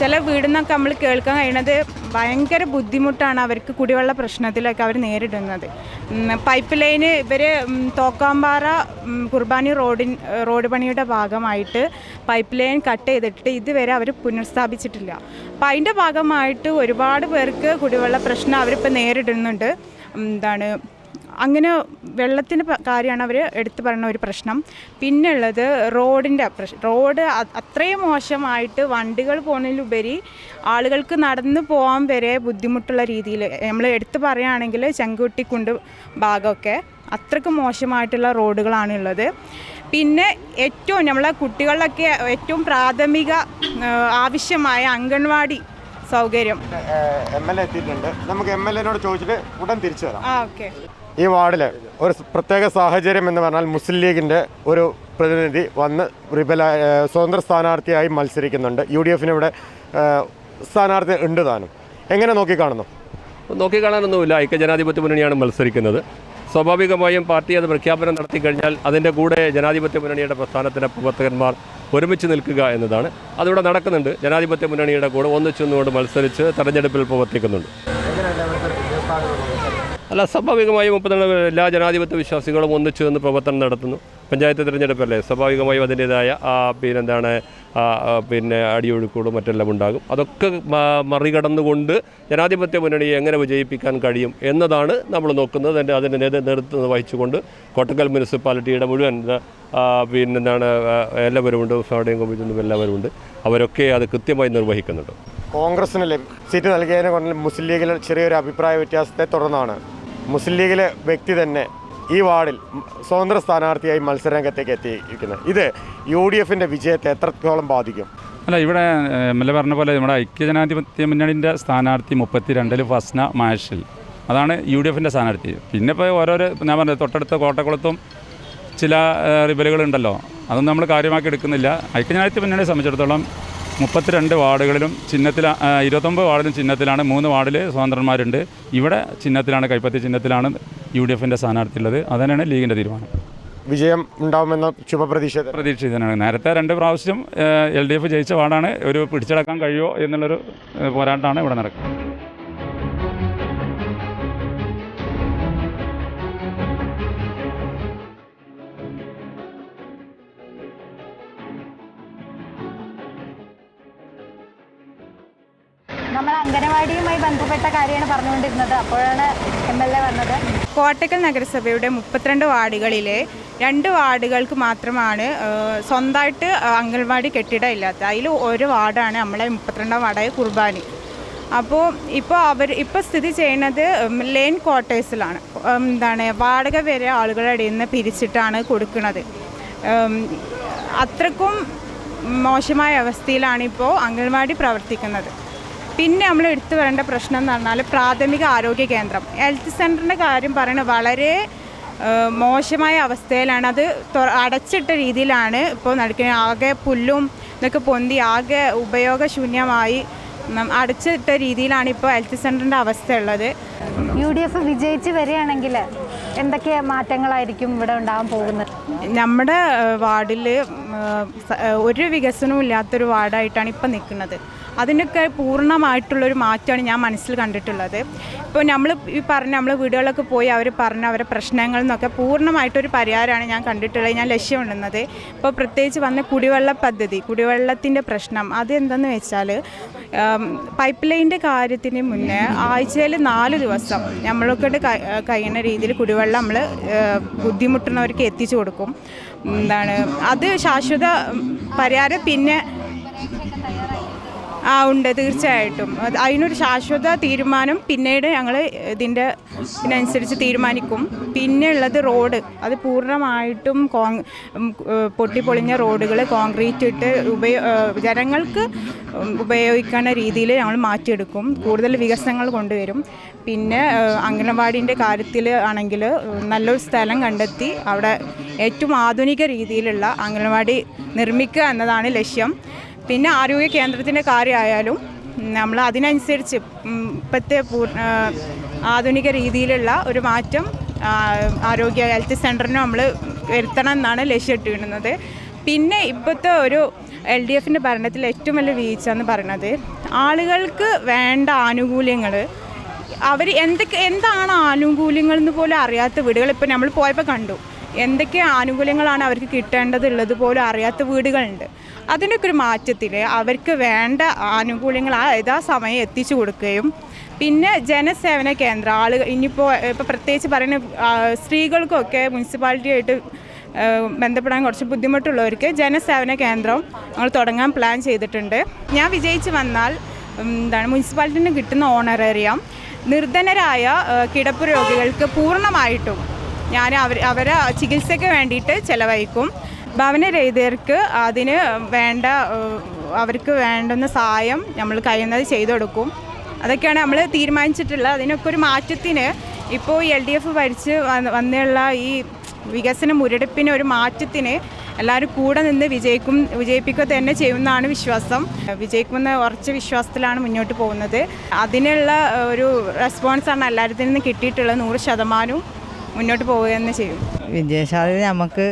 ചില വീടിൽ നിന്നൊക്കെ നമ്മൾ കേൾക്കാൻ കഴിയുന്നത് ഭയങ്കര ബുദ്ധിമുട്ടാണ് അവർക്ക് കുടിവെള്ള പ്രശ്നത്തിലൊക്കെ അവർ നേരിടുന്നത്. പൈപ്പ് ലൈന് ഇവർ തോക്കാമ്പാറ കുർബാനി റോഡ് പണിയുടെ ഭാഗമായിട്ട് പൈപ്പ് ലൈൻ കട്ട് ചെയ്തിട്ട് ഇതുവരെ അവർ പുനഃസ്ഥാപിച്ചിട്ടില്ല. അപ്പോൾ അതിൻ്റെ ഭാഗമായിട്ട് ഒരുപാട് പേർക്ക് കുടിവെള്ള പ്രശ്നം അവരിപ്പോൾ നേരിടുന്നുണ്ട്. അങ്ങനെ വെള്ളത്തിൻ്റെ കാര്യമാണ് അവർ എടുത്തു പറയുന്ന ഒരു പ്രശ്നം. പിന്നെ ഉള്ളത് റോഡിൻ്റെ പ്രശ്നം. റോഡ് അത്രയും മോശമായിട്ട് വണ്ടികൾ പോകുന്നതിലുപരി ആളുകൾക്ക് നടന്നു പോകാൻ വരെ ബുദ്ധിമുട്ടുള്ള രീതിയിൽ നമ്മൾ എടുത്തു പറയുകയാണെങ്കിൽ ചെങ്കുട്ടിക്കുണ്ട് ഭാഗമൊക്കെ അത്രയ്ക്ക് മോശമായിട്ടുള്ള റോഡുകളാണുള്ളത്. പിന്നെ ഏറ്റവും നമ്മളെ കുട്ടികളിലൊക്കെ ഏറ്റവും പ്രാഥമിക ആവശ്യമായ അംഗൻവാടി സൗകര്യം. MLA എത്തിയിട്ടുണ്ട്. നമുക്ക് MLAനോട് ചോദിച്ചിട്ട് ഉടൻ തിരിച്ചു തരാം. ഓക്കെ. ഈ വാർഡിൽ ഒരു പ്രത്യേക സാഹചര്യം എന്ന് പറഞ്ഞാൽ മുസ്ലിം ലീഗിൻ്റെ ഒരു പ്രതിനിധി വന്ന് സ്വതന്ത്ര സ്ഥാനാർത്ഥിയായി മത്സരിക്കുന്നുണ്ട്. UDFന് ഇവിടെ സ്ഥാനാർത്ഥി ഉണ്ട് താനും. എങ്ങനെ നോക്കിക്കാണുന്നു? നോക്കിക്കാണാനൊന്നുമില്ല. ഐക്യജനാധിപത്യ മുന്നണിയാണ് മത്സരിക്കുന്നത്. സ്വാഭാവികമായും പാർട്ടി അത് പ്രഖ്യാപനം നടത്തി കഴിഞ്ഞാൽ അതിൻ്റെ കൂടെ ജനാധിപത്യ മുന്നണിയുടെ പ്രസ്ഥാനത്തിൻ്റെ പ്രവർത്തകന്മാർ ഒരുമിച്ച് നിൽക്കുക എന്നതാണ്. അതിവിടെ നടക്കുന്നുണ്ട്. ജനാധിപത്യ മുന്നണിയുടെ കൂടെ ഒന്നിച്ചൊന്നുകൊണ്ട് മത്സരിച്ച് തെരഞ്ഞെടുപ്പിൽ പ്രവർത്തിക്കുന്നുണ്ട്. അല്ല, സ്വാഭാവികമായും 32 എല്ലാ ജനാധിപത്യ വിശ്വാസികളും ഒന്നിച്ചു നിന്ന് പ്രവർത്തനം നടത്തുന്നു. പഞ്ചായത്ത് തിരഞ്ഞെടുപ്പല്ലേ, സ്വാഭാവികമായും അതിൻ്റേതായ പിന്നെ അടിയൊഴുക്കുകളും മറ്റെല്ലാം ഉണ്ടാകും. അതൊക്കെ മറികടന്നുകൊണ്ട് ജനാധിപത്യ മുന്നണിയെ എങ്ങനെ വിജയിപ്പിക്കാൻ കഴിയും എന്നതാണ് നമ്മൾ നോക്കുന്നത്. അതിൻ്റെ നേതൃത്വം വഹിച്ചുകൊണ്ട് കോട്ടക്കൽ മുനിസിപ്പാലിറ്റിയുടെ മുഴുവൻ എല്ലാവരുമുണ്ട്. ഫാഡയും കോമിറ്റിയും എല്ലാവരുമുണ്ട്. അവരൊക്കെ അത് കൃത്യമായി നിർവഹിക്കുന്നുണ്ട്. കോൺഗ്രസിന് സീറ്റ് നൽകിയതിനെ കൊണ്ട് മുസ്ലിം ലീഗിൽ ചെറിയൊരു അഭിപ്രായ വ്യത്യാസത്തെ തുടർന്നാണ് മുസ്ലിം ലീഗിലെ വ്യക്തി തന്നെ ഈ വാർഡിൽ സ്വതന്ത്ര സ്ഥാനാർത്ഥിയായി മത്സരരംഗത്തേക്ക് എത്തിയിരിക്കുന്നത്. ഇത് UDFന്റെ വിജയത്തെ എത്രത്തോളം ബാധിക്കും? അല്ല, ഇവിടെ MLA പറഞ്ഞ പോലെ നമ്മുടെ ഐക്യജനാധിപത്യ മുന്നണിൻ്റെ സ്ഥാനാർത്ഥി 32-ൽ ഫസ്ന മഹ്ഷിൽ, അതാണ് UDFന്റെ സ്ഥാനാർത്ഥി. പിന്നെ ഇപ്പോൾ ഓരോരോ ഞാൻ പറഞ്ഞത് തൊട്ടടുത്ത കോട്ടക്കുളത്തും ചില റിബലുകളുണ്ടല്ലോ, അതൊന്നും നമ്മൾ കാര്യമാക്കി എടുക്കുന്നില്ല. ഐക്യജനാധിപത്യ മുന്നണിയെ സംബന്ധിച്ചിടത്തോളം 32 വാർഡുകളിലും 29 വാർഡിലും ചിഹ്നത്തിലാണ്. 3 വാർഡിൽ സ്വതന്ത്രന്മാരുണ്ട്. ഇവിടെ ചിഹ്നത്തിലാണ്, കൈപ്പത്തി ചിഹ്നത്തിലാണ് UDFന്റെ സ്ഥാനാർത്ഥി ഉള്ളത്. അതന്നെയാണ് ലീഗിൻ്റെ തീരുമാനം. വിജയം ഉണ്ടാവുമെന്ന പ്രതീക്ഷിതനാണ്. നേരത്തെ 2 പ്രാവശ്യം LDF ജയിച്ച വാർഡാണ്. ഒരു പിടിച്ചടക്കാൻ കഴിയുമോ എന്നുള്ളൊരു പോരാട്ടമാണ് ഇവിടെ നടക്കുന്നത്. നമ്മൾ അംഗനവാടിയുമായി ബന്ധപ്പെട്ട കാര്യമാണ് പറഞ്ഞുകൊണ്ടിരുന്നത്. അപ്പോഴാണ് MLA വന്നത്. കോട്ടക്കൽ നഗരസഭയുടെ 32 വാർഡുകളിലെ 2 വാർഡുകൾക്ക് മാത്രമാണ് സ്വന്തമായിട്ട് അംഗൻവാടി കെട്ടിടം ഇല്ലാത്ത. അതിൽ ഒരു വാർഡാണ് നമ്മളെ 32ാം വാർഡായ കുർബാനി. അപ്പോൾ ഇപ്പോൾ സ്ഥിതി ചെയ്യുന്നത് ലെയിൻ ക്വാർട്ടേഴ്സിലാണ്. വാടക വരെ ആളുകളുടെ ഇടയിൽ നിന്ന് പിരിച്ചിട്ടാണ് കൊടുക്കുന്നത്. അത്രക്കും മോശമായ അവസ്ഥയിലാണ് ഇപ്പോൾ അംഗൻവാടി പ്രവർത്തിക്കുന്നത്. പിന്നെ നമ്മൾ എടുത്തു വരേണ്ട പ്രശ്നം എന്ന് പറഞ്ഞാൽ പ്രാഥമിക ആരോഗ്യ കേന്ദ്രം, ഹെൽത്ത് സെൻ്ററിൻ്റെ കാര്യം പറയുന്നത് വളരെ മോശമായ അവസ്ഥയിലാണ്. അത് അടച്ചിട്ട രീതിയിലാണ് ഇപ്പോൾ നടക്കുന്നത്. ആകെ പുല്ലും ഇതൊക്കെ പൊന്തി ആകെ ഉപയോഗശൂന്യമായി അടച്ചിട്ട രീതിയിലാണ് ഇപ്പോൾ ഹെൽത്ത് സെൻ്ററിൻ്റെ അവസ്ഥ ഉള്ളത്. UDF വിജയിച്ച് വരികയാണെങ്കിൽ എന്തൊക്കെ മാറ്റങ്ങളായിരിക്കും ഇവിടെ ഉണ്ടാകാൻ പോകുന്നത്? നമ്മുടെ വാർഡിൽ ഒരു വികസനവും ഇല്ലാത്തൊരു വാർഡായിട്ടാണ് ഇപ്പം നിൽക്കുന്നത്. അതിനൊക്കെ പൂർണ്ണമായിട്ടുള്ളൊരു മാറ്റമാണ് ഞാൻ മനസ്സിൽ കണ്ടിട്ടുള്ളത്. ഇപ്പോൾ നമ്മൾ നമ്മൾ വീടുകളിലൊക്കെ പോയി അവർ പറഞ്ഞ അവരുടെ പ്രശ്നങ്ങളിൽ നിന്നൊക്കെ പൂർണ്ണമായിട്ടൊരു പരിഹാരമാണ് ഞാൻ കണ്ടിട്ടുള്ളത്, ഞാൻ ലക്ഷ്യമിടുന്നത്. ഇപ്പോൾ പ്രത്യേകിച്ച് വന്ന കുടിവെള്ള പദ്ധതി, കുടിവെള്ളത്തിൻ്റെ പ്രശ്നം അതെന്തെന്ന് വെച്ചാൽ പൈപ്പ് ലൈനിൻ്റെ കാര്യത്തിന് മുന്നേ ആഴ്ചയിൽ 4 ദിവസം നമ്മളൊക്കെ കഴിയുന്ന രീതിയിൽ കുടിവെള്ളം നമ്മൾ ബുദ്ധിമുട്ടുന്നവർക്ക് എത്തിച്ചു കൊടുക്കും. അത് ശാശ്വത പരിഹാരം പിന്നെ ഉണ്ട്, തീർച്ചയായിട്ടും അതിനൊരു ശാശ്വത തീരുമാനം പിന്നീട് ഞങ്ങൾ ഇതിനനുസരിച്ച് തീരുമാനിക്കും. പിന്നെ ഉള്ളത് റോഡ്, അത് പൂർണ്ണമായിട്ടും പൊട്ടിപ്പൊളിഞ്ഞ റോഡുകൾ കോൺക്രീറ്റ് ഇട്ട് ജനങ്ങൾക്ക് ഉപയോഗിക്കുന്ന രീതിയിൽ ഞങ്ങൾ മാറ്റിയെടുക്കും. കൂടുതൽ വികസനങ്ങൾ കൊണ്ടുവരും. പിന്നെ അംഗനവാടിൻ്റെ കാര്യത്തിൽ ആണെങ്കിൽ നല്ലൊരു സ്ഥലം കണ്ടെത്തി അവിടെ ഏറ്റവും ആധുനിക രീതിയിലുള്ള അംഗനവാടി നിർമ്മിക്കുക എന്നതാണ് ലക്ഷ്യം. പിന്നെ ആരോഗ്യ കേന്ദ്രത്തിൻ്റെ കാര്യമായാലും നമ്മൾ അതിനനുസരിച്ച് ഇപ്പോഴത്തെ ആധുനിക രീതിയിലുള്ള ഒരു മാറ്റം ആരോഗ്യ ഹെൽത്ത് സെൻ്ററിന് നമ്മൾ വരുത്തണം എന്നാണ് ലക്ഷ്യമിട്ടിരുന്നത്. പിന്നെ ഇപ്പോഴത്തെ ഒരു LDFൻ്റെ ഭരണത്തിൽ ഏറ്റവും വലിയ വീഴ്ച എന്ന് പറയുന്നത് ആളുകൾക്ക് വേണ്ട ആനുകൂല്യങ്ങൾ എന്താണ് ആനുകൂല്യങ്ങൾ എന്ന് പോലും അറിയാത്ത വീടുകൾ ഇപ്പോൾ നമ്മൾ പോയപ്പോൾ കണ്ടു. എന്തൊക്കെ ആനുകൂല്യങ്ങളാണ് അവർക്ക് കിട്ടേണ്ടതുള്ളത് പോലും അറിയാത്ത വീടുകളുണ്ട്. അതിനൊക്കെ ഒരു മാറ്റത്തിൽ അവർക്ക് വേണ്ട ആനുകൂല്യങ്ങൾ യഥാസമയം എത്തിച്ചു കൊടുക്കുകയും പിന്നെ ജനസേവന കേന്ദ്രം ഇനിയിപ്പോൾ പ്രത്യേകിച്ച് പറയുന്ന സ്ത്രീകൾക്കൊക്കെ മുനിസിപ്പാലിറ്റിയായിട്ട് ബന്ധപ്പെടാൻ കുറച്ച് ബുദ്ധിമുട്ടുള്ളവർക്ക് ജനസേവന കേന്ദ്രം നമ്മൾ തുടങ്ങാൻ പ്ലാൻ ചെയ്തിട്ടുണ്ട്. ഞാൻ വിജയിച്ച് വന്നാൽ മുനിസിപ്പാലിറ്റിന് കിട്ടുന്ന ഓണറേറിയം നിർധനരായ കിടപ്പ് രോഗികൾക്ക് പൂർണ്ണമായിട്ടും ഞാൻ അവരെ ചികിത്സയ്ക്ക് വേണ്ടിയിട്ട് ചിലവഴിക്കും. ഭവനരഹിതർക്ക് അതിന് അവർക്ക് വേണ്ടുന്ന സഹായം നമ്മൾ കഴിയുന്നത് ചെയ്തു കൊടുക്കും. അതൊക്കെയാണ് നമ്മൾ തീരുമാനിച്ചിട്ടുള്ളത്. അതിനൊക്കെ ഒരു മാറ്റത്തിന് ഇപ്പോൾ LDF ഭരിച്ച് വന്നുള്ള ഈ വികസന മുരടിപ്പിന് ഒരു മാറ്റത്തിന് എല്ലാവരും കൂടെ നിന്ന് വിജയിപ്പിക്കുക തന്നെ ചെയ്യുമെന്നാണ് വിശ്വാസം. വിജയിക്കുമെന്ന ഉറച്ച വിശ്വാസത്തിലാണ് മുന്നോട്ട് പോകുന്നത്. അതിനുള്ള ഒരു റെസ്പോൺസാണ് എല്ലാവരിൽ നിന്ന് കിട്ടിയിട്ടുള്ളത്. 100% മുന്നോട്ട് പോവുക തന്നെ ചെയ്യും. വിജയസാധ്യത നമുക്ക്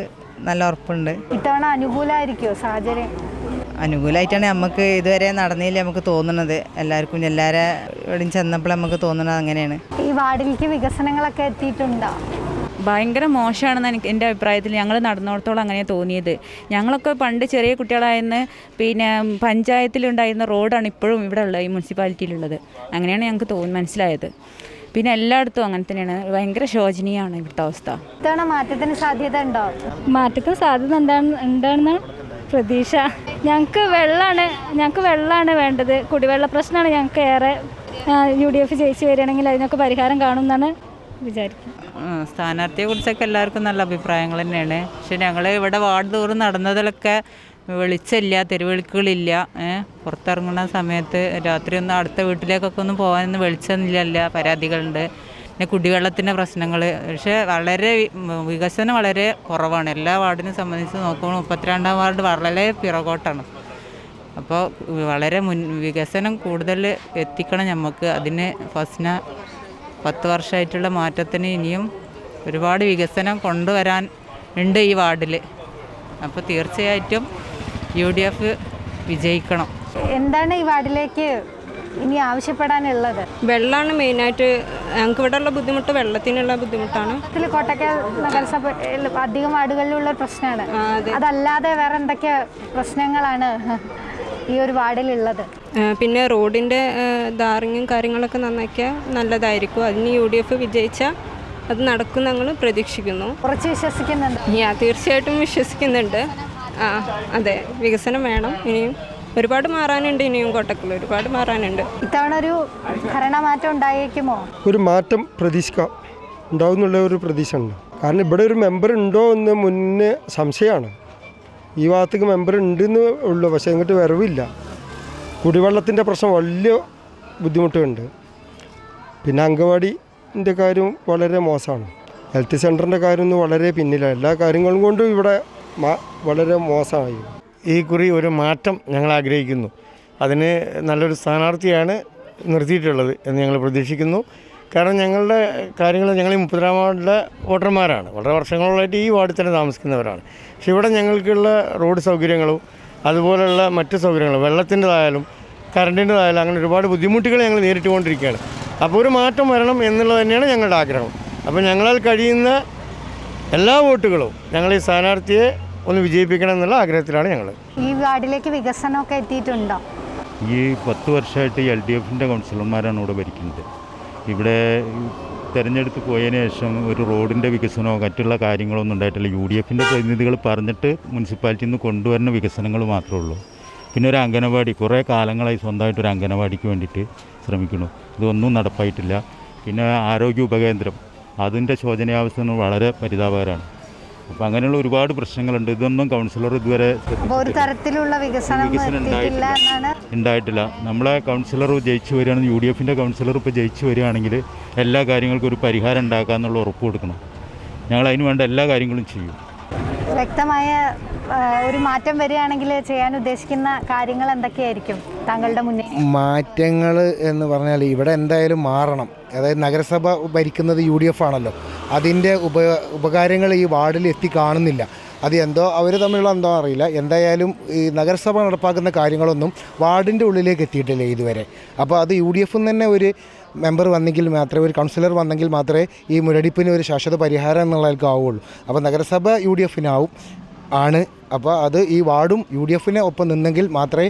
നല്ല ഉറപ്പുണ്ട്. ഇത്തവണ അനുകൂലമായിരിക്കുമോ സാഹചര്യം? അനുകൂലമായിട്ടാണ് നമുക്ക് ഇതുവരെ നടന്നില്ല നമുക്ക് തോന്നുന്നത്. എല്ലാവരുടെയും ചെന്നപ്പോൾ നമുക്ക് തോന്നുന്നത് അങ്ങനെയാണ്. ഈ വാർഡിലേക്ക് വികസനങ്ങളൊക്കെ എത്തിയിട്ടുണ്ടോ? ഭയങ്കര മോശമാണെന്ന് എൻ്റെ അഭിപ്രായത്തിൽ ഞങ്ങൾ നടന്നിടത്തോളം അങ്ങനെ തോന്നിയത്. ഞങ്ങളൊക്കെ പണ്ട് ചെറിയ കുട്ടികളായിരുന്നു പിന്നെ പഞ്ചായത്തിലുണ്ടായിരുന്ന റോഡാണ് ഇപ്പോഴും ഇവിടെ ഉള്ളത്, ഈ മുനിസിപ്പാലിറ്റിയിലുള്ളത്. അങ്ങനെയാണ് ഞങ്ങൾക്ക് മനസ്സിലായത്. പിന്നെ എല്ലായിടത്തും അങ്ങനെ തന്നെയാണ്. ഭയങ്കര ശോചനീയമാണ് ഇവിടുത്തെ അവസ്ഥ. ഇത്തവണ മാറ്റത്തിന് സാധ്യത ഉണ്ടോ? മാറ്റത്തിന് സാധ്യത എന്താണെന്നാണ് പ്രതീക്ഷ. ഞങ്ങൾക്ക് വെള്ളമാണ് വേണ്ടത്. കുടിവെള്ള പ്രശ്നമാണ് ഞങ്ങൾക്ക് ഏറെ. UDF ജയിച്ച് വരികയാണെങ്കിൽ അതിനൊക്കെ പരിഹാരം കാണുമെന്നാണ് വിചാരിക്കുന്നത്. സ്ഥാനാർത്ഥിയെക്കുറിച്ചൊക്കെ എല്ലാവർക്കും നല്ല അഭിപ്രായങ്ങൾ തന്നെയാണ്. പക്ഷെ ഞങ്ങൾ ഇവിടെ വാർഡ് തോറും നടന്നതിലൊക്കെ വെളിച്ചമില്ല, തെരുവിളക്കുകളില്ല. പുറത്തിറങ്ങുന്ന സമയത്ത് രാത്രി ഒന്ന് അടുത്ത വീട്ടിലേക്കൊക്കെ ഒന്നും പോകാനൊന്നും വെളിച്ചമില്ല, പരാതികളുണ്ട്. പിന്നെ കുടിവെള്ളത്തിൻ്റെ പ്രശ്നങ്ങൾ. പക്ഷേ വികസനം വളരെ കുറവാണ്. എല്ലാ വാർഡിനെ സംബന്ധിച്ച് നോക്കുമ്പോൾ 32ാം വാർഡ് വളരെ പിറകോട്ടാണ്. അപ്പോൾ വളരെ വികസനം കൂടുതൽ എത്തിക്കണം നമുക്ക്. അതിന് 10 വർഷമായിട്ടുള്ള മാറ്റത്തിന് ഇനിയും ഒരുപാട് വികസനം കൊണ്ടുവരാൻ ഉണ്ട് ഈ വാർഡിൽ. അപ്പോൾ തീർച്ചയായിട്ടും UDF വിജയിക്കണം. എന്താണ് ഈ വാർഡിലേക്ക് ഇനി ആവശ്യപ്പെടാനുള്ളത്? വെള്ളമാണ് മെയിനായിട്ട്. ഞങ്ങൾക്ക് ഇവിടെ ഉള്ള ബുദ്ധിമുട്ട് വെള്ളത്തിനുള്ള ബുദ്ധിമുട്ടാണ്. കോട്ടക്കൽ നഗരസഭയിൽ അധികം വാർഡുകളിലുള്ള പ്രശ്നമാണ്. അതല്ലാതെ വേറെ എന്തൊക്കെ പ്രശ്നങ്ങളാണ്? ഈ ഒരു വാർഡിലുള്ളത്? പിന്നെ റോഡിൻ്റെ ധാറിങ്ങും കാര്യങ്ങളൊക്കെ നന്നാക്കിയാൽ നല്ലതായിരിക്കും. അതിന് UDF വിജയിച്ചാൽ അത് നടക്കും ഞങ്ങൾ പ്രതീക്ഷിക്കുന്നു. കുറച്ച് വിശ്വസിക്കുന്നുണ്ട്? തീർച്ചയായിട്ടും വിശ്വസിക്കുന്നുണ്ട്. അതെ, വികസനം വേണം. ഇനിയും ഒരുപാട് മാറാനുണ്ട്. ഇനിയും കോട്ടക്കൽ ഒരുപാട് മാറാനുണ്ട്. ഇത്തവണ ഒരു ഭരണമാറ്റം ഉണ്ടായേക്കുമോ? ഒരു മാറ്റം പ്രതീക്ഷിക്കാം, ഉണ്ടാവുന്നുള്ള ഒരു പ്രതീക്ഷ ഉണ്ട്. കാരണം ഇവിടെ ഒരു മെമ്പർ ഉണ്ടോ എന്ന് മുന്നേ സംശയമാണ്. ഈ ഭാഗത്തേക്ക് മെമ്പർ ഉണ്ടെന്ന് ഉള്ളൂ, പക്ഷേ ഇങ്ങോട്ട് വരവില്ല. കുടിവെള്ളത്തിൻ്റെ പ്രശ്നം വലിയ ബുദ്ധിമുട്ടുണ്ട്. പിന്നെ അംഗൻവാടിൻ്റെ കാര്യം വളരെ മോശമാണ്. ഹെൽത്ത് സെൻ്ററിൻ്റെ കാര്യമൊന്നും വളരെ പിന്നിലാണ്. എല്ലാ കാര്യങ്ങളും കൊണ്ടും ഇവിടെ വളരെ മോശമായി. ഈ കുറി ഒരു മാറ്റം ഞങ്ങൾ ആഗ്രഹിക്കുന്നു. അതിന് നല്ലൊരു സ്ഥാനാർത്ഥിയാണ് നിർത്തിയിട്ടുള്ളത് എന്ന് ഞങ്ങൾ പ്രതീക്ഷിക്കുന്നു. കാരണം ഞങ്ങളുടെ കാര്യങ്ങൾ ഞങ്ങൾ ഈ 32 വാർഡിലെ വോട്ടർമാരാണ്. വളരെ വർഷങ്ങളായിട്ട് ഈ വാർഡിൽ തന്നെ താമസിക്കുന്നവരാണ്. പക്ഷെ ഇവിടെ ഞങ്ങൾക്കുള്ള റോഡ് സൗകര്യങ്ങളും അതുപോലുള്ള മറ്റ് സൗകര്യങ്ങളും വെള്ളത്തിൻ്റെതായാലും കറണ്ടിൻ്റെതായാലും അങ്ങനെ ഒരുപാട് ബുദ്ധിമുട്ടുകൾ ഞങ്ങൾ നേരിട്ടുകൊണ്ടിരിക്കുകയാണ്. അപ്പോൾ ഒരു മാറ്റം വരണം എന്നുള്ളത് തന്നെയാണ് ഞങ്ങളുടെ ആഗ്രഹം. അപ്പോൾ ഞങ്ങളാൽ കഴിയുന്ന എല്ലാ വോട്ടുകളും ഞങ്ങൾ ഈ സ്ഥാനാർത്ഥിയെ ഒന്ന് വിജയിപ്പിക്കണം എന്നുള്ള ആഗ്രഹത്തിലാണ് ഞങ്ങൾ. ഈ വാർഡിലേക്ക് വികസനമൊക്കെ എത്തിയിട്ടുണ്ടോ? ഈ 10 വർഷമായിട്ട് LDFൻ്റെ കൗൺസിലർമാരാണ് ഇവിടെ ഭരിക്കുന്നത്. ഇവിടെ തിരഞ്ഞെടുത്ത് പോയതിനു ശേഷം ഒരു റോഡിൻ്റെ വികസനമോ മറ്റുള്ള കാര്യങ്ങളൊന്നും ഉണ്ടായിട്ടില്ല. UDFൻ്റെ പ്രതിനിധികൾ പറഞ്ഞിട്ട് മുനിസിപ്പാലിറ്റിയിൽ നിന്ന് കൊണ്ടുവരുന്ന വികസനങ്ങൾ മാത്രമേ ഉള്ളൂ. പിന്നെ ഒരു അംഗനവാടി കുറേ കാലങ്ങളായി സ്വന്തമായിട്ടൊരു അംഗനവാടിക്ക് വേണ്ടിയിട്ട് ശ്രമിക്കുന്നു. ഇതൊന്നും നടപ്പായിട്ടില്ല. പിന്നെ ആരോഗ്യ ഉപകേന്ദ്രം അതിൻ്റെ ശോചനീയാവസ്ഥ വളരെ പരിതാപകരമാണ്. അപ്പോൾ അങ്ങനെയുള്ള ഒരുപാട് പ്രശ്നങ്ങളുണ്ട്. ഇതൊന്നും കൗൺസിലർ ഇതുവരെ ഒരു തരത്തിലുള്ള വികസനം ഉണ്ടായിട്ടില്ല. നമ്മളെ കൗൺസിലർ ജയിച്ചു വരികയാണെങ്കിൽ UDFൻ്റെ കൗൺസിലർ ഇപ്പോൾ ജയിച്ചു വരികയാണെങ്കിൽ എല്ലാ കാര്യങ്ങൾക്കും ഒരു പരിഹാരം ഉണ്ടാക്കാമെന്നുള്ള ഉറപ്പ് കൊടുക്കണം. ഞങ്ങൾ അതിന് വേണ്ട എല്ലാ കാര്യങ്ങളും ചെയ്യും. വ്യക്തമായ ഒരു മാറ്റം വരികയാണെങ്കിൽ ചെയ്യാൻ ഉദ്ദേശിക്കുന്ന കാര്യങ്ങൾ എന്തൊക്കെയായിരിക്കും താങ്കളുടെ മുന്നിൽ? മാറ്റങ്ങൾ എന്ന് പറഞ്ഞാൽ ഇവിടെ എന്തായാലും മാറണം. അതായത് നഗരസഭ ഭരിക്കുന്നത് UDF ആണല്ലോ. അതിൻ്റെ ഉപകാരങ്ങൾ ഈ വാർഡിൽ എത്തി കാണുന്നില്ല. അത് എന്തോ അവർ തമ്മിലുള്ള എന്തോ അറിയില്ല. എന്തായാലും ഈ നഗരസഭ നടപ്പാക്കുന്ന കാര്യങ്ങളൊന്നും വാർഡിൻ്റെ ഉള്ളിലേക്ക് എത്തിയിട്ടില്ല ഇതുവരെ. അപ്പോൾ അത് UDF തന്നെ ഒരു മെമ്പർ വന്നെങ്കിൽ മാത്രമേ, ഒരു കൗൺസിലർ വന്നെങ്കിൽ മാത്രമേ ഈ മുരടിപ്പിന് ഒരു ശാശ്വത പരിഹാരം എന്നുള്ളതൊക്കെ ആവുള്ളൂ. അപ്പോൾ നഗരസഭ UDFനാവും ആണ്. അപ്പോൾ അത് ഈ വാർഡും UDFനെ ഒപ്പം നിന്നെങ്കിൽ മാത്രമേ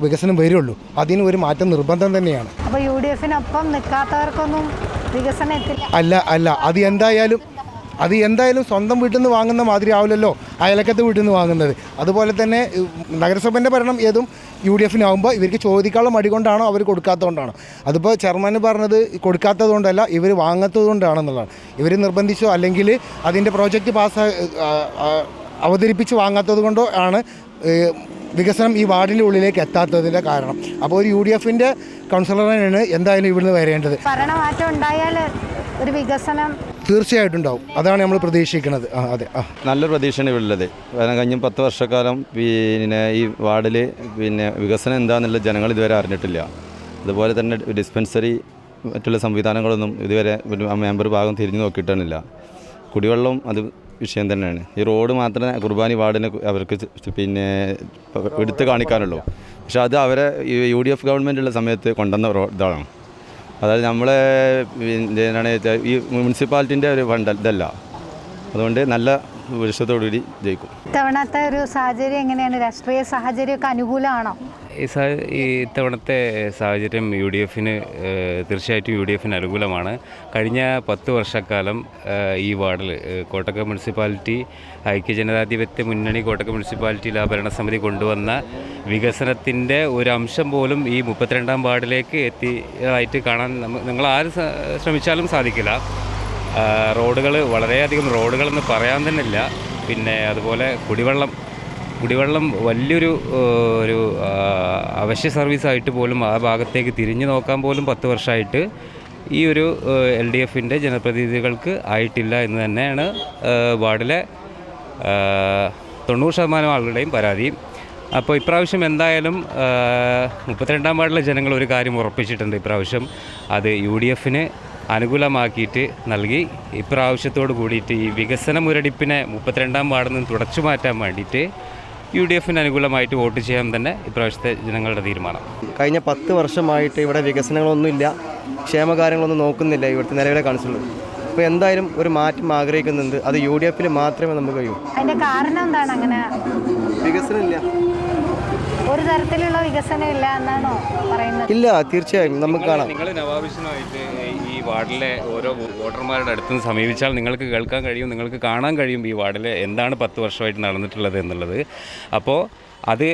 വികസനം വരുള്ളൂ. അതിന് ഒരു മാറ്റം നിർബന്ധം തന്നെയാണ്. അപ്പോൾ UDFനൊപ്പം നിൽക്കാത്തവർക്കൊന്നും വികസനം എത്തില്ല? അല്ല അത് എന്തായാലും സ്വന്തം വീട്ടിൽ നിന്ന് വാങ്ങുന്ന മാതിരി ആവില്ലല്ലോ അയലക്കത്തെ വീട്ടിൽ നിന്ന് വാങ്ങുന്നത്. അതുപോലെ തന്നെ നഗരസഭൻ്റെ ഭരണം ഏതും UDFനാകുമ്പോൾ ഇവർക്ക് ചോദിക്കാനുള്ള മടി കൊണ്ടാണോ അവർ കൊടുക്കാത്തതുകൊണ്ടാണോ? അതിപ്പോൾ ചെയർമാൻ പറഞ്ഞത് കൊടുക്കാത്തത് കൊണ്ടല്ല, ഇവർ വാങ്ങാത്തത് കൊണ്ടാണെന്നുള്ളതാണ്. ഇവർ നിർബന്ധിച്ചോ അല്ലെങ്കിൽ അതിൻ്റെ പ്രോജക്റ്റ് അവതരിപ്പിച്ച് വാങ്ങാത്തത് കൊണ്ടോ ആണ് വികസനം ഈ വാർഡിൻ്റെ ഉള്ളിലേക്ക് എത്താത്തതിൻ്റെ കാരണം. അപ്പോൾ ഒരു UDFൻ്റെ കൗൺസിലറാണ് എന്തായാലും ഇവിടുന്ന് വരേണ്ടത്. ഭരണമാറ്റം ഉണ്ടായാൽ ഒരു വികസനം തീർച്ചയായിട്ടും ഉണ്ടാവും. അതാണ് നമ്മൾ പ്രതീക്ഷിക്കുന്നത്. അതെ, നല്ലൊരു പ്രതീക്ഷയാണ് ഇവിടെ ഉള്ളത്. കാരണം കഴിഞ്ഞ 10 വർഷക്കാലം പിന്നെ ഈ വാർഡിൽ പിന്നെ വികസനം എന്താണെന്നുള്ള ജനങ്ങൾ ഇതുവരെ അറിഞ്ഞിട്ടില്ല. അതുപോലെ തന്നെ ഡിസ്പെൻസറി മറ്റുള്ള സംവിധാനങ്ങളൊന്നും ഇതുവരെ മെമ്പർ ഭാഗം തിരിഞ്ഞു നോക്കിയിട്ടാണില്ല. കുടിവെള്ളം അത് വിഷയം തന്നെയാണ്. ഈ റോഡ് മാത്രമേ കുർബാനി വാർഡിന് അവർക്ക് പിന്നെ എടുത്ത് കാണിക്കാനുള്ളൂ. പക്ഷെ അത് അവരെ UDF ഗവൺമെൻറ്റുള്ള സമയത്ത് കൊണ്ടുവന്ന ഇതാണ്. അതായത് നമ്മളെ എന്താണ് ഈ മുനിസിപ്പാലിറ്റിൻ്റെ ഒരു ഫണ്ട് ഇതല്ല. അതുകൊണ്ട് നല്ല വിശ്വത്തോടുകൂടി ജയിക്കും. ഇത്തവണത്തെ ഒരു സാഹചര്യം എങ്ങനെയാണ്? രാഷ്ട്രീയ സാഹചര്യമൊക്കെ അനുകൂലമാണോ? ഈ ഇത്തവണത്തെ സാഹചര്യം തീർച്ചയായിട്ടും UDFന് അനുകൂലമാണ്. കഴിഞ്ഞ 10 വർഷക്കാലം ഈ വാർഡിൽ കോട്ടക്കൽ മുനിസിപ്പാലിറ്റി ഐക്യജനാധിപത്യ മുന്നണി കോട്ടക്കൽ മുനിസിപ്പാലിറ്റിയിൽ ഭരണസമിതി കൊണ്ടുവന്ന വികസനത്തിൻ്റെ ഒരു അംശം പോലും ഈ 32-ാം വാർഡിലേക്ക് എത്തിയതായിട്ട് കാണാൻ നിങ്ങൾ ആരും ശ്രമിച്ചാലും സാധിക്കില്ല. റോഡുകൾ വളരെയധികം റോഡുകളെന്ന് പറയാൻ തന്നെ ഇല്ല. പിന്നെ അതുപോലെ കുടിവെള്ളം വലിയൊരു അവശ്യ സർവീസായിട്ട് പോലും ആ ഭാഗത്തേക്ക് തിരിഞ്ഞു നോക്കാൻ പോലും 10 വർഷമായിട്ട് ഈ ഒരു LDFൻ്റെ ജനപ്രതിനിധികൾക്ക് ആയിട്ടില്ല എന്ന് തന്നെയാണ് വാർഡിലെ 90% ആളുകളുടെയും പരാതി. അപ്പോൾ ഇപ്രാവശ്യം എന്തായാലും 32-ാം വാർഡിലെ ജനങ്ങൾ ഒരു കാര്യം ഉറപ്പിച്ചിട്ടുണ്ട്. ഇപ്രാവശ്യം അത് UDFന് അനുകൂലമാക്കിയിട്ട് നൽകി ഇപ്രാവശ്യത്തോട് കൂടിയിട്ട് ഈ വികസന മുരടിപ്പിനെ 32-ാം വാർഡിൽ നിന്ന് തുടച്ചു മാറ്റാൻ വേണ്ടിയിട്ട് UDFന് അനുകൂലമായിട്ട് വോട്ട് ചെയ്യാൻ തന്നെ ഇപ്രാവശ്യത്തെ ജനങ്ങളുടെ തീരുമാനം. കഴിഞ്ഞ 10 വർഷമായിട്ട് ഇവിടെ വികസനങ്ങളൊന്നുമില്ല, ക്ഷേമകാര്യങ്ങളൊന്നും നോക്കുന്നില്ല ഇവിടുത്തെ നിലവിലെ കൗൺസിലർ. അപ്പോൾ എന്തായാലും ഒരു മാറ്റം ആഗ്രഹിക്കുന്നുണ്ട്. അത് UDFൽ മാത്രമേ നമുക്ക് കഴിയൂ. അതിൻ്റെ കാരണം എന്താണ്? അങ്ങനെ വികസനമില്ല. ഒരു തരത്തിലുള്ള വികസനം ഇല്ല എന്നാണോ പറയുന്നത്? ഇല്ല, തീർച്ചയായും നമുക്ക് കാണാം. നിങ്ങൾ നവാബിഷനുമായിട്ട് ഈ വാർഡിലെ ഓരോ വോട്ടർമാരുടെ അടുത്ത് നിന്ന് സമീപിച്ചാൽ നിങ്ങൾക്ക് കേൾക്കാൻ കഴിയും, നിങ്ങൾക്ക് കാണാൻ കഴിയും ഈ വാർഡിൽ എന്താണ് 10 വർഷമായിട്ട് നടന്നിട്ടുള്ളത് എന്നുള്ളത്. അപ്പോൾ അത്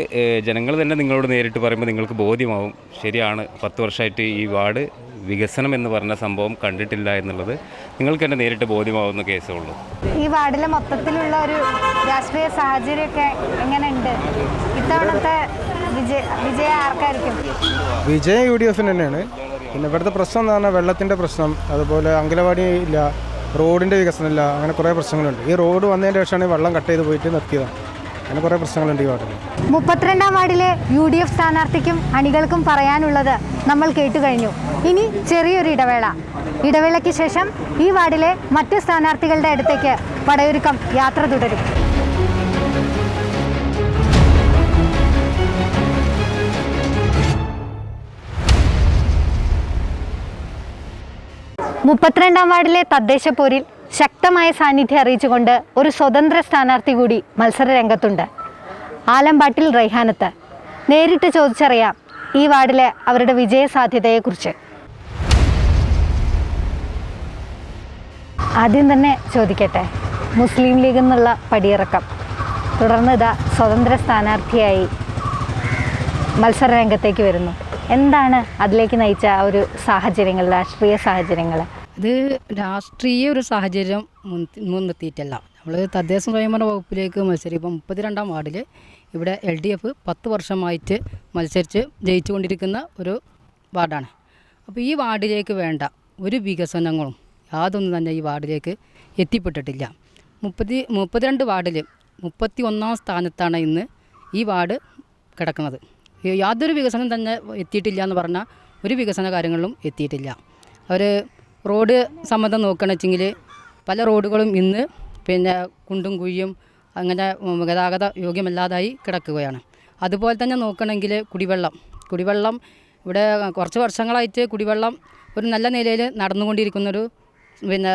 ജനങ്ങൾ തന്നെ നിങ്ങളോട് നേരിട്ട് പറയുമ്പോൾ നിങ്ങൾക്ക് ബോധ്യമാവും, ശരിയാണ് 10 വർഷമായിട്ട് ഈ വാർഡ് വികസനം എന്ന് പറഞ്ഞ സംഭവം കണ്ടിട്ടില്ല എന്നുള്ളത് നിങ്ങൾക്ക് തന്നെ നേരിട്ട് ബോധ്യമാവുന്ന കേസേ ഉള്ളൂ. ഈ വാർഡിലെ മൊത്തത്തിലുള്ള ഒരു രാഷ്ട്രീയ സാഹചര്യമൊക്കെ എങ്ങനെയുണ്ട്? ഇത്തവണത്തെ വിജയം ആർക്കായിരിക്കും? വിജയം UDF തന്നെയാണ്. പിന്നെ ഇവിടുത്തെ പ്രശ്നം എന്ന് പറഞ്ഞാൽ വെള്ളത്തിൻ്റെ പ്രശ്നം, അതുപോലെ അങ്കലവാടി ഇല്ല, റോഡിൻ്റെ വികസനമില്ല, അങ്ങനെ കുറേ പ്രശ്നങ്ങളുണ്ട്. ഈ റോഡ് വന്നതിന് ശേഷമാണ് വെള്ളം കട്ട് ചെയ്ത് പോയിട്ട് നിർത്തിയതാണ്. അങ്ങനെ കുറേ പ്രശ്നങ്ങളുണ്ട് ഈ വാർഡിൽ. 32-ാം വാർഡിലെ UDF സ്ഥാനാർത്ഥിക്കും അണികൾക്കും പറയാനുള്ളത് നമ്മൾ കേട്ടു കഴിഞ്ഞു. ഇനി ചെറിയൊരു ഇടവേളയ്ക്ക് ശേഷം ഈ വാർഡിലെ മറ്റ് സ്ഥാനാർത്ഥികളുടെ അടുത്തേക്ക് പടയൊരുക്കം യാത്ര തുടരും. മുപ്പത്തിരണ്ടാം വാർഡിലെ തദ്ദേശ പോരിൽ ശക്തമായ സാന്നിധ്യം അറിയിച്ചുകൊണ്ട് ഒരു സ്വതന്ത്ര സ്ഥാനാർത്ഥി കൂടി മത്സര രംഗത്തുണ്ട്. ആലമ്പാട്ടിൽ റൈഹാനത്ത്. നേരിട്ട് ചോദിച്ചറിയാം ഈ വാർഡിലെ അവരുടെ വിജയ സാധ്യതയെക്കുറിച്ച്. ആദ്യം തന്നെ ചോദിക്കട്ടെ, മുസ്ലിം ലീഗിൽ നിന്നുള്ള പടിയിറക്കം, തുടർന്ന് ഇതാ സ്വതന്ത്ര സ്ഥാനാർത്ഥിയായി മത്സര രംഗത്തേക്ക് വരുന്നു. എന്താണ് അതിലേക്ക് നയിച്ച ആ ഒരു സാഹചര്യങ്ങൾ, രാഷ്ട്രീയ സാഹചര്യങ്ങൾ? അത് രാഷ്ട്രീയ ഒരു സാഹചര്യം മുൻനിർത്തിയിട്ടല്ല. നമ്മൾ തദ്ദേശ സ്വയംഭരണ വകുപ്പിലേക്ക് മത്സരിപ്പം 32-ാം വാർഡിൽ ഇവിടെ LDF 10 വർഷമായിട്ട് മത്സരിച്ച് ജയിച്ചുകൊണ്ടിരിക്കുന്ന ഒരു വാർഡാണ്. അപ്പോൾ ഈ വാർഡിലേക്ക് വേണ്ട ഒരു വികസനങ്ങളും യാതൊന്നും തന്നെ ഈ വാർഡിലേക്ക് എത്തിപ്പെട്ടിട്ടില്ല. 32 വാർഡിൽ 31-ാം സ്ഥാനത്താണ് ഇന്ന് ഈ വാർഡ് കിടക്കുന്നത്. യാതൊരു വികസനം തന്നെ എത്തിയിട്ടില്ല എന്ന് പറഞ്ഞാൽ ഒരു വികസന കാര്യങ്ങളിലും എത്തിയിട്ടില്ല. അവർ റോഡ് സംബന്ധം നോക്കുകയാണെന്നുവെച്ചെങ്കിൽ പല റോഡുകളും ഇന്ന് പിന്നെ കുണ്ടും കുഴിയും അങ്ങനെ ഗതാഗത യോഗ്യമല്ലാതായി കിടക്കുകയാണ്. അതുപോലെ തന്നെ നോക്കണമെങ്കിൽ കുടിവെള്ളം ഇവിടെ കുറച്ച് വർഷങ്ങളായിട്ട് കുടിവെള്ളം ഒരു നല്ല നിലയിൽ നടന്നുകൊണ്ടിരിക്കുന്നൊരു പിന്നെ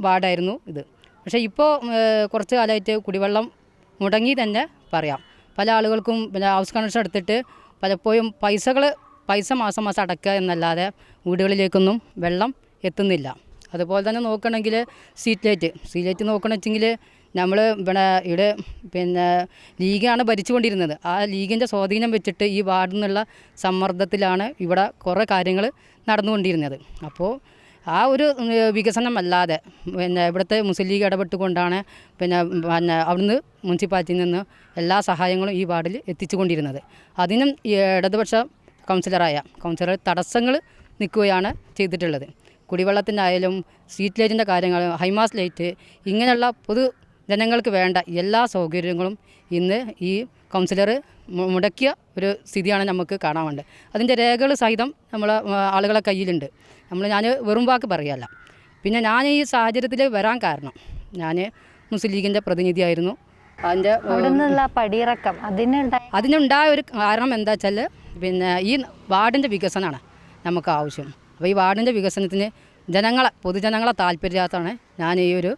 വാർഡായിരുന്നു ഇത്. പക്ഷേ ഇപ്പോൾ കുറച്ച് കാലമായിട്ട് കുടിവെള്ളം മുടങ്ങി തന്നെ പറയാം. പല ആളുകൾക്കും പിന്നെ ഹൗസ് കണക്ഷൻ എടുത്തിട്ട് പലപ്പോഴും പൈസ മാസം അടക്കുക എന്നല്ലാതെ വീടുകളിലേക്കൊന്നും വെള്ളം എത്തുന്നില്ല. അതുപോലെ തന്നെ നോക്കണമെങ്കിൽ സ്ട്രീറ്റ് ലൈറ്റ് നോക്കണമെന്ന് വെച്ചെങ്കിൽ നമ്മൾ ഇവിടെ പിന്നെ ലീഗാണ് ഭരിച്ചുകൊണ്ടിരുന്നത്. ആ ലീഗിൻ്റെ സ്വാധീനം വെച്ചിട്ട് ഈ വാർഡിൽ നിന്നുള്ള സമ്മർദ്ദത്തിലാണ് ഇവിടെ കുറേ കാര്യങ്ങൾ നടന്നുകൊണ്ടിരുന്നത്. അപ്പോൾ ആ ഒരു വികസനമല്ലാതെ പിന്നെ ഇവിടുത്തെ മുസ്ലിം ലീഗ് ഇടപെട്ടുകൊണ്ടാണ് പിന്നെ അവിടുന്ന് മുനിസിപ്പാലിറ്റിയിൽ നിന്ന് എല്ലാ സഹായങ്ങളും ഈ വാർഡിൽ എത്തിച്ചുകൊണ്ടിരുന്നത്. അതിനും ഇടതുപക്ഷ കൗൺസിലർ തടസ്സങ്ങൾ നിൽക്കുകയാണ് ചെയ്തിട്ടുള്ളത്. കുടിവെള്ളത്തിനായാലും സ്ട്രീറ്റ് ലൈറ്റിൻ്റെ കാര്യങ്ങൾ, ഹൈമാസ് ലൈറ്റ്, ഇങ്ങനെയുള്ള പൊതു ജനങ്ങൾക്ക് വേണ്ട എല്ലാ സൗകര്യങ്ങളും ഇന്ന് ഈ കൗൺസിലർ മുടക്കിയ ഒരു സ്ഥിതിയാണ് നമുക്ക് കാണാൻ വേണ്ടത്. അതിൻ്റെ രേഖകൾ സഹിതം നമ്മളെ ആളുകളെ കയ്യിലുണ്ട്. ഞാൻ വെറും വാക്ക് പറയല്ല. പിന്നെ ഞാൻ ഈ സാഹചര്യത്തിൽ വരാൻ കാരണം ഞാൻ മുസ്ലിം ലീഗിൻ്റെ പ്രതിനിധിയായിരുന്നു. അതിൻ്റെ പടിയിറക്കം അതിനുണ്ടായ ഒരു കാരണം എന്താ വെച്ചാൽ പിന്നെ ഈ വാർഡിൻ്റെ വികസനമാണ് നമുക്ക് ആവശ്യം. അപ്പോൾ ഈ വാർഡിൻ്റെ വികസനത്തിന് പൊതുജനങ്ങളെ താല്പര്യത്താണ് ഞാൻ ഈ ഒരു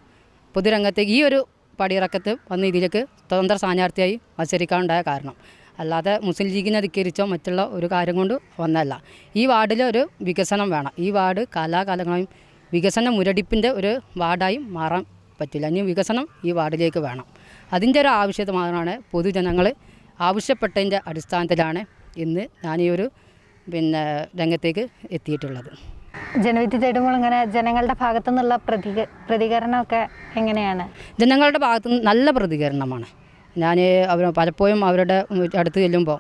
പൊതുരംഗത്തേക്ക് ഈ ഒരു പടിയിറക്കത്ത് വന്ന ഇതിലേക്ക് സ്വതന്ത്ര സ്ഥാനാർത്ഥിയായി മത്സരിക്കാനുണ്ടായ കാരണം. അല്ലാതെ മുസ്ലിം ലീഗിനെ ധിക്കരിച്ചോ മറ്റുള്ള ഒരു കാര്യം കൊണ്ട് വന്നതല്ല. ഈ വാർഡിൽ ഒരു വികസനം വേണം. ഈ വാർഡ് കാലാകാലങ്ങളായും വികസന മുരടിപ്പിൻ്റെ ഒരു വാർഡായി മാറാൻ പറ്റില്ല. ഇനി വികസനം ഈ വാർഡിലേക്ക് വേണം. അതിൻ്റെ ഒരു ആവശ്യമാണ് പൊതുജനങ്ങൾ ആവശ്യപ്പെട്ടതിൻ്റെ അടിസ്ഥാനത്തിലാണ് ഇന്ന് ഞാൻ ഈ ഒരു പിന്നെ രംഗത്തേക്ക് എത്തിയിട്ടുള്ളത്. ജനവിധി തേടുമ്പോൾ ഇങ്ങനെ ജനങ്ങളുടെ ഭാഗത്തു നിന്നുള്ള പ്രതികരണമൊക്കെ എങ്ങനെയാണ്? ജനങ്ങളുടെ ഭാഗത്തു നിന്ന് നല്ല പ്രതികരണമാണ്. ഞാൻ പലപ്പോഴും അവരുടെ അടുത്ത് ചെല്ലുമ്പോൾ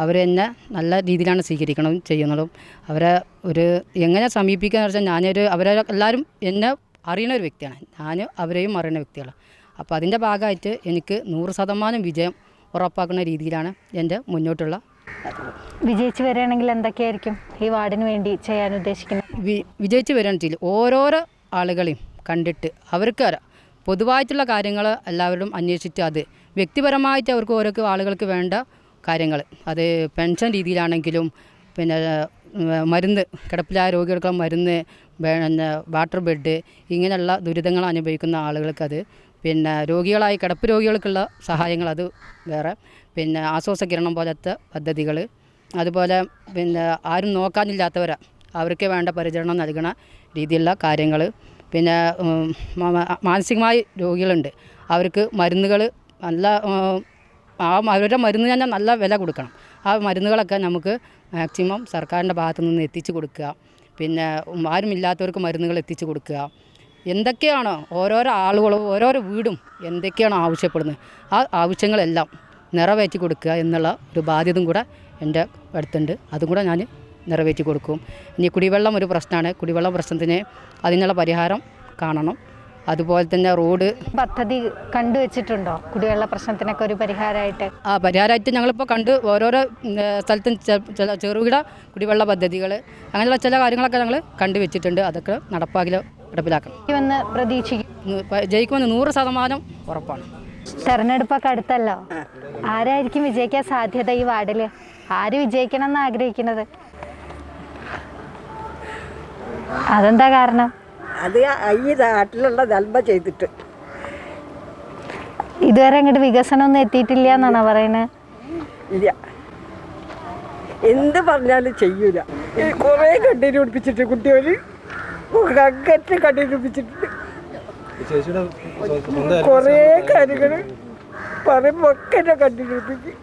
അവർ എന്നെ നല്ല രീതിയിലാണ് സ്വീകരിക്കണതും ചെയ്യുന്നതും. അവരെ എങ്ങനെ സമീപിക്കുക എന്ന് വെച്ചാൽ അവരെ എല്ലാവരും എന്നെ അറിയുന്ന ഒരു വ്യക്തിയാണ്. ഞാൻ അവരെയും അറിയുന്ന വ്യക്തികളാണ്. അപ്പോൾ അതിൻ്റെ ഭാഗമായിട്ട് എനിക്ക് 100% വിജയം ഉറപ്പാക്കുന്ന രീതിയിലാണ് എൻ്റെ മുന്നോട്ടുള്ള. വിജയിച്ച് വരികയാണെങ്കിൽ എന്തൊക്കെയായിരിക്കും ഈ വാർഡിന് വേണ്ടി ചെയ്യാൻ ഉദ്ദേശിക്കുന്നത്? വിജയിച്ച് വരികയാണെങ്കിൽ ഓരോരോ ആളുകളെയും കണ്ടിട്ട് അവർക്ക് പൊതുവായിട്ടുള്ള കാര്യങ്ങൾ എല്ലാവരും അന്വേഷിച്ച് അത് വ്യക്തിപരമായിട്ട് അവർക്ക് ഓരോ ആളുകൾക്ക് വേണ്ട കാര്യങ്ങൾ, അത് പെൻഷൻ രീതിയിലാണെങ്കിലും പിന്നെ മരുന്ന്, കിടപ്പിലായ രോഗികൾക്കുള്ള മരുന്ന്, പിന്നെ വാട്ടർ ബെഡ്, ഇങ്ങനെയുള്ള ദുരിതങ്ങൾ അനുഭവിക്കുന്ന ആളുകൾക്ക് അത് പിന്നെ കിടപ്പ് രോഗികൾക്കുള്ള സഹായങ്ങൾ അത് വേറെ, പിന്നെ ആശ്വാസകിരണം പോലത്തെ പദ്ധതികൾ, അതുപോലെ പിന്നെ ആരും നോക്കാനില്ലാത്തവരെ അവർക്ക് വേണ്ട പരിചരണം നൽകുന്ന രീതിയിലുള്ള കാര്യങ്ങൾ, പിന്നെ മാനസികമായി രോഗികളുണ്ട് അവർക്ക് മരുന്നുകൾ നല്ല അവരുടെ മരുന്ന് തന്നെ നല്ല വില കൊടുക്കണം. ആ മരുന്നുകളൊക്കെ നമുക്ക് മാക്സിമം സർക്കാരിൻ്റെ ഭാഗത്തു നിന്ന് എത്തിച്ചു കൊടുക്കുക. പിന്നെ ആരുമില്ലാത്തവർക്ക് മരുന്നുകൾ എത്തിച്ചു കൊടുക്കുക. എന്തൊക്കെയാണോ ഓരോരോ ആളുകളും ഓരോരോ വീടും എന്തൊക്കെയാണോ ആവശ്യപ്പെടുന്നത് ആ ആവശ്യങ്ങളെല്ലാം നിറവേറ്റി കൊടുക്കുക എന്നുള്ള ഒരു ബാധ്യതയും കൂടെ എൻ്റെ അടുത്തുണ്ട്. അതും കൂടെ ഞാൻ നിറവേറ്റി കൊടുക്കും. ഇനി കുടിവെള്ളം ഒരു പ്രശ്നമാണ്. കുടിവെള്ള പ്രശ്നത്തിന് അതിനുള്ള പരിഹാരം കാണണം. അതുപോലെ തന്നെ റോഡ് പദ്ധതി കണ്ടുവച്ചിട്ടുണ്ടോ കുടിവെള്ള പ്രശ്നത്തിനൊക്കെ ഒരു പരിഹാരമായിട്ട്? പരിഹാരമായിട്ട് ഞങ്ങളിപ്പോൾ ഓരോരോ സ്ഥലത്തും ചെറുകിട കുടിവെള്ള പദ്ധതികൾ അങ്ങനെയുള്ള ചില കാര്യങ്ങളൊക്കെ ഞങ്ങൾ കണ്ടുവച്ചിട്ടുണ്ട്. അതൊക്കെ നടപ്പിലാക്കണം. ജയിക്കുമെന്ന് 100% ഉറപ്പാണ്. തെരഞ്ഞെടുപ്പൊക്കെ അടുത്തല്ലോ, ആരായിരിക്കും വിജയിക്കാൻ സാധ്യത ഈ വാർഡിൽ? ആര് വിജയിക്കണം എന്ന് ആഗ്രഹിക്കുന്നത്? അതെന്താ കാരണം? അത് ഈ നാട്ടിലുള്ള നന്മ ചെയ്തിട്ട് ഇതുവരെ അങ്ങോട്ട് വികസനം ഒന്നും എത്തിയിട്ടില്ല എന്നാണോ പറയുന്നത്? ഇല്ല, എന്ത് പറഞ്ഞാലും ചെയ്യൂല. കുറേ കണ്ണീര് കുടിപ്പിച്ചിട്ട് കുട്ടികൾ അങ്ങറ്റ കണ്ണീര് കുടിപ്പിച്ചിട്ടുണ്ട്. കുറേ കാര്യങ്ങൾ പറയുമ്പോൾ ഒക്കെ എന്നെ കണ്ണീര് കുടിപ്പിക്കും.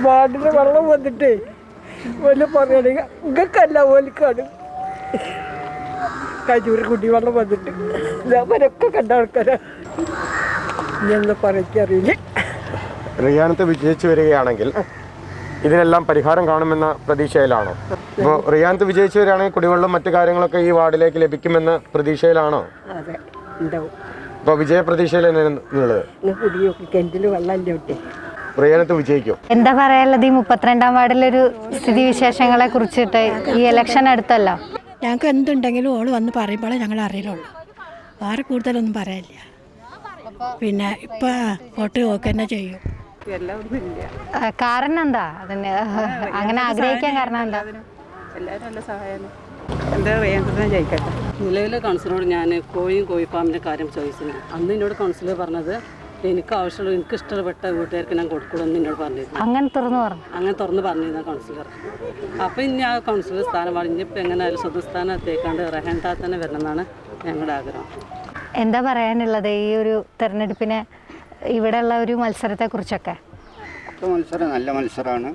വാർഡിന് വെള്ളം വന്നിട്ടേ വല്ല പറയുകയാണെങ്കിൽ ഇങ്ങക്കല്ല ഓലിക്കാണ് കജൂര് കുടിവെള്ളം വന്നിട്ട് അവരൊക്കെ കണ്ട ആൾക്കാരാണ്. ഇനിയൊന്നും പറയാറിയില്ല. റിയാനത്ത് വിജയിച്ചു വരികയാണെങ്കിൽ ഇതിനെല്ലാം പരിഹാരം കാണുമെന്ന പ്രതീക്ഷയിലാണോ? ഇപ്പോൾ റിയാനത്ത് വിജയിച്ചു വരികയാണെങ്കിൽ കുടിവെള്ളം മറ്റു കാര്യങ്ങളൊക്കെ ഈ വാർഡിലേക്ക് ലഭിക്കുമെന്ന പ്രതീക്ഷയിലാണോ? അതെ, ഉണ്ടാവും. ഇപ്പോൾ വിജയപ്രതീക്ഷയിൽ തന്നെയുള്ളത് കിണറ്റിൽ വെള്ളമല്ലേ വിട്ടേ റിയാനത്ത് വിജയിക്കും. എന്താ പറയാനുള്ളത് ഈ 32-ാം വാർഡിലൊരു സ്ഥിതിവിശേഷങ്ങളെ കുറിച്ചിട്ട്? ഈ ഇലക്ഷൻ അടുത്തല്ലോ. ഞങ്ങൾക്ക് എന്തുണ്ടെങ്കിലും ഓള് വന്ന് പറയുമ്പോഴേ ഞങ്ങൾ അറിയുള്ളൂ. വേറെ കൂടുതലൊന്നും പറയാനില്ല. പിന്നെ ഇപ്പം വോട്ട് നോക്കുക തന്നെ ചെയ്യും. കാരണം എന്താ അതിന് അങ്ങനെ ആഗ്രഹിക്കാൻ കാരണം എന്താ? എല്ലാവരും നല്ല സഹായമാണ്. എന്താ ജയിക്കട്ടെ. നിലവിലെ കൗൺസിലറോട് ഞാൻ കോഴിഫാമിൻ്റെ കാര്യം ചോദിച്ചിരുന്നു. അന്ന് എന്നോട് കൗൺസിലർ പറഞ്ഞത് എനിക്ക് ആവശ്യമുള്ള എനിക്ക് ഇഷ്ടപ്പെട്ട വീട്ടുകാർക്ക് ഞാൻ കൊടുക്കണമെന്ന് എന്നോട് പറഞ്ഞിരുന്നു. അങ്ങനെ തുറന്ന് പറഞ്ഞിരുന്നു കൗൺസിലർ. അപ്പോൾ ഇനി ആ കൗൺസിലർ സ്ഥാനം പറഞ്ഞപ്പോൾ എങ്ങനെയായാലും സ്വതസ്ഥാനത്തേക്കാണ്ട് റഹൻ തന്നെ വരണമെന്നാണ് ഞങ്ങളുടെ ആഗ്രഹം. എന്താ പറയാനുള്ളത് ഈ ഒരു തെരഞ്ഞെടുപ്പിന് ഇവിടെയുള്ള ഒരു മത്സരത്തെക്കുറിച്ചൊക്കെ? മത്സരം നല്ല മത്സരമാണ്.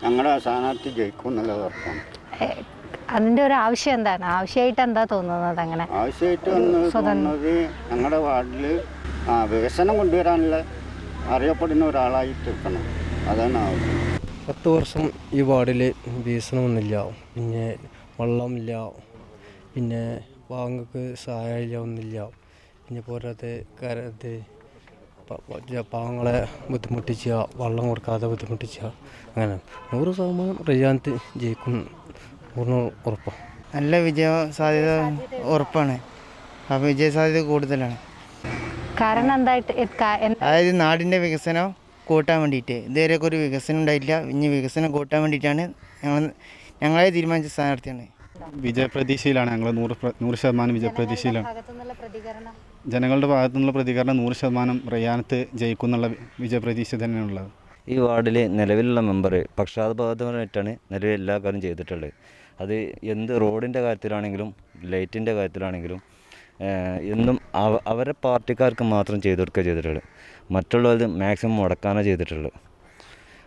ഞങ്ങളുടെ സ്ഥാനാർത്ഥി ജയിക്കും എന്നുള്ളത് ഉറപ്പാണ്. അതിൻ്റെ ഒരു ആവശ്യം എന്താണ്? ആവശ്യമായിട്ട് എന്താ തോന്നുന്നത്? അങ്ങനെ ആവശ്യമായിട്ട് തോന്നുന്നത് ഞങ്ങളുടെ വാർഡിൽ വികസനം കൊണ്ടുവരാനുള്ള അറിയപ്പെടുന്ന ഒരാളായി തീർക്കണം. അതാണ് ആവശ്യം. 10 വർഷം ഈ വാർഡിൽ വികസനമൊന്നുമില്ല. പിന്നെ വെള്ളമില്ല, പിന്നെ പാവങ്ങൾക്ക് സഹായമില്ല, ഒന്നുമില്ല. പിന്നെ പോരാതെ പാവങ്ങളെ ബുദ്ധിമുട്ടിച്ച, വെള്ളം കൊടുക്കാതെ ബുദ്ധിമുട്ടിച്ച, അങ്ങനെ 100% റിയാനത്ത് ജയിക്കും ഉറപ്പാണ്. നല്ല വിജയ സാധ്യത ഉറപ്പാണ്. ആ വിജയ സാധ്യത കൂടുതലാണ്. കാരണം എന്തായിട്ട്? അതായത് നാടിൻ്റെ വികസനം കൂട്ടാൻ വേണ്ടിയിട്ട് ഇതുവരെയൊക്കെ ഒരു വികസനം ഉണ്ടായിട്ടില്ല. ഇനി വികസനം കൂട്ടാൻ വേണ്ടിയിട്ടാണ് ഞങ്ങളെ തീരുമാനിച്ച സ്ഥാനാർത്ഥിയാണ്. വിജയപ്രതീക്ഷയിലാണ് ഞങ്ങൾ 100% വിജയപ്രതീക്ഷയിലാണ്. ജനങ്ങളുടെ ഭാഗത്തു നിന്നുള്ള പ്രതികരണം 100% റിയാനത്ത് ജയിക്കുന്നുള്ള വിജയപ്രതീക്ഷ തന്നെയാണുള്ളത്. ഈ വാർഡിൽ നിലവിലുള്ള മെമ്പർ പക്ഷാതബോധപരമായിട്ടാണ് നിലവിൽ എല്ലാ കാര്യം ചെയ്തിട്ടുള്ളത്. അത് എന്ത് റോഡിൻ്റെ കാര്യത്തിലാണെങ്കിലും ലൈറ്റിൻ്റെ കാര്യത്തിലാണെങ്കിലും എന്നും അവരെ പാർട്ടിക്കാർക്ക് മാത്രം ചെയ്തു കൊടുക്കുക ചെയ്തിട്ടുള്ളത്. മറ്റുള്ളവർ മാക്സിമം മുടക്കാനാണ് ചെയ്തിട്ടുള്ളത്.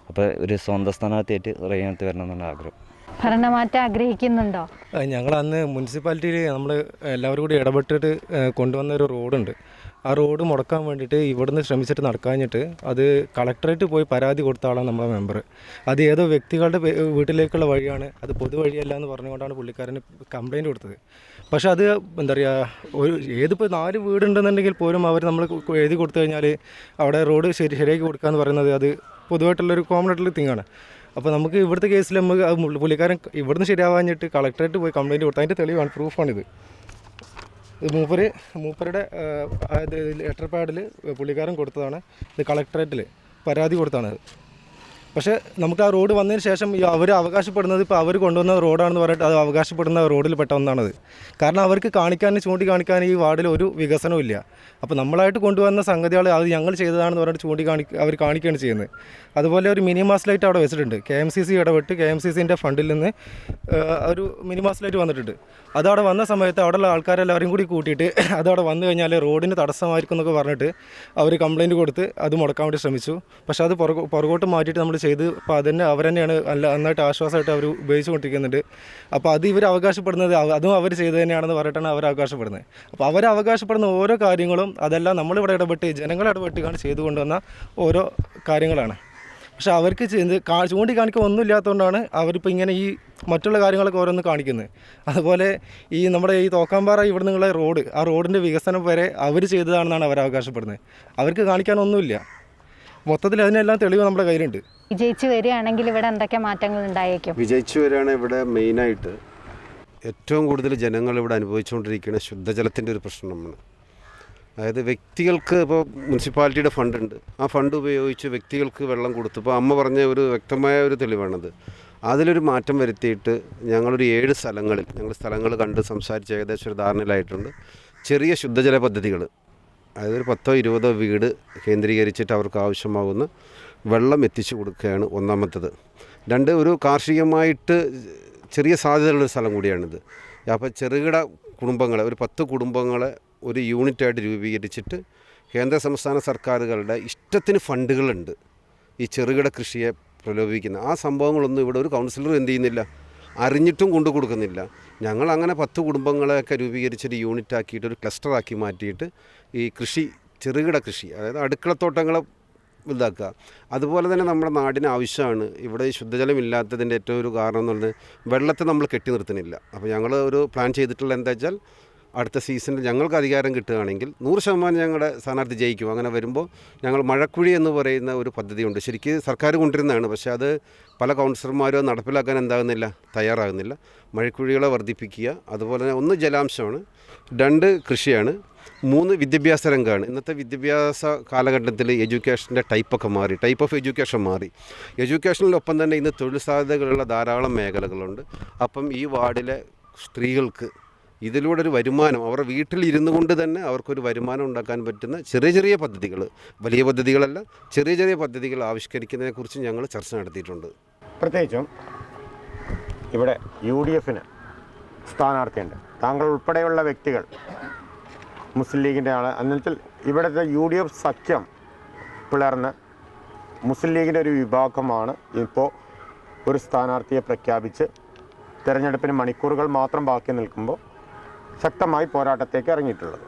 അപ്പോൾ ഒരു സ്വന്തം സ്ഥാനാർത്ഥിയായിട്ട് റിയാനത്ത് വരണം എന്നുള്ള ആഗ്രഹം. ഭരണമാറ്റം ആഗ്രഹിക്കുന്നുണ്ടോ? ഞങ്ങൾ അന്ന് മുനിസിപ്പാലിറ്റിയിൽ നമ്മൾ എല്ലാവരും കൂടി ഇടപെട്ടിട്ട് കൊണ്ടുവന്ന ഒരു റോഡുണ്ട്. ആ റോഡ് മുടക്കാൻ വേണ്ടിയിട്ട് ഇവിടുന്ന് ശ്രമിച്ചിട്ട് നടക്കാഞ്ഞിട്ട് അത് കളക്ടറേറ്റ് പോയി പരാതി കൊടുത്ത ആളാണ് നമ്മളെ മെമ്പർ. അത് ഏതോ വ്യക്തികളുടെ വീട്ടിലേക്കുള്ള വഴിയാണ്, അത് പൊതുവഴിയല്ല എന്ന് പറഞ്ഞുകൊണ്ടാണ് പുള്ളിക്കാരന് കംപ്ലയിൻറ്റ് കൊടുത്തത്. പക്ഷേ അത് എന്താ പറയുക, ഏതിപ്പോൾ 4 വീടുണ്ടെന്നുണ്ടെങ്കിൽ പോലും അവർ നമ്മൾ എഴുതി കൊടുത്തു കഴിഞ്ഞാൽ അവിടെ റോഡ് ശരിയാക്കി കൊടുക്കുക എന്ന് പറയുന്നത് അത് പൊതുവായിട്ടുള്ളൊരു കോമൺ ആയിട്ടുള്ള തിങ്ങാണ്. അപ്പോൾ നമുക്ക് ഇവിടുത്തെ കേസിൽ നമുക്ക് പുള്ളിക്കാരൻ ഇവിടുന്ന് ശരിയാവാഞ്ഞിട്ട് കളക്ടറേറ്റ് പോയി കംപ്ലയിൻറ്റ് കൊടുത്തു. അതിൻ്റെ തെളിവാണ്, പ്രൂഫാണിത്. മൂപ്പരുടെ ലെറ്റർ പാഡിൽ പുള്ളിക്കാരൻ കൊടുത്തതാണ്. ഇത് കളക്ടറേറ്റിൽ പരാതി കൊടുത്താണ്. പക്ഷേ നമുക്ക് ആ റോഡ് വന്നതിന് ശേഷം അവർ അവകാശപ്പെടുന്നത് ഇപ്പോൾ അവർ കൊണ്ടുവന്ന റോഡാണെന്ന് പറഞ്ഞിട്ട് അത് അവകാശപ്പെടുന്ന റോഡിൽ പെട്ട ഒന്നാണത്. കാരണം അവർക്ക് ചൂണ്ടിക്കാണിക്കാൻ ഈ വാർഡിൽ ഒരു വികസനവും ഇല്ല. അപ്പോൾ നമ്മളായിട്ട് കൊണ്ടുവന്ന സംഗതികൾ അത് ഞങ്ങൾ ചെയ്തതാണെന്ന് പറഞ്ഞിട്ട് അവർ കാണിക്കുകയാണ് ചെയ്യുന്നത്. അതുപോലെ ഒരു മിനി മാസ് ലൈറ്റ് അവിടെ വെച്ചിട്ടുണ്ട്. KMCC ഇടപെട്ട് KMCCൻ്റെ ഫണ്ടിൽ നിന്ന് ഒരു മിനി മാസ് ലൈറ്റ് വന്നിട്ടുണ്ട്. അതവിടെ വന്ന സമയത്ത് അവിടെയുള്ള ആൾക്കാരെല്ലാവരും കൂടി കൂട്ടിയിട്ട് അതവിടെ വന്നു കഴിഞ്ഞാൽ റോഡിന് തടസ്സമായിരിക്കും എന്നൊക്കെ പറഞ്ഞിട്ട് അവർ കംപ്ലയിൻറ്റ് കൊടുത്ത് അത് മുടക്കാൻ വേണ്ടി ശ്രമിച്ചു. പക്ഷേ അത് പുറകോട്ട് മാറ്റിയിട്ട് നമ്മൾ ചെയ്ത് അപ്പോൾ അതന്നെ അവർ തന്നെയാണ് നന്നായിട്ട് ആശ്വാസമായിട്ട് അവർ ഉപയോഗിച്ചുകൊണ്ടിരിക്കുന്നുണ്ട്. അപ്പോൾ അത് ഇവർ അവകാശപ്പെടുന്നത് അതും അവർ ചെയ്തു തന്നെയാണെന്ന് പറഞ്ഞിട്ടാണ് അവർ അവകാശപ്പെടുന്നത്. അപ്പോൾ അവർ അവകാശപ്പെടുന്ന ഓരോ കാര്യങ്ങളും അതെല്ലാം നമ്മളിവിടെ ഇടപെട്ട് ജനങ്ങൾ ഇടപെട്ടുകൊണ്ട് ചെയ്തു കൊണ്ടുവന്ന ഓരോ കാര്യങ്ങളാണ്. പക്ഷേ അവർക്ക് ചൂണ്ടിക്കാണിക്കാൻ ഒന്നുമില്ലാത്തതുകൊണ്ടാണ് അവരിപ്പോൾ ഇങ്ങനെ ഈ മറ്റുള്ള കാര്യങ്ങളൊക്കെ ഓരോന്ന് കാണിക്കുന്നത്. അതുപോലെ നമ്മുടെ ഈ തോക്കാമ്പാറ ഇവിടെ നിന്നുള്ള റോഡ്, ആ റോഡിൻ്റെ വികസനം വരെ അവർ ചെയ്തതാണെന്നാണ് അവർ അവകാശപ്പെടുന്നത്. അവർക്ക് കാണിക്കാനൊന്നുമില്ല. മൊത്തത്തിൽ അതിനെല്ലാം തെളിവ് നമ്മുടെ കയ്യിലുണ്ട്. വിജയിച്ചു വരികയാണെങ്കിൽ ഇവിടെ എന്തൊക്കെ മാറ്റങ്ങൾ ഉണ്ടായേക്കും? വിജയിച്ചു വരികയാണെങ്കിൽ ഇവിടെ മെയിനായിട്ട് ഏറ്റവും കൂടുതൽ ജനങ്ങൾ ഇവിടെ അനുഭവിച്ചുകൊണ്ടിരിക്കുന്ന ശുദ്ധജലത്തിൻ്റെ ഒരു പ്രശ്നമാണ്. അതായത് വ്യക്തികൾക്ക് ഇപ്പോൾ മുനിസിപ്പാലിറ്റിയുടെ ഫണ്ടുണ്ട്, ആ ഫണ്ട് ഉപയോഗിച്ച് വ്യക്തികൾക്ക് വെള്ളം കൊടുത്തു. ഇപ്പോൾ അമ്മ പറഞ്ഞ ഒരു വ്യക്തമായ ഒരു തെളിവാണത്. അതിലൊരു മാറ്റം വരുത്തിയിട്ട് ഞങ്ങളൊരു 7 സ്ഥലങ്ങളിൽ സ്ഥലങ്ങൾ കണ്ട് സംസാരിച്ച് ഏകദേശം ഒരു ധാരണയിലായിട്ടുണ്ട്. ചെറിയ ശുദ്ധജല പദ്ധതികൾ, അതായത് ഒരു 10-20 വീട് കേന്ദ്രീകരിച്ചിട്ട് അവർക്ക് ആവശ്യമാകുന്ന വെള്ളം എത്തിച്ചു കൊടുക്കുകയാണ് ഒന്നാമത്തത്. 2, ഒരു കാർഷികമായിട്ട് ചെറിയ സാധ്യതയുള്ളൊരു സ്ഥലം കൂടിയാണിത്. അപ്പോൾ ചെറുകിട കുടുംബങ്ങളെ ഒരു 10 കുടുംബങ്ങളെ ഒരു യൂണിറ്റായിട്ട് രൂപീകരിച്ചിട്ട് കേന്ദ്ര സംസ്ഥാന സർക്കാരുകളുടെ ഇഷ്ടത്തിന് ഫണ്ടുകളുണ്ട് ഈ ചെറുകിട കൃഷിയെ പ്രലോഭിക്കുന്ന. ആ സംഭവങ്ങളൊന്നും ഇവിടെ ഒരു കൗൺസിലറും എന്ത് ചെയ്യുന്നില്ല, അറിഞ്ഞിട്ടും കൊണ്ടു കൊടുക്കുന്നില്ല. ഞങ്ങളങ്ങനെ 10 കുടുംബങ്ങളെയൊക്കെ രൂപീകരിച്ചൊരു യൂണിറ്റാക്കിയിട്ട് ഒരു ക്ലസ്റ്ററാക്കി മാറ്റിയിട്ട് ഈ ചെറുകിട കൃഷി, അതായത് അടുക്കളത്തോട്ടങ്ങളെ ഇതാക്കുക. അതുപോലെ തന്നെ നമ്മുടെ നാടിന് ആവശ്യമാണ്. ഇവിടെ ഈ ശുദ്ധജലമില്ലാത്തതിൻ്റെ ഏറ്റവും ഒരു കാരണം എന്ന് പറഞ്ഞാൽ വെള്ളത്തെ നമ്മൾ കെട്ടി നിർത്തുന്നില്ല. അപ്പോൾ ഞങ്ങൾ ഒരു പ്ലാൻ ചെയ്തിട്ടുള്ള എന്താ വെച്ചാൽ അടുത്ത സീസണിൽ ഞങ്ങൾക്ക് അധികാരം കിട്ടുകയാണെങ്കിൽ 100% ഞങ്ങളുടെ സ്ഥാനാർത്ഥി ജയിക്കും. അങ്ങനെ വരുമ്പോൾ ഞങ്ങൾ മഴക്കുഴി എന്ന് പറയുന്ന ഒരു പദ്ധതിയുണ്ട്. ശരിക്കും സർക്കാർ കൊണ്ടിരുന്നതാണ്, പക്ഷേ അത് പല കൗൺസിലർമാരും നടപ്പിലാക്കാൻ തയ്യാറാകുന്നില്ല. മഴക്കുഴികളെ വർദ്ധിപ്പിക്കുക, അതുപോലെ തന്നെ 1 ജലാംശമാണ്, 2 കൃഷിയാണ്, 3 വിദ്യാഭ്യാസ രംഗമാണ്. ഇന്നത്തെ വിദ്യാഭ്യാസ കാലഘട്ടത്തിൽ എഡ്യൂക്കേഷൻ്റെ ടൈപ്പ് ഓഫ് എഡ്യൂക്കേഷൻ മാറി. എഡ്യൂക്കേഷനിലൊപ്പം തന്നെ ഇന്ന് തൊഴിൽ സാധ്യതകളുള്ള ധാരാളം മേഖലകളുണ്ട്. അപ്പം ഈ വാർഡിലെ സ്ത്രീകൾക്ക് ഇതിലൂടെ ഒരു വരുമാനം, അവരുടെ വീട്ടിലിരുന്നു കൊണ്ട് തന്നെ അവർക്കൊരു വരുമാനം ഉണ്ടാക്കാൻ പറ്റുന്ന ചെറിയ പദ്ധതികൾ, വലിയ പദ്ധതികളല്ല, ചെറിയ പദ്ധതികൾ ആവിഷ്കരിക്കുന്നതിനെക്കുറിച്ച് ഞങ്ങൾ ചർച്ച നടത്തിയിട്ടുണ്ട്. പ്രത്യേകിച്ചും ഇവിടെ UDFന് സ്ഥാനാർത്ഥിയുണ്ട്. താങ്കൾ ഉൾപ്പെടെയുള്ള വ്യക്തികൾ മുസ്ലിം ലീഗിൻ്റെ ആൾ എന്നുവെച്ചാൽ ഇവിടുത്തെ UDF സഖ്യം പിളർന്ന് മുസ്ലിം ലീഗിൻ്റെ ഒരു വിഭാഗമാണ് ഇപ്പോൾ ഒരു സ്ഥാനാർത്ഥിയെ പ്രഖ്യാപിച്ച് തെരഞ്ഞെടുപ്പിന് മണിക്കൂറുകൾ മാത്രം ബാക്കി നിൽക്കുമ്പോൾ ശക്തമായി പോരാട്ടത്തേക്ക് ഇറങ്ങിയിട്ടുള്ളത്.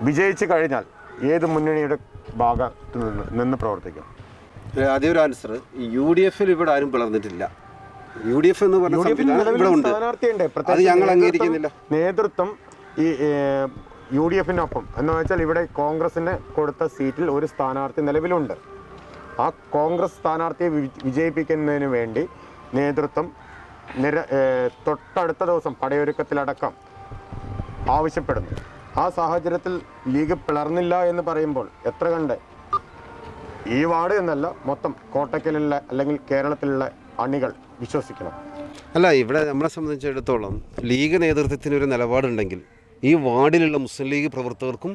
വിജയിച്ചു കഴിഞ്ഞാൽ ഏത് മുന്നണിയുടെ ഭാഗത്ത് നിന്ന് പ്രവർത്തിക്കും? ആദ്യം ഒരു ആൻസർ, UDFൽ ഇവിടെ ആരും പിളർന്നിട്ടില്ല. UDF എന്ന് പറഞ്ഞ ഇവിടെ ഉണ്ട്, അത് ഞങ്ങൾ അംഗീകരിക്കുന്നില്ല. നേതൃത്വം ഈ UDFനൊപ്പം എന്ന് വെച്ചാൽ ഇവിടെ കോൺഗ്രസിന് കൊടുത്ത സീറ്റിൽ ഒരു സ്ഥാനാർത്ഥി നിലവിലുണ്ട്. ആ കോൺഗ്രസ് സ്ഥാനാർത്ഥിയെ വിജയിപ്പിക്കുന്നതിന് വേണ്ടി നേതൃത്വം തൊട്ടടുത്ത ദിവസം പടയൊരുക്കത്തിലടക്കം ആവശ്യപ്പെടുന്നു. ആ സാഹചര്യത്തിൽ ലീഗ് പിളർന്നില്ല എന്ന് പറയുമ്പോൾ എത്ര കണ്ട് ഈ വാർഡ് എന്നല്ല മൊത്തം കോട്ടക്കലുള്ള അല്ലെങ്കിൽ കേരളത്തിലുള്ള അണികൾ വിശ്വസിക്കണം? അല്ല, ഇവിടെ നമ്മളെ സംബന്ധിച്ചിടത്തോളം ലീഗ് നേതൃത്വത്തിന് ഒരു നിലപാടുണ്ടെങ്കിൽ ഈ വാർഡിലുള്ള മുസ്ലിം ലീഗ് പ്രവർത്തകർക്കും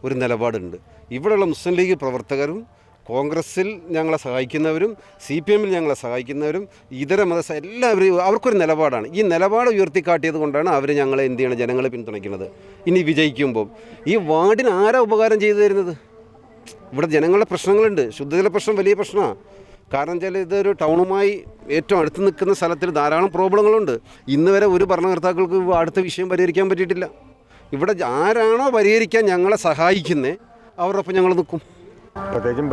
ഒരു നിലപാടുണ്ട്. ഇവിടെയുള്ള മുസ്ലിം ലീഗ് പ്രവർത്തകരും കോൺഗ്രസിൽ ഞങ്ങളെ സഹായിക്കുന്നവരും CPMൽ ഞങ്ങളെ സഹായിക്കുന്നവരും ഇതര എല്ലാവരും അവർക്കൊരു നിലപാടാണ്. ഈ നിലപാട് ഉയർത്തിക്കാട്ടിയത് കൊണ്ടാണ് അവർ ഞങ്ങളെ എന്ത് ചെയ്യണം, ജനങ്ങളെ പിന്തുണയ്ക്കുന്നത്. ഇനി വിജയിക്കുമ്പോൾ ഈ വാർഡിന് ആരാ ഉപകാരം ചെയ്തു തരുന്നത്? ഇവിടെ ജനങ്ങളുടെ പ്രശ്നങ്ങളുണ്ട്. ശുദ്ധജല പ്രശ്നം വലിയ പ്രശ്നമാണ്. കാരണം വെച്ചാൽ ഇതൊരു ടൗണുമായി ഏറ്റവും അടുത്ത് നിൽക്കുന്ന സ്ഥലത്തിൽ ധാരാളം പ്രോബ്ലങ്ങളുണ്ട്. ഇന്ന് വരെ ഒരു ഭരണകർത്താക്കൾക്ക് അടുത്ത വിഷയം പരിഹരിക്കാൻ പറ്റിയിട്ടില്ല. ഇവിടെ ആരാണോ പരിഹരിക്കാൻ ഞങ്ങളെ സഹായിക്കുന്നത് അവരോടൊപ്പം ഞങ്ങൾ നിൽക്കും. പ്രത്യേകിച്ചും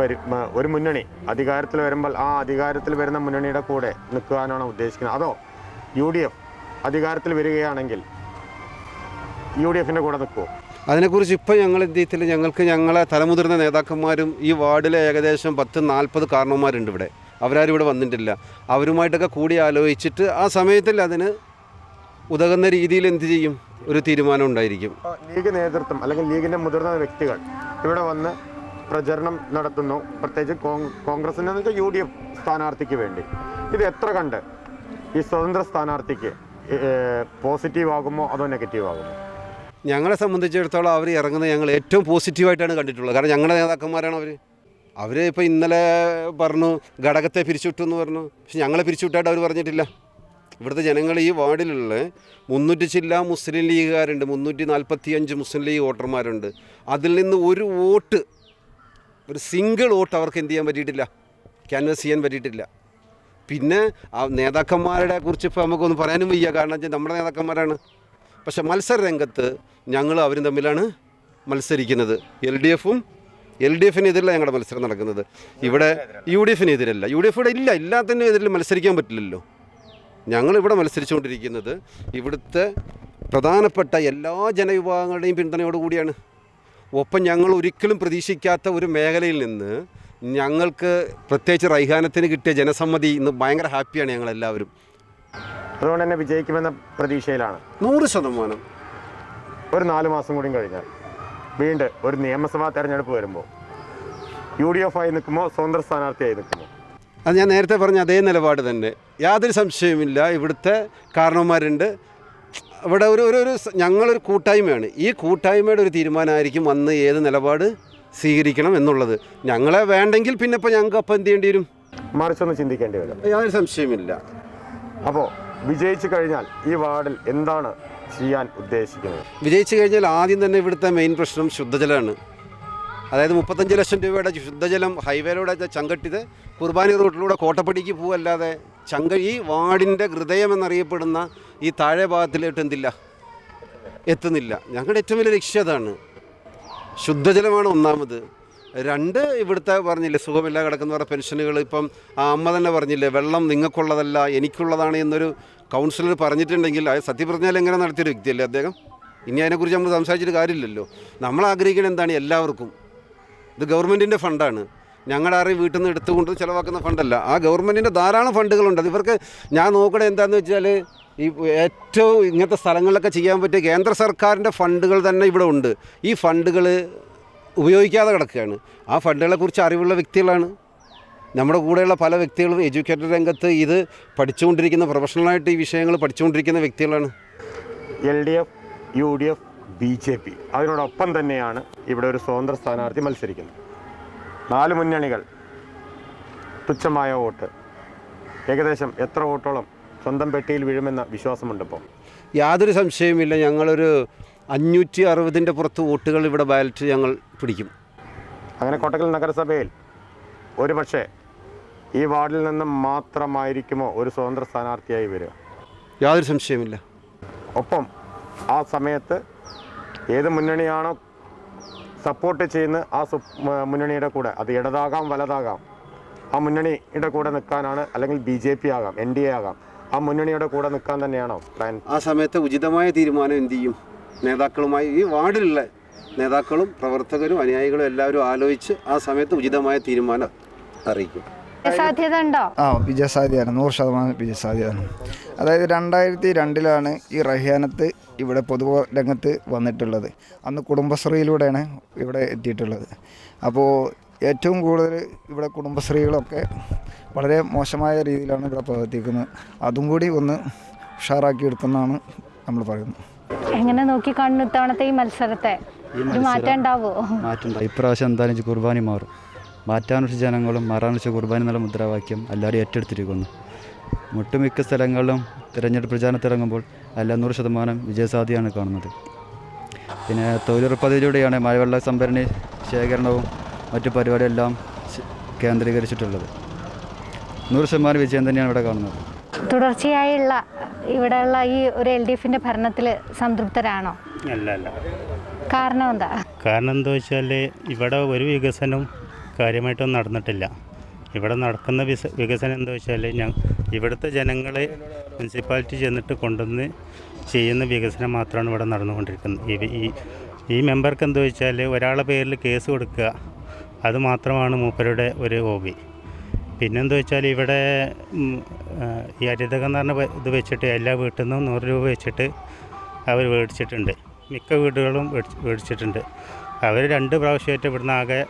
ഒരു മുന്നണി അധികാരത്തിൽ വരുമ്പോൾ ആ അധികാരത്തിൽ വരുന്ന മുന്നണിയുടെ കൂടെ നിൽക്കുവാനാണോ ഉദ്ദേശിക്കുന്നത്? അതോ UDF അധികാരത്തിൽ വരികയാണെങ്കിൽ UDFൻ്റെ കൂടെ നിൽക്കുമോ? അതിനെക്കുറിച്ച് ഇപ്പോൾ ഞങ്ങൾ എന്ത് ചെയ്തില്ല. ഞങ്ങളെ തലമുതിർന്ന നേതാക്കന്മാരും ഈ വാർഡിലെ ഏകദേശം 10-40 കാരണവന്മാരുണ്ട് ഇവിടെ. അവരാരും ഇവിടെ വന്നിട്ടില്ല. അവരുമായിട്ടൊക്കെ കൂടി ആലോചിച്ചിട്ട് ആ സമയത്തിൽ അതിന് ഉതകുന്ന രീതിയിൽ എന്ത് ചെയ്യും, ഒരു തീരുമാനം ഉണ്ടായിരിക്കും. ലീഗ് നേതൃത്വം അല്ലെങ്കിൽ ലീഗിൻ്റെ മുതിർന്ന വ്യക്തികൾ ഇവിടെ വന്ന് പ്രചരണം നടത്തുന്നു, പ്രത്യേകിച്ച് കോൺഗ്രസിൻ്റെ UDF സ്ഥാനാർത്ഥിക്ക് വേണ്ടി. ഇത് എത്ര കണ്ട് ഈ സ്വതന്ത്ര സ്ഥാനാർത്ഥിക്ക് പോസിറ്റീവ് ആകുമോ അതോ നെഗറ്റീവ് ആകുമോ? ഞങ്ങളെ സംബന്ധിച്ചിടത്തോളം അവർ ഇറങ്ങുന്നത് ഞങ്ങൾ ഏറ്റവും പോസിറ്റീവായിട്ടാണ് കണ്ടിട്ടുള്ളത്. കാരണം ഞങ്ങളുടെ നേതാക്കന്മാരാണ് അവർ ഇപ്പോൾ ഇന്നലെ പറഞ്ഞു ഘടകത്തെ പിരിച്ചുവിട്ടു എന്ന് പറഞ്ഞു. പക്ഷെ ഞങ്ങളെ പിരിച്ചുവിട്ടായിട്ട് അവർ പറഞ്ഞിട്ടില്ല. ഇവിടുത്തെ ജനങ്ങൾ ഈ വാർഡിലുള്ള 300 ചില്ല മുസ്ലിം ലീഗുകാരുണ്ട്, 345 മുസ്ലിം ലീഗ് വോട്ടർമാരുണ്ട്. അതിൽ നിന്ന് ഒരു വോട്ട്, ഒരു സിംഗിൾ വോട്ട് അവർക്ക് എന്ത് ചെയ്യാൻ പറ്റിയിട്ടില്ല, ക്യാൻവസ് ചെയ്യാൻ പറ്റിയിട്ടില്ല. പിന്നെ ആ നേതാക്കന്മാരുടെ കുറിച്ച് ഇപ്പോൾ നമുക്കൊന്നും പറയാനും വയ്യ, കാരണം വെച്ചാൽ നമ്മുടെ നേതാക്കന്മാരാണ്. പക്ഷെ മത്സര രംഗത്ത് ഞങ്ങൾ അവരും തമ്മിലാണ് മത്സരിക്കുന്നത്. LDFിനെതിരല്ല ഞങ്ങളുടെ മത്സരം നടക്കുന്നത്. ഇവിടെ UDFിനെതിരല്ല. UDF ഇവിടെ ഇല്ല, എല്ലാത്തിനും എതിരിൽ മത്സരിക്കാൻ പറ്റില്ലല്ലോ. ഞങ്ങളിവിടെ മത്സരിച്ചുകൊണ്ടിരിക്കുന്നത് ഇവിടുത്തെ പ്രധാനപ്പെട്ട എല്ലാ ജനവിഭാഗങ്ങളുടെയും പിന്തുണയോടുകൂടിയാണ്. ഒപ്പം ഞങ്ങൾ ഒരിക്കലും പ്രതീക്ഷിക്കാത്ത ഒരു മേഖലയിൽ നിന്ന് ഞങ്ങൾക്ക് പ്രത്യേകിച്ച് റൈഹാനത്തിന് കിട്ടിയ ജനസമ്മതി ഇന്ന് ഭയങ്കര ഹാപ്പിയാണ് ഞങ്ങളെല്ലാവരും. അതുകൊണ്ട് തന്നെ വിജയിക്കുമെന്ന പ്രതീക്ഷയിലാണ് 100%. ഒരു 4 മാസം കൂടി കഴിഞ്ഞാൽ വീണ്ടും ഒരു നിയമസഭാ തെരഞ്ഞെടുപ്പ് വരുമ്പോൾ UDF ആയി നിൽക്കുമോ സ്വതന്ത്ര സ്ഥാനാർത്ഥിയായി നിൽക്കുമോ? അത് ഞാൻ നേരത്തെ പറഞ്ഞ അതേ നിലപാട് തന്നെ, യാതൊരു സംശയവുമില്ല. ഇവിടുത്തെ കാരണവന്മാരുണ്ട്. ഇവിടെ ഒരു ഞങ്ങളൊരു കൂട്ടായ്മയാണ്. ഈ കൂട്ടായ്മയുടെ ഒരു തീരുമാനമായിരിക്കും അന്ന് ഏത് നിലപാട് സ്വീകരിക്കണം എന്നുള്ളത്. ഞങ്ങളെ വേണ്ടെങ്കിൽ പിന്നെ ഇപ്പോൾ ഞങ്ങൾക്ക് അപ്പം എന്ത് ചെയ്യേണ്ടി വരും, മറിച്ചൊന്ന് ചിന്തിക്കേണ്ടി വരും. യാതൊരു സംശയമില്ല. അപ്പോൾ വിജയിച്ചു കഴിഞ്ഞാൽ ഈ വാർഡിൽ എന്താണ് ചെയ്യാൻ ഉദ്ദേശിക്കുന്നത്? വിജയിച്ചു കഴിഞ്ഞാൽ ആദ്യം തന്നെ ഇവിടുത്തെ മെയിൻ പ്രശ്നം ശുദ്ധജലമാണ്. അതായത് 35 ലക്ഷം രൂപയുടെ ശുദ്ധജലം ഹൈവേയിലൂടെ ചങ്കട്ടിത് കുർബാനി റൂട്ടിലൂടെ കോട്ടപ്പടിക്ക് പോവല്ലാതെ ഈ വാർഡിൻ്റെ ഹൃദയം എന്നറിയപ്പെടുന്ന ഈ താഴെ ഭാഗത്തിലോട്ട് എത്തുന്നില്ല. ഞങ്ങളുടെ ഏറ്റവും വലിയ ലക്ഷ്യം അതാണ്. ശുദ്ധജലമാണ് ഒന്നാമത്. 2, ഇവിടുത്തെ പറഞ്ഞില്ലേ സുഖമില്ല കിടക്കുന്നവരുടെ പെൻഷനുകൾ. ഇപ്പം ആ അമ്മ തന്നെ പറഞ്ഞില്ലേ, വെള്ളം നിങ്ങൾക്കുള്ളതല്ല എനിക്കുള്ളതാണ് എന്നൊരു കൗൺസിലർ പറഞ്ഞിട്ടുണ്ടെങ്കിൽ അത് സത്യം പറഞ്ഞാൽ എങ്ങനെ നടത്തിയൊരു വ്യക്തിയല്ലേ അദ്ദേഹം. ഇനി അതിനെക്കുറിച്ച് നമ്മൾ സംസാരിച്ചിട്ട് കാര്യമില്ലല്ലോ. നമ്മൾ ആഗ്രഹിക്കുന്നത് എന്താണ്, എല്ലാവർക്കും. ഇത് ഗവൺമെൻറ്റിൻ്റെ ഫണ്ടാണ്, ഞങ്ങളുടെ ആരെയും വീട്ടിൽ നിന്ന് എടുത്തുകൊണ്ട് ചിലവാക്കുന്ന ഫണ്ടല്ല. ആ ഗവൺമെൻറ്റിൻ്റെ ധാരാളം ഫണ്ടുകളുണ്ട്. അത് ഇവർക്ക് ഞാൻ നോക്കണേ എന്താണെന്ന് വെച്ചാൽ ഈ ഏറ്റവും ഇങ്ങനത്തെ സ്ഥലങ്ങളിലൊക്കെ ചെയ്യാൻ പറ്റിയ കേന്ദ്ര സർക്കാരിൻ്റെ ഫണ്ടുകൾ തന്നെ ഇവിടെ ഉണ്ട്. ഈ ഫണ്ടുകൾ ഉപയോഗിക്കാതെ കിടക്കുകയാണ്. ആ ഫണ്ടുകളെക്കുറിച്ച് അറിവുള്ള വ്യക്തികളാണ് നമ്മുടെ കൂടെയുള്ള പല വ്യക്തികളും. എഡ്യൂക്കേറ്റഡ് രംഗത്ത് ഇത് പഠിച്ചുകൊണ്ടിരിക്കുന്ന, പ്രൊഫഷണലായിട്ട് ഈ വിഷയങ്ങൾ പഠിച്ചുകൊണ്ടിരിക്കുന്ന വ്യക്തികളാണ്. LDF, UDF, BJP അതിനോടൊപ്പം തന്നെയാണ് ഇവിടെ ഒരു സ്വതന്ത്ര സ്ഥാനാർത്ഥി മത്സരിക്കുന്നത്. 4 മുന്നണികൾ, തുച്ഛമായ വോട്ട്. ഏകദേശം എത്ര വോട്ടോളം സ്വന്തം പെട്ടിയിൽ വീഴുമെന്ന വിശ്വാസമുണ്ട് ഇപ്പോൾ? യാതൊരു സംശയവുമില്ല. ഞങ്ങളൊരു 560-ൻ്റെ പുറത്ത് വോട്ടുകൾ ഇവിടെ ബാലറ്റ് ഞങ്ങൾ പിടിക്കും. അങ്ങനെ കോട്ടക്കൽ നഗരസഭയിൽ ഒരു പക്ഷേ ഈ വാർഡിൽ നിന്ന് മാത്രമായിരിക്കുമോ ഒരു സ്വതന്ത്ര സ്ഥാനാർത്ഥിയായി വരിക? യാതൊരു സംശയമില്ല. ഒപ്പം ആ സമയത്ത് ഏത് മുന്നണിയാണോ സപ്പോർട്ട് ചെയ്യുന്ന ആ മുന്നണിയുടെ കൂടെ, അത് ഇടതാകാം വലതാകാം, ആ മുന്നണിയുടെ കൂടെ നിൽക്കാനാണ്, അല്ലെങ്കിൽ BJP ആകാം, NDA ആകാം, ആ മുന്നണിയുടെ കൂടെ നിൽക്കാൻ തന്നെയാണോ പ്ലാൻ? ആ സമയത്ത് ഉചിതമായ തീരുമാനം എന്ത് ചെയ്യും, നേതാക്കളുമായി ഈ വാർഡിലുള്ള നേതാക്കളും പ്രവർത്തകരും അനുയായികളും എല്ലാവരും ആലോചിച്ച് ആ സമയത്ത് ഉചിതമായ തീരുമാനം അറിയിക്കും. സാധ്യത ഉണ്ടോ? വിജയസാധ്യതയാണ്, 100% വിജയസാധ്യതയാണ്. അതായത് 2002 ഈ റഹ്യാനത്ത് ഇവിടെ പൊതുരംഗത്ത് വന്നിട്ടുള്ളത്. അന്ന് കുടുംബശ്രീയിലൂടെയാണ് ഇവിടെ എത്തിയിട്ടുള്ളത്. അപ്പോൾ ഏറ്റവും കൂടുതൽ ഇവിടെ കുടുംബശ്രീകളൊക്കെ വളരെ മോശമായ രീതിയിലാണ് ഇവിടെ പ്രവർത്തിക്കുന്നത്. അതും കൂടി ഒന്ന് ഉഷാറാക്കി എടുക്കുന്നതാണ് നമ്മൾ പറയുന്നത്. എങ്ങനെ നോക്കി കാണുന്നു ഇത്തവണത്തെ ഈ മത്സരത്തെ? ഒരു മാറ്റം ഉണ്ടാവുമോ? ഇപ്രാവശ്യം എന്തായാലും കുർബാനി മാറും. മാറ്റാനുവച്ച ജനങ്ങളും മാറാനുവച്ച കുർബാനി എന്നുള്ള മുദ്രാവാക്യം എല്ലാവരും ഏറ്റെടുത്തിരിക്കുന്നു. ഒട്ടുമിക്ക സ്ഥലങ്ങളിലും തിരഞ്ഞെടുപ്പ് പ്രചാരണത്തിറങ്ങുമ്പോൾ എല്ലാം 100% വിജയസാധ്യതയാണ് കാണുന്നത്. പിന്നെ തൊഴിലുറപ്പ് പദ്ധതിയിലൂടെയാണ് മഴവെള്ള സംഭരണി ശേഖരണവും മറ്റു പരിപാടിയെല്ലാം കേന്ദ്രീകരിച്ചിട്ടുള്ളത്. 100% വിജയം തന്നെയാണ് ഇവിടെ കാണുന്നത്. തുടർച്ചയായുള്ള ഇവിടെയുള്ള ഈ ഒരു LDFിൻ്റെ ഭരണത്തിൽ സംതൃപ്തരാണോ? അല്ല. കാരണം എന്താ? കാരണം എന്താ വെച്ചാൽ ഇവിടെ ഒരു വികസനവും കാര്യമായിട്ടൊന്നും നടന്നിട്ടില്ല. ഇവിടെ നടക്കുന്ന വികസനം എന്താ വെച്ചാൽ ഇവിടുത്തെ ജനങ്ങളെ മുനിസിപ്പാലിറ്റി ചെന്നിട്ട് കൊണ്ടുവന്ന് ചെയ്യുന്ന വികസനം മാത്രമാണ് ഇവിടെ നടന്നുകൊണ്ടിരിക്കുന്നത്. ഈ മെമ്പർക്ക് എന്താ വെച്ചാൽ ഒരാളുടെ പേരിൽ കേസ് കൊടുക്കുക, അത് മാത്രമാണ് മൂപ്പരുടെ ഒരു ഹോബി. പിന്നെന്താ വെച്ചാൽ ഇവിടെ ഈ ഹരിതകം എന്ന് പറഞ്ഞ ഇത് വെച്ചിട്ട് എല്ലാ വീട്ടിൽ നിന്നും 100 രൂപ വെച്ചിട്ട് അവർ മേടിച്ചിട്ടുണ്ട്. മിക്ക വീടുകളും മേടിച്ചിട്ടുണ്ട്. അവർ 2 പ്രാവശ്യമായിട്ട് ഇവിടുന്ന് ആകെ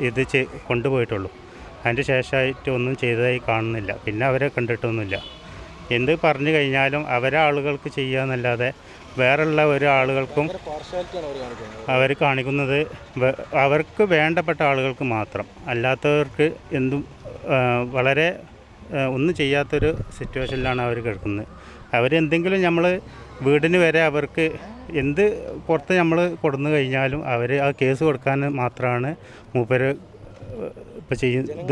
ഇത് കൊണ്ടുപോയിട്ടുള്ളൂ. അതിൻ്റെ ശേഷമായിട്ട് ഒന്നും ചെയ്തതായി കാണുന്നില്ല. പിന്നെ അവരെ കണ്ടിട്ടൊന്നുമില്ല. എന്ത് പറഞ്ഞു കഴിഞ്ഞാലും അവരെ ആളുകൾക്ക് ചെയ്യാന്നല്ലാതെ വേറെയുള്ള ഒരു ആളുകൾക്കും അവർ കാണിക്കുന്നത് അവർക്ക് വേണ്ടപ്പെട്ട ആളുകൾക്ക് മാത്രം, അല്ലാത്തവർക്ക് എന്തും വളരെ ഒന്നും ചെയ്യാത്തൊരു സിറ്റുവേഷനിലാണ് അവർ കിടക്കുന്നത്. അവരെന്തെങ്കിലും നമ്മൾ വീടിന് വരെ അവർക്ക് എന്ത് പുറത്ത് നമ്മൾ കൊടുന്നു കഴിഞ്ഞാലും അവർ ആ കേസ് കൊടുക്കാൻ മാത്രമാണ് മൂപ്പര് ഇപ്പോൾ ചെയ്യുന്നത്.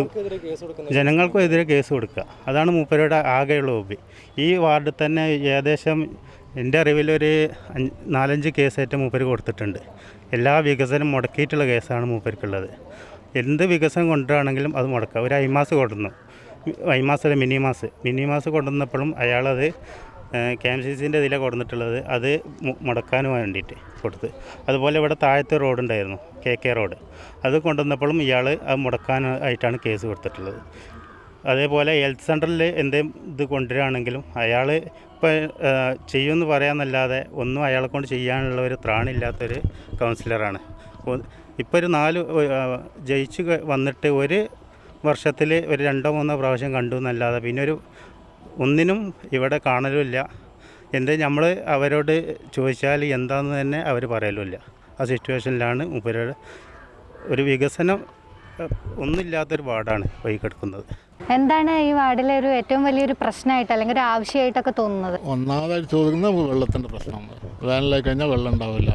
ജനങ്ങൾക്കെതിരെ കേസ് കൊടുക്കുക, അതാണ് മൂപ്പരുടെ ആകെയുള്ള ഹോബി. ഈ വാർഡിൽ തന്നെ ഏകദേശം എൻ്റെ അറിവിലൊരു 4-5 കേസായിട്ട് മൂപ്പര് കൊടുത്തിട്ടുണ്ട്. എല്ലാ വികസനം മുടക്കിയിട്ടുള്ള കേസാണ് മൂപ്പർക്കുള്ളത്. എന്ത് വികസനം കൊണ്ടുവരാണെങ്കിലും അത് മുടക്കുക. ഒരു ഐമാസ് കൊടുന്നു, ഐമാസല്ല മിനിമാസ് കൊണ്ടുവന്നപ്പോഴും അയാളത് KMCCൻ്റെ ഇതിലാണ് കൊടുത്തിട്ടുള്ളത്, അത് മുടക്കാൻ വേണ്ടിയിട്ട് കൊടുത്ത്. അതുപോലെ ഇവിടെ താഴത്തെ റോഡുണ്ടായിരുന്നു, KK റോഡ്, അത് കൊണ്ടുവന്നപ്പോഴും ഇയാൾ അത് മുടക്കാനായിട്ടാണ് കേസ് കൊടുത്തിട്ടുള്ളത്. അതേപോലെ ഹെൽത്ത് സെൻ്ററിൽ എന്തെങ്കിലും ഇത് കൊണ്ടുവരികയാണെങ്കിലും അയാൾ ഇപ്പോൾ ചെയ്യുമെന്ന് പറയാമെന്നല്ലാതെ ഒന്നും അയാളെ കൊണ്ട് ചെയ്യാനുള്ള ഒരു ത്രാണില്ലാത്തൊരു കൗൺസിലറാണ്. ഇപ്പോൾ ഒരു 4 ജയിച്ച് വന്നിട്ട് ഒരു വർഷത്തിൽ ഒരു 2-3 പ്രാവശ്യം കണ്ടു എന്നല്ലാതെ പിന്നെ ഒന്നിനും ഇവിടെ കാണലുമില്ല. നമ്മൾ അവരോട് ചോദിച്ചാൽ എന്താണെന്ന് തന്നെ അവർ പറയലുമില്ല. ആ സിറ്റുവേഷനിലാണ് മൂപ്പരുടെ ഒരു വികസനം ഒന്നുമില്ലാത്തൊരു വാർഡാണ് പോയി കിടക്കുന്നത്. എന്താണ് ഈ വാർഡിലെ ഒരു ഏറ്റവും വലിയൊരു പ്രശ്നമായിട്ട് അല്ലെങ്കിൽ ഒരു ആവശ്യമായിട്ടൊക്കെ തോന്നുന്നത്? ഒന്നാമതായിട്ട് ചോദിക്കുന്നത് നമുക്ക് വെള്ളത്തിൻ്റെ പ്രശ്നമാണ്. വേനലായി കഴിഞ്ഞാൽ വെള്ളം ഉണ്ടാവില്ല.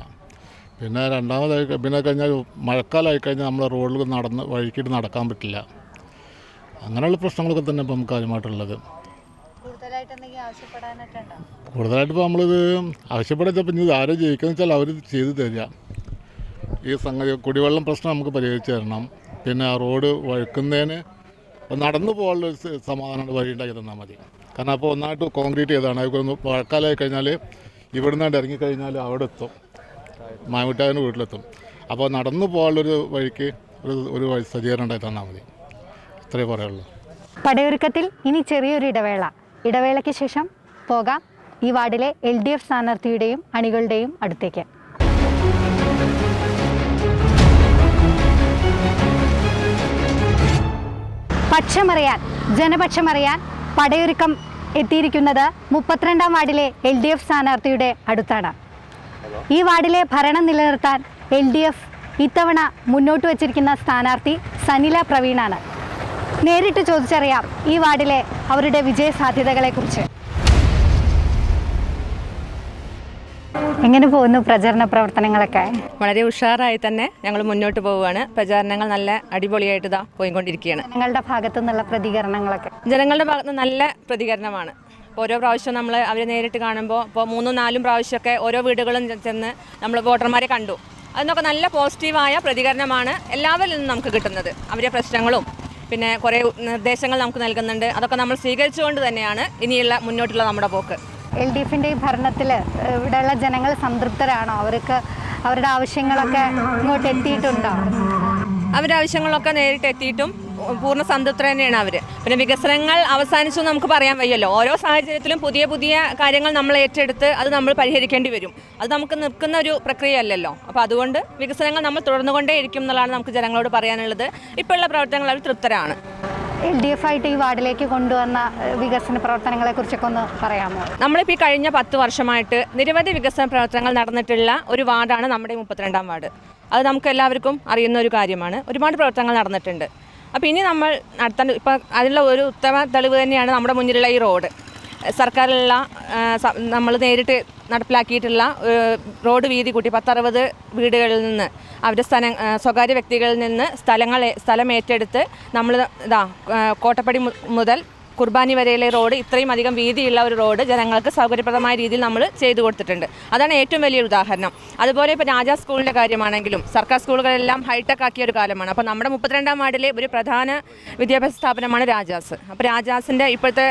പിന്നെ രണ്ടാമതായി കഴിഞ്ഞാൽ മഴക്കാലമായി കഴിഞ്ഞാൽ നമ്മൾ റോഡിൽ വഴിക്കിട്ട് നടക്കാൻ പറ്റില്ല. അങ്ങനെയുള്ള പ്രശ്നങ്ങളൊക്കെ തന്നെ ഇപ്പം നമുക്ക് കാര്യമായിട്ടുള്ളത്. കൂടുതലായിട്ട് ഇപ്പോൾ നമ്മളിത് ആവശ്യപ്പെടാൻ ഇത് ആരും ജയിക്കുക വെച്ചാൽ അവർ ചെയ്തു തരിക. ഈ സംഗതി കുടിവെള്ളം പ്രശ്നം നമുക്ക് പരിഹരിച്ച് തരണം. പിന്നെ ആ റോഡ് വഴുക്കുന്നതിന് നടന്നു പോകാനുള്ളൊരു സമാധാനം വഴി ഉണ്ടാക്കി തന്നാൽ മതി. കാരണം അപ്പോൾ ഒന്നായിട്ട് കോൺക്രീറ്റ് ചെയ്താണ്. അതൊക്കെ മഴക്കാലമായി കഴിഞ്ഞാൽ ഇവിടുന്ന് ഇറങ്ങിക്കഴിഞ്ഞാൽ അവിടെ എത്തും, മാമിട്ടാവിൻ്റെ വീട്ടിലെത്തും. അപ്പോൾ നടന്നു പോകാനുള്ളൊരു വഴിക്ക് ഒരു സജ്ജീകരണം ഉണ്ടാക്കി തന്നാൽ മതി. ഇത്രയേ പറയുള്ളൂ. പടയൊരുക്കത്തിൽ ഇനി ചെറിയൊരു ഇടവേളയ്ക്ക് ശേഷം പോകാം ഈ വാർഡിലെ LDF സ്ഥാനാർത്ഥിയുടെയും അണികളുടെയും അടുത്തേക്ക്. പക്ഷമറിയാൻ, ജനപക്ഷമറിയാൻ പടയൊരുക്കം എത്തിയിരിക്കുന്നത് 32-ാം വാർഡിലെ LDF സ്ഥാനാർത്ഥിയുടെ അടുത്താണ്. ഈ വാർഡിലെ ഭരണം നിലനിർത്താൻ LDF ഇത്തവണ മുന്നോട്ട് വച്ചിരിക്കുന്ന സ്ഥാനാർത്ഥി സനില പ്രവീണാണ്. നേരിട്ട് ചോദിച്ചറിയാം ഈ വാർഡിലെ അവരുടെ വിജയ സാധ്യതകളെക്കുറിച്ച്. എങ്ങനെ പോകുന്നു പ്രചരണ പ്രവർത്തനങ്ങളൊക്കെ? വളരെ ഉഷാറായി തന്നെ ഞങ്ങൾ മുന്നോട്ട് പോവുകയാണ്. പ്രചാരണങ്ങൾ നല്ല അടിപൊളിയായിട്ട് ഇതാ പോയിക്കൊണ്ടിരിക്കുകയാണ്. ജനങ്ങളുടെ ഭാഗത്തു നിന്നുള്ള പ്രതികരണങ്ങളൊക്കെ? ജനങ്ങളുടെ ഭാഗത്ത് നിന്ന് നല്ല പ്രതികരണമാണ്. ഓരോ പ്രാവശ്യം നമ്മൾ അവരെ നേരിട്ട് കാണുമ്പോൾ ഇപ്പോൾ 3-4 പ്രാവശ്യമൊക്കെ ഓരോ വീടുകളും ചെന്ന് നമ്മൾ വോട്ടർമാരെ കണ്ടു. അതിനൊക്കെ നല്ല പോസിറ്റീവായ പ്രതികരണമാണ് എല്ലാവരിൽ നിന്നും നമുക്ക് കിട്ടുന്നത്. അവരെ പ്രശ്നങ്ങളും പിന്നെ കുറേ നിർദ്ദേശങ്ങൾ നമുക്ക് നൽകുന്നുണ്ട്. അതൊക്കെ നമ്മൾ സ്വീകരിച്ചുകൊണ്ട് തന്നെയാണ് ഇനിയുള്ള മുന്നോട്ടുള്ള നമ്മുടെ പോക്ക്. LDFിൻ്റെ ഈ ഭരണത്തിൽ ഇവിടെയുള്ള ജനങ്ങൾ സംതൃപ്തരാണോ? അവർക്ക് അവരുടെ ആവശ്യങ്ങളൊക്കെ ഇങ്ങോട്ട് എത്തിയിട്ടുണ്ടോ? അവരുടെ ആവശ്യങ്ങളൊക്കെ നേരിട്ട് എത്തിയിട്ടും പൂർണ്ണ സംതൃപ്തി തന്നെയാണ് അവർ. പിന്നെ വികസനങ്ങൾ അവസാനിച്ചു നമുക്ക് പറയാൻ വയ്യല്ലോ. ഓരോ സാഹചര്യത്തിലും പുതിയ പുതിയ കാര്യങ്ങൾ നമ്മൾ ഏറ്റെടുത്ത് അത് നമ്മൾ പരിഹരിക്കേണ്ടി വരും. അത് നമുക്ക് നിൽക്കുന്ന ഒരു പ്രക്രിയയല്ലല്ലോ. അപ്പോൾ അതുകൊണ്ട് വികസനങ്ങൾ നമ്മൾ തുടർന്നുകൊണ്ടേ ഇരിക്കും എന്നുള്ളതാണ് നമുക്ക് ജനങ്ങളോട് പറയാനുള്ളത്. ഇപ്പോഴുള്ള പ്രവർത്തനങ്ങൾ അവർ തൃപ്തരാണ്. LDF ആയിട്ട് ഈ വാർഡിലേക്ക് കൊണ്ടുവന്ന വികസന പ്രവർത്തനങ്ങളെ കുറിച്ചൊക്കെ ഒന്ന് പറയാമോ? നമ്മളിപ്പോൾ ഈ കഴിഞ്ഞ 10 വർഷമായിട്ട് നിരവധി വികസന പ്രവർത്തനങ്ങൾ നടന്നിട്ടുള്ള ഒരു വാർഡാണ് നമ്മുടെ 32-ാം വാർഡ്. അത് നമുക്ക് എല്ലാവർക്കും അറിയുന്ന ഒരു കാര്യമാണ്. ഒരുപാട് പ്രവർത്തനങ്ങൾ നടന്നിട്ടുണ്ട്. അപ്പോൾ ഇനി നമ്മൾ നടത്തേണ്ട ഇപ്പോൾ അതിനുള്ള ഒരു ഉത്തമ തെളിവ് തന്നെയാണ് നമ്മുടെ മുന്നിലുള്ള ഈ റോഡ്. സർക്കാരിലുള്ള നമ്മൾ നേരിട്ട് നടപ്പിലാക്കിയിട്ടുള്ള റോഡ് വീതി കൂട്ടി 10-60 വീടുകളിൽ നിന്ന് അവരുടെ സ്വകാര്യ വ്യക്തികളിൽ നിന്ന് സ്ഥലം ഏറ്റെടുത്ത് നമ്മൾ കോട്ടപ്പടി മുതൽ കുർബാനി വരെയുള്ള റോഡ് ഇത്രയും അധികം വീതിയുള്ള ഒരു റോഡ് ജനങ്ങൾക്ക് സൗകര്യപ്രദമായ രീതിയിൽ നമ്മൾ ചെയ്തു കൊടുത്തിട്ടുണ്ട്. അതാണ് ഏറ്റവും വലിയൊരു ഉദാഹരണം. അതുപോലെ ഇപ്പോൾ രാജാ സ്കൂളിൻ്റെ കാര്യമാണെങ്കിലും സർക്കാർ സ്കൂളുകളെല്ലാം ഹൈടെക് ആക്കിയ ഒരു കാലമാണ്. അപ്പോൾ നമ്മുടെ 32-ാം വാർഡിലെ ഒരു പ്രധാന വിദ്യാഭ്യാസ സ്ഥാപനമാണ് രാജാസ്. അപ്പോൾ രാജാസിൻ്റെ ഇപ്പോഴത്തെ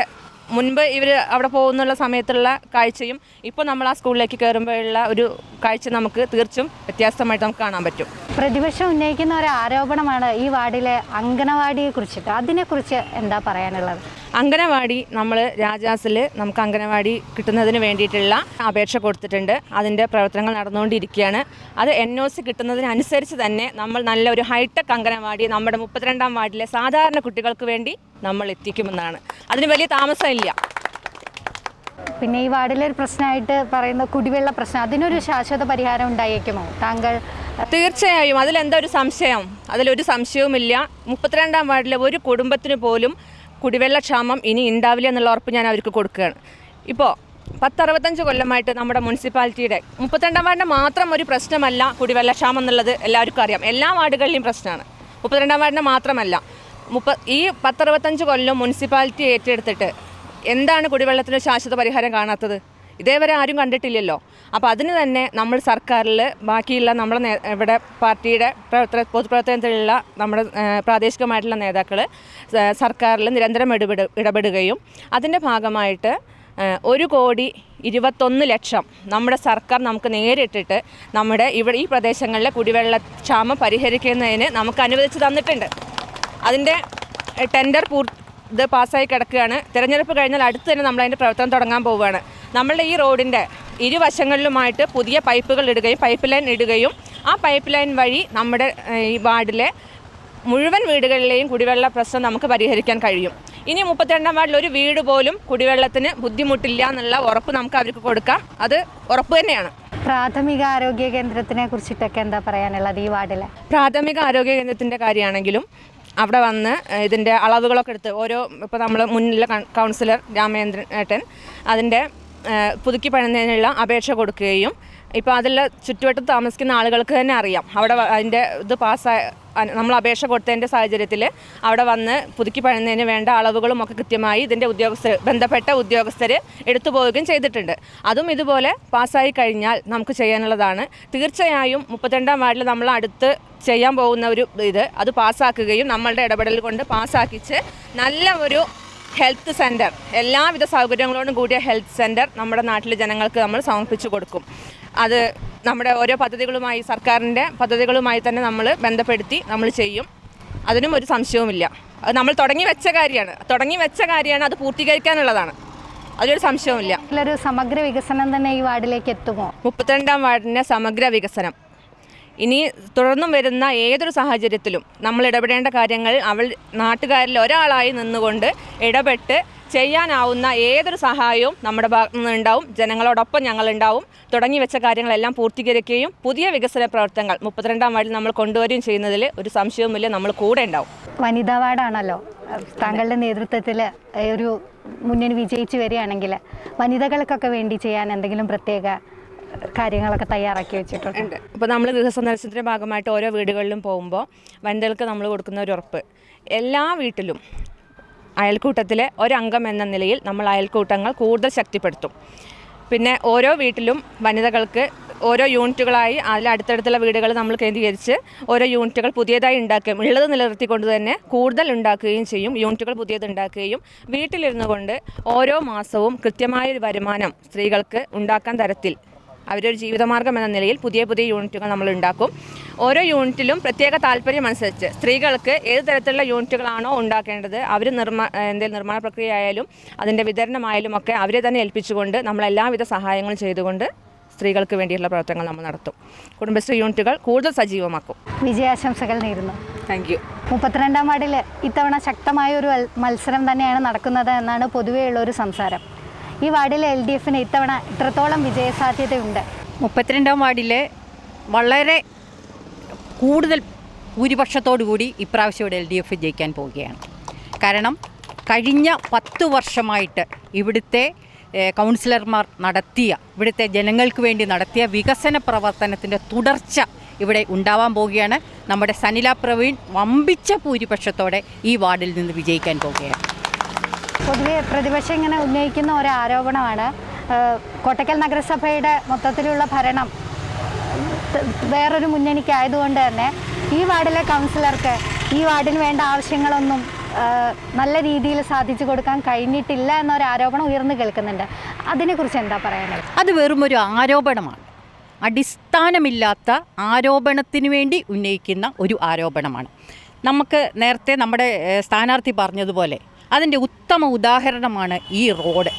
മുൻപ് ഇവർ അവിടെ പോകുന്നുള്ള സമയത്തുള്ള കാഴ്ചയും ഇപ്പോൾ നമ്മൾ ആ സ്കൂളിലേക്ക് കയറുമ്പോഴുള്ള ഒരു കാഴ്ച നമുക്ക് തീർച്ചയായും വ്യത്യാസമായിട്ട് നമുക്ക് കാണാൻ പറ്റും. പ്രതിപക്ഷം ഉന്നയിക്കുന്ന ഒരു ആരോപണമാണ് ഈ വാർഡിലെ അംഗനവാടിയെ കുറിച്ചിട്ട്. അതിനെക്കുറിച്ച് എന്താ പറയാനുള്ളത്? അംഗനവാടി നമ്മൾ രാജാസിൽ നമുക്ക് അംഗനവാടി കിട്ടുന്നതിന് വേണ്ടിയിട്ടുള്ള അപേക്ഷ കൊടുത്തിട്ടുണ്ട്. അതിൻ്റെ പ്രവർത്തനങ്ങൾ നടന്നുകൊണ്ടിരിക്കുകയാണ്. അത് NOC കിട്ടുന്നതിനനുസരിച്ച് തന്നെ നമ്മൾ നല്ലൊരു ഹൈടെക് അംഗനവാടി നമ്മുടെ 32-ാം വാർഡിലെ സാധാരണ കുട്ടികൾക്ക് വേണ്ടി നമ്മൾ എത്തിക്കുമെന്നാണ്. അതിന് വലിയ താമസമില്ല. പിന്നെ ഈ വാർഡിലെ ഒരു പ്രശ്നമായിട്ട് പറയുന്ന കുടിവെള്ള പ്രശ്നം, അതിനൊരു ശാശ്വത പരിഹാരം ഉണ്ടായേക്കുമോ താങ്കൾ? തീർച്ചയായും അതിലെന്താ ഒരു സംശയം? അതിലൊരു സംശയവുമില്ല. 32-ാം വാർഡിലെ ഒരു കുടുംബത്തിന് പോലും കുടിവെള്ളക്ഷാമം ഇനി ഉണ്ടാവില്ല എന്നുള്ള ഉറപ്പ് ഞാൻ അവർക്ക് കൊടുക്കുകയാണ്. ഇപ്പോൾ 10-65 കൊല്ലമായിട്ട് നമ്മുടെ മുനിസിപ്പാലിറ്റിയുടെ 32-ാം വാർഡിൻ്റെ മാത്രം ഒരു പ്രശ്നമല്ല കുടിവെള്ളക്ഷാമം എന്നുള്ളത് എല്ലാവർക്കും അറിയാം. എല്ലാ വാർഡുകളിലെയും പ്രശ്നമാണ്. 32-ാം വാർഡിൻ്റെ മാത്രമല്ല. ഈ 10-65 കൊല്ലം മുനിസിപ്പാലിറ്റി ഏറ്റെടുത്തിട്ട് എന്താണ് കുടിവെള്ളത്തിന് ശാശ്വത പരിഹാരം കാണാത്തത്? ഇതേവരെ ആരും കണ്ടിട്ടില്ലല്ലോ. അപ്പോൾ അതിന് തന്നെ നമ്മൾ സർക്കാരിൽ ബാക്കിയുള്ള നമ്മളെ ഇവിടെ പാർട്ടിയുടെ പൊതുപ്രവർത്തനത്തിലുള്ള നമ്മുടെ പ്രാദേശികമായിട്ടുള്ള നേതാക്കൾ സർക്കാരിൽ നിരന്തരം ഇടപെടുകയും അതിൻ്റെ ഭാഗമായിട്ട് 1,21,00,000 നമ്മുടെ സർക്കാർ നമുക്ക് നേരിട്ടിട്ട് നമ്മുടെ ഇവിടെ ഈ പ്രദേശങ്ങളിലെ കുടിവെള്ളക്ഷാമം പരിഹരിക്കുന്നതിന് നമുക്ക് അനുവദിച്ച് തന്നിട്ടുണ്ട്. അതിൻ്റെ ടെൻഡർ ഇത് പാസ്സായി കിടക്കുകയാണ്. തിരഞ്ഞെടുപ്പ് കഴിഞ്ഞാൽ അടുത്ത് തന്നെ നമ്മളതിൻ്റെ പ്രവർത്തനം തുടങ്ങാൻ പോവുകയാണ്. നമ്മളുടെ ഈ റോഡിൻ്റെ ഇരുവശങ്ങളിലുമായിട്ട് പുതിയ പൈപ്പുകൾ ഇടുകയും പൈപ്പ് ലൈൻ ഇടുകയും ആ പൈപ്പ് ലൈൻ വഴി നമ്മുടെ ഈ വാർഡിലെ മുഴുവൻ വീടുകളിലെയും കുടിവെള്ള പ്രശ്നം നമുക്ക് പരിഹരിക്കാൻ കഴിയും. ഇനി 32-ാം വാർഡിൽ ഒരു വീട് പോലും കുടിവെള്ളത്തിന് ബുദ്ധിമുട്ടില്ല എന്നുള്ള ഉറപ്പ് നമുക്ക് അവർക്ക് കൊടുക്കാം. അത് ഉറപ്പ് തന്നെയാണ്. പ്രാഥമിക ആരോഗ്യ കേന്ദ്രത്തിനെ കുറിച്ചിട്ടൊക്കെ എന്താ പറയാനുള്ളത് ഈ വാർഡിലെ? പ്രാഥമിക ആരോഗ്യ കേന്ദ്രത്തിൻ്റെ കാര്യമാണെങ്കിലും അവിടെ വന്ന് ഇതിൻ്റെ അളവുകളൊക്കെ എടുത്ത് ഇപ്പോൾ നമ്മൾ മുന്നിലെ കൗൺസിലർ രാമേന്ദ്രൻ ഏട്ടൻ അതിൻ്റെ പുതുക്കി പണിയുന്നതിനുള്ള അപേക്ഷ കൊടുക്കുകയും ഇപ്പോൾ അതിൽ ചുറ്റുവട്ടത്ത് താമസിക്കുന്ന ആളുകൾക്ക് തന്നെ അറിയാം. അവിടെ അതിൻ്റെ ഇത് നമ്മൾ അപേക്ഷ കൊടുത്തതിൻ്റെ സാഹചര്യത്തിൽ അവിടെ വന്ന് പുതുക്കി പണിയുന്നതിന് വേണ്ട അളവുകളും ഒക്കെ കൃത്യമായി ഇതിൻ്റെ ബന്ധപ്പെട്ട ഉദ്യോഗസ്ഥർ എടുത്തു പോവുകയും ചെയ്തിട്ടുണ്ട്. അതും ഇതുപോലെ പാസ്സായി കഴിഞ്ഞാൽ നമുക്ക് ചെയ്യാനുള്ളതാണ്. തീർച്ചയായും 32-ാം വാർഡിൽ നമ്മൾ അടുത്ത് ചെയ്യാൻ പോകുന്ന ഒരു അത് പാസ്സാക്കുകയും നമ്മളുടെ ഇടപെടൽ കൊണ്ട് പാസ്സാക്കിച്ച് നല്ല ഒരു ഹെൽത്ത് സെൻറ്റർ, എല്ലാവിധ സൗകര്യങ്ങളോടും കൂടിയ ഹെൽത്ത് സെൻറ്റർ നമ്മുടെ നാട്ടിലെ ജനങ്ങൾക്ക് നമ്മൾ സമർപ്പിച്ചു കൊടുക്കും. അത് നമ്മുടെ ഓരോ പദ്ധതികളുമായി സർക്കാരിൻ്റെ പദ്ധതികളുമായി തന്നെ നമ്മൾ ബന്ധപ്പെടുത്തി നമ്മൾ ചെയ്യും. അതിനും ഒരു സംശയവുമില്ല. അത് നമ്മൾ തുടങ്ങി വെച്ച കാര്യമാണ്. അത് പൂർത്തീകരിക്കാനുള്ളതാണ്. അതിലൊരു സംശയവുമില്ല. ഒരു സമഗ്ര വികസനം തന്നെ ഈ വാർഡിലേക്ക് എത്തുമോ? 32-ാം വാർഡിൻ്റെ സമഗ്ര വികസനം ഇനി തുടർന്നും വരുന്ന ഏതൊരു സാഹചര്യത്തിലും നമ്മൾ ഇടപെടേണ്ട കാര്യങ്ങൾ നാട്ടുകാരിൽ ഒരാളായി നിന്നുകൊണ്ട് ഇടപെട്ട് ചെയ്യാനാവുന്ന ഏതൊരു സഹായവും നമ്മുടെ ഭാഗത്തു നിന്നുണ്ടാവും. ജനങ്ങളോടൊപ്പം ഞങ്ങളുണ്ടാവും. തുടങ്ങി വെച്ച കാര്യങ്ങളെല്ലാം പൂർത്തീകരിക്കുകയും പുതിയ വികസന പ്രവർത്തനങ്ങൾ 32-ാം വാർഡിൽ നമ്മൾ കൊണ്ടുവരികയും ചെയ്യുന്നതിൽ ഒരു സംശയവുമില്ല. നമ്മൾ കൂടെ ഉണ്ടാവും. വനിതാ വാർഡാണല്ലോ താങ്കളുടെ നേതൃത്വത്തിൽ ഒരു മുന്നണി വിജയിച്ച് വരികയാണെങ്കിൽ വനിതകൾക്കൊക്കെ വേണ്ടി ചെയ്യാൻ എന്തെങ്കിലും പ്രത്യേക കാര്യങ്ങളൊക്കെ തയ്യാറാക്കി വെച്ചിട്ടുണ്ട്? ഇപ്പോൾ നമ്മൾ ഗൃഹസന്ദർശനത്തിൻ്റെ ഭാഗമായിട്ട് ഓരോ വീടുകളിലും പോകുമ്പോൾ വനിതകൾക്ക് നമ്മൾ കൊടുക്കുന്ന ഒരു ഉറപ്പ്, എല്ലാ വീട്ടിലും അയൽക്കൂട്ടത്തിലെ ഒരംഗം എന്ന നിലയിൽ നമ്മൾ അയൽക്കൂട്ടങ്ങൾ കൂടുതൽ ശക്തിപ്പെടുത്തും. പിന്നെ ഓരോ വീട്ടിലും വനിതകൾക്ക് ഓരോ യൂണിറ്റുകളായി അതിൽ അടുത്തടുത്തുള്ള വീടുകൾ നമ്മൾ കേന്ദ്രീകരിച്ച് ഓരോ യൂണിറ്റുകൾ പുതിയതായി ഉണ്ടാക്കുകയും ഉള്ളത് നിലനിർത്തിക്കൊണ്ട് തന്നെ കൂടുതൽ ഉണ്ടാക്കുകയും ചെയ്യും. യൂണിറ്റുകൾ പുതിയത് ഉണ്ടാക്കുകയും വീട്ടിലിരുന്നു കൊണ്ട് ഓരോ മാസവും കൃത്യമായൊരു വരുമാനം സ്ത്രീകൾക്ക് ഉണ്ടാക്കാൻ തരത്തിൽ അവരൊരു ജീവിതമാർഗ്ഗം എന്ന നിലയിൽ പുതിയ യൂണിറ്റുകൾ നമ്മൾ ഉണ്ടാക്കും. ഓരോ യൂണിറ്റിലും പ്രത്യേക താല്പര്യമനുസരിച്ച് സ്ത്രീകൾക്ക് ഏത് തരത്തിലുള്ള യൂണിറ്റുകളാണോ ഉണ്ടാക്കേണ്ടത് അവർ എന്തെങ്കിലും നിർമ്മാണ പ്രക്രിയ ആയാലും അതിൻ്റെ വിതരണമായാലും ഒക്കെ അവരെ തന്നെ ഏൽപ്പിച്ചുകൊണ്ട് നമ്മൾ എല്ലാവിധ സഹായങ്ങളും ചെയ്തുകൊണ്ട് സ്ത്രീകൾക്ക് വേണ്ടിയുള്ള പ്രവർത്തനങ്ങൾ നമ്മൾ നടത്തും. കുടുംബശ്രീ യൂണിറ്റുകൾ കൂടുതൽ സജീവമാക്കും. വിജയാശംസകൾ നേരുന്നു. Thank you. 32-ാം വാർഡിൽ ഇത്തവണ ശക്തമായൊരു മത്സരം തന്നെയാണ് നടക്കുന്നത് എന്നാണ് പൊതുവെയുള്ള ഒരു സംസാരം. ഈ വാർഡിലെ LDFന് ഇത്തവണ ഇത്രത്തോളം വിജയസാധ്യതയുണ്ട്? 32-ാം വാർഡിലെ വളരെ കൂടുതൽ ഭൂരിപക്ഷത്തോടുകൂടി ഇപ്രാവശ്യം ഇവിടെ LDF ജയിക്കാൻ പോവുകയാണ്. കാരണം കഴിഞ്ഞ 10 വർഷമായിട്ട് ഇവിടുത്തെ കൗൺസിലർമാർ ഇവിടുത്തെ ജനങ്ങൾക്ക് വേണ്ടി നടത്തിയ വികസന പ്രവർത്തനത്തിൻ്റെ തുടർച്ച ഇവിടെ ഉണ്ടാവാൻ പോവുകയാണ്. നമ്മുടെ സനില പ്രവീൺ വമ്പിച്ച ഭൂരിപക്ഷത്തോടെ ഈ വാർഡിൽ നിന്ന് വിജയിക്കാൻ പോവുകയാണ്. പൊതുവെ പ്രതിപക്ഷം ഇങ്ങനെ ഉന്നയിക്കുന്ന ഒരു ആരോപണമാണ് കോട്ടക്കൽ നഗരസഭയുടെ മൊത്തത്തിലുള്ള ഭരണം വേറൊരു മുന്നണിക്കായതുകൊണ്ട് തന്നെ ഈ വാർഡിലെ കൗൺസിലർക്ക് ഈ വാർഡിന് വേണ്ട ആവശ്യങ്ങളൊന്നും നല്ല രീതിയിൽ സാധിച്ചു കൊടുക്കാൻ കഴിഞ്ഞിട്ടില്ല എന്നൊരു ആരോപണം ഉയർന്നു കേൾക്കുന്നുണ്ട്. അതിനെക്കുറിച്ച് എന്താ പറയാനുള്ളത്? അത് വെറുമൊരു ആരോപണമാണ്. അടിസ്ഥാനമില്ലാത്ത ആരോപണത്തിന് വേണ്ടി ഉന്നയിക്കുന്ന ഒരു ആരോപണമാണ്. നമുക്ക് നേരത്തെ നമ്മുടെ സ്ഥാനാർത്ഥി പറഞ്ഞതുപോലെ അതിൻ്റെ ഉത്തമ ഉദാഹരണമാണ് ഈ റോഡ്.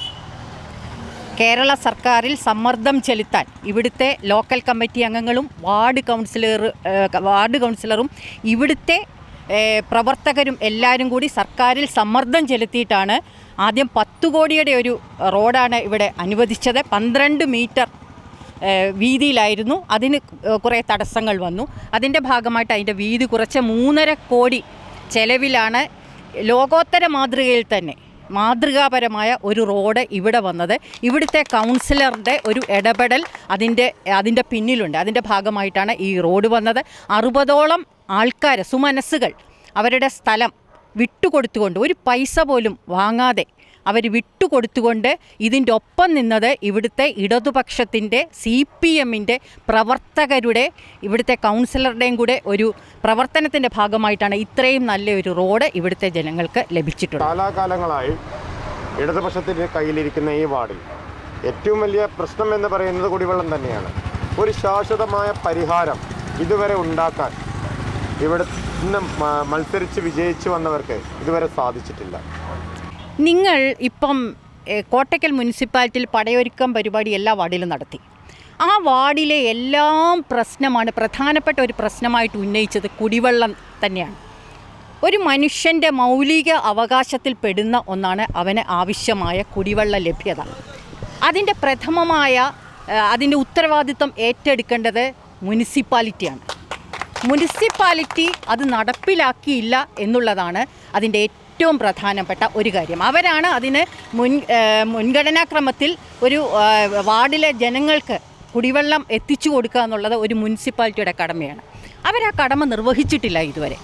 കേരള സർക്കാരിൽ സമ്മർദ്ദം ചെലുത്താൻ ഇവിടുത്തെ ലോക്കൽ കമ്മിറ്റി അംഗങ്ങളും വാർഡ് കൗൺസിലറും ഇവിടുത്തെ പ്രവർത്തകരും എല്ലാവരും കൂടി സർക്കാരിൽ സമ്മർദ്ദം ചെലുത്തിയിട്ടാണ് ആദ്യം 10 കോടിയുടെ ഒരു റോഡാണ് ഇവിടെ അനുവദിച്ചത്. 12 മീറ്റർ വീതിയിലായിരുന്നു. അതിന് കുറേ തടസ്സങ്ങൾ വന്നു. അതിൻ്റെ ഭാഗമായിട്ട് അതിൻ്റെ വീതി കുറച്ച് 3.5 കോടി ചെലവിലാണ് ലോകോത്തര മാതൃകയിൽ തന്നെ മാതൃകാപരമായ ഒരു റോഡ് ഇവിടെ വന്നത്. ഇവിടുത്തെ കൗൺസിലറുടെ ഒരു ഇടപെടൽ അതിൻ്റെ പിന്നിലുണ്ട്. അതിൻ്റെ ഭാഗമായിട്ടാണ് ഈ റോഡ് വന്നത്. 60ഓളം ആൾക്കാർ, സുമനസ്സുകൾ അവരുടെ സ്ഥലം വിട്ടുകൊടുത്തുകൊണ്ട്, ഒരു പൈസ പോലും വാങ്ങാതെ അവർ വിട്ടുകൊടുത്തുകൊണ്ട് ഇതിൻ്റെ ഒപ്പം നിന്നത് ഇവിടുത്തെ ഇടതുപക്ഷത്തിൻ്റെ CPMൻ്റെ പ്രവർത്തകരുടെ, ഇവിടുത്തെ കൗൺസിലറുടെയും കൂടെ ഒരു പ്രവർത്തനത്തിൻ്റെ ഭാഗമായിട്ടാണ് ഇത്രയും നല്ലൊരു റോഡ് ഇവിടുത്തെ ജനങ്ങൾക്ക് ലഭിച്ചിട്ടുള്ളത്. കാലാകാലങ്ങളായി ഇടതുപക്ഷത്തിൻ്റെ കയ്യിലിരിക്കുന്ന ഈ വാർഡിൽ ഏറ്റവും വലിയ പ്രശ്നം എന്ന് പറയുന്നത് കുടിവെള്ളം തന്നെയാണ്. ഒരു ശാശ്വതമായ പരിഹാരം ഇതുവരെ ഉണ്ടാക്കാൻ ഇവിടെ നിന്ന് മത്സരിച്ച് വിജയിച്ചു വന്നവർക്ക് ഇതുവരെ സാധിച്ചിട്ടില്ല. നിങ്ങൾ ഇപ്പം കോട്ടയ്ക്കൽ മുനിസിപ്പാലിറ്റിയിൽ പടയൊരുക്കം പരിപാടി എല്ലാ വാർഡിലും നടത്തി. ആ വാർഡിലെ എല്ലാം പ്രശ്നമാണ്, പ്രധാനപ്പെട്ട ഒരു പ്രശ്നമായിട്ട് ഉന്നയിച്ചത് കുടിവെള്ളം തന്നെയാണ്. ഒരു മനുഷ്യൻ്റെ മൗലിക അവകാശത്തിൽ പെടുന്ന ഒന്നാണ് അവന് ആവശ്യമായ കുടിവെള്ള ലഭ്യത. അതിൻ്റെ പ്രഥമമായ അതിൻ്റെ ഉത്തരവാദിത്വം ഏറ്റെടുക്കേണ്ടത് മുനിസിപ്പാലിറ്റിയാണ്. മുനിസിപ്പാലിറ്റി അത് നടപ്പിലാക്കിയില്ല എന്നുള്ളതാണ് അതിൻ്റെ ഏറ്റവും പ്രധാനപ്പെട്ട ഒരു കാര്യം. അവരാണ് അതിന് മുൻഗണനാക്രമത്തിൽ ഒരു വാർഡിലെ ജനങ്ങൾക്ക് കുടിവെള്ളം എത്തിച്ചു കൊടുക്കുക എന്നുള്ളത് ഒരു മുനിസിപ്പാലിറ്റിയുടെ കടമയാണ്. അവരാ കടമ നിർവഹിച്ചിട്ടില്ല ഇതുവരെ.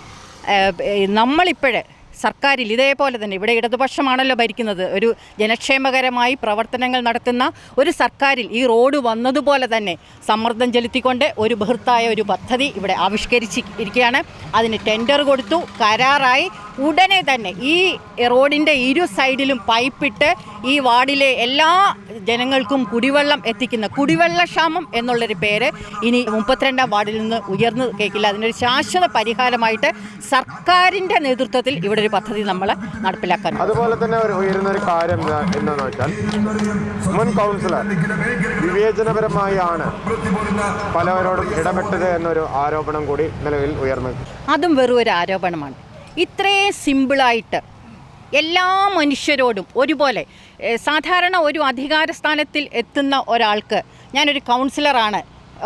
നമ്മളിപ്പോഴേ സർക്കാരിൽ ഇതേപോലെ തന്നെ ഇവിടെ ഇടതുപക്ഷമാണല്ലോ ഭരിക്കുന്നത്, ഒരു ജനക്ഷേമകരമായി പ്രവർത്തനങ്ങൾ നടത്തുന്ന ഒരു സർക്കാരിൽ ഈ റോഡ് വന്നതുപോലെ തന്നെ സമ്മർദ്ദം ചെലുത്തിക്കൊണ്ട് ഒരു ബൃഹത്തായ ഒരു പദ്ധതി ഇവിടെ ആവിഷ്കരിച്ചിരിക്കുകയാണ്. അതിന് ടെൻഡർ കൊടുത്തു, കരാറായി. ഉടനെ തന്നെ ഈ റോഡിൻ്റെ ഇരു സൈഡിലും പൈപ്പിട്ട് ഈ വാർഡിലെ എല്ലാ ജനങ്ങൾക്കും കുടിവെള്ളം എത്തിക്കുന്ന കുടിവെള്ളക്ഷാമം എന്നുള്ളൊരു പേര് ഇനി 32-ാം വാർഡിൽ നിന്ന് ഉയർന്നു കേൾക്കില്ല. അതിനൊരു ശാശ്വത പരിഹാരമായിട്ട് സർക്കാരിൻ്റെ നേതൃത്വത്തിൽ ഇവിടെ ഒരു പദ്ധതി നമ്മൾ നടപ്പിലാക്കാൻ. അതുപോലെ തന്നെ ഉയരുന്നൊരു കാര്യം എന്താണെന്ന് വെച്ചാൽ മുൻ കൗൺസിലർ വിവേചനപരമായാണ് പലവരോടും ഇടപെട്ടത് എന്നൊരു ആരോപണം കൂടി നിലവിൽ ഉയർന്നു. അതും വെറും ഒരു ആരോപണമാണ്. ഇത്രയും സിമ്പിളായിട്ട് എല്ലാ മനുഷ്യരോടും ഒരുപോലെ, സാധാരണ ഒരു അധികാര സ്ഥാനത്തിൽ എത്തുന്ന ഒരാൾക്ക്, ഞാനൊരു കൗൺസിലറാണ്,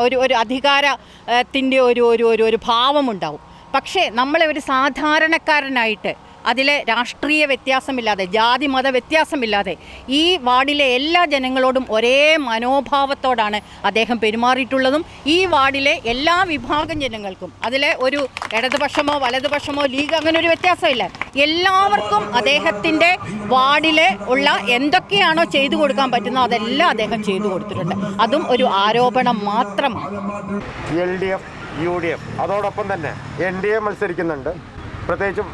ഒരു അധികാരത്തിൻ്റെ ഒരു ഭാവമുണ്ടാവും. പക്ഷേ നമ്മളെ ഒരു സാധാരണക്കാരനായിട്ട് അതിലെ രാഷ്ട്രീയ വ്യത്യാസമില്ലാതെ, ജാതി മത വ്യത്യാസമില്ലാതെ ഈ വാർഡിലെ എല്ലാ ജനങ്ങളോടും ഒരേ മനോഭാവത്തോടാണ് അദ്ദേഹം പെരുമാറിയിട്ടുള്ളതും. ഈ വാർഡിലെ എല്ലാ വിഭാഗം ജനങ്ങൾക്കും, അതിലെ ഒരു ഇടതുപക്ഷമോ വലതുപക്ഷമോ ലീഗ് അങ്ങനെ ഒരു വ്യത്യാസമില്ല, എല്ലാവർക്കും അദ്ദേഹത്തിൻ്റെ വാർഡിലെ ഉള്ള എന്തൊക്കെയാണോ ചെയ്തു കൊടുക്കാൻ പറ്റുന്നത് അതെല്ലാം അദ്ദേഹം ചെയ്തു കൊടുത്തിട്ടുണ്ട്. അതും ഒരു ആരോപണം മാത്രമാണ്. LDF, UDF അതോടൊപ്പം തന്നെ NDA മത്സരിക്കുന്നുണ്ട്. പ്രത്യേകിച്ചും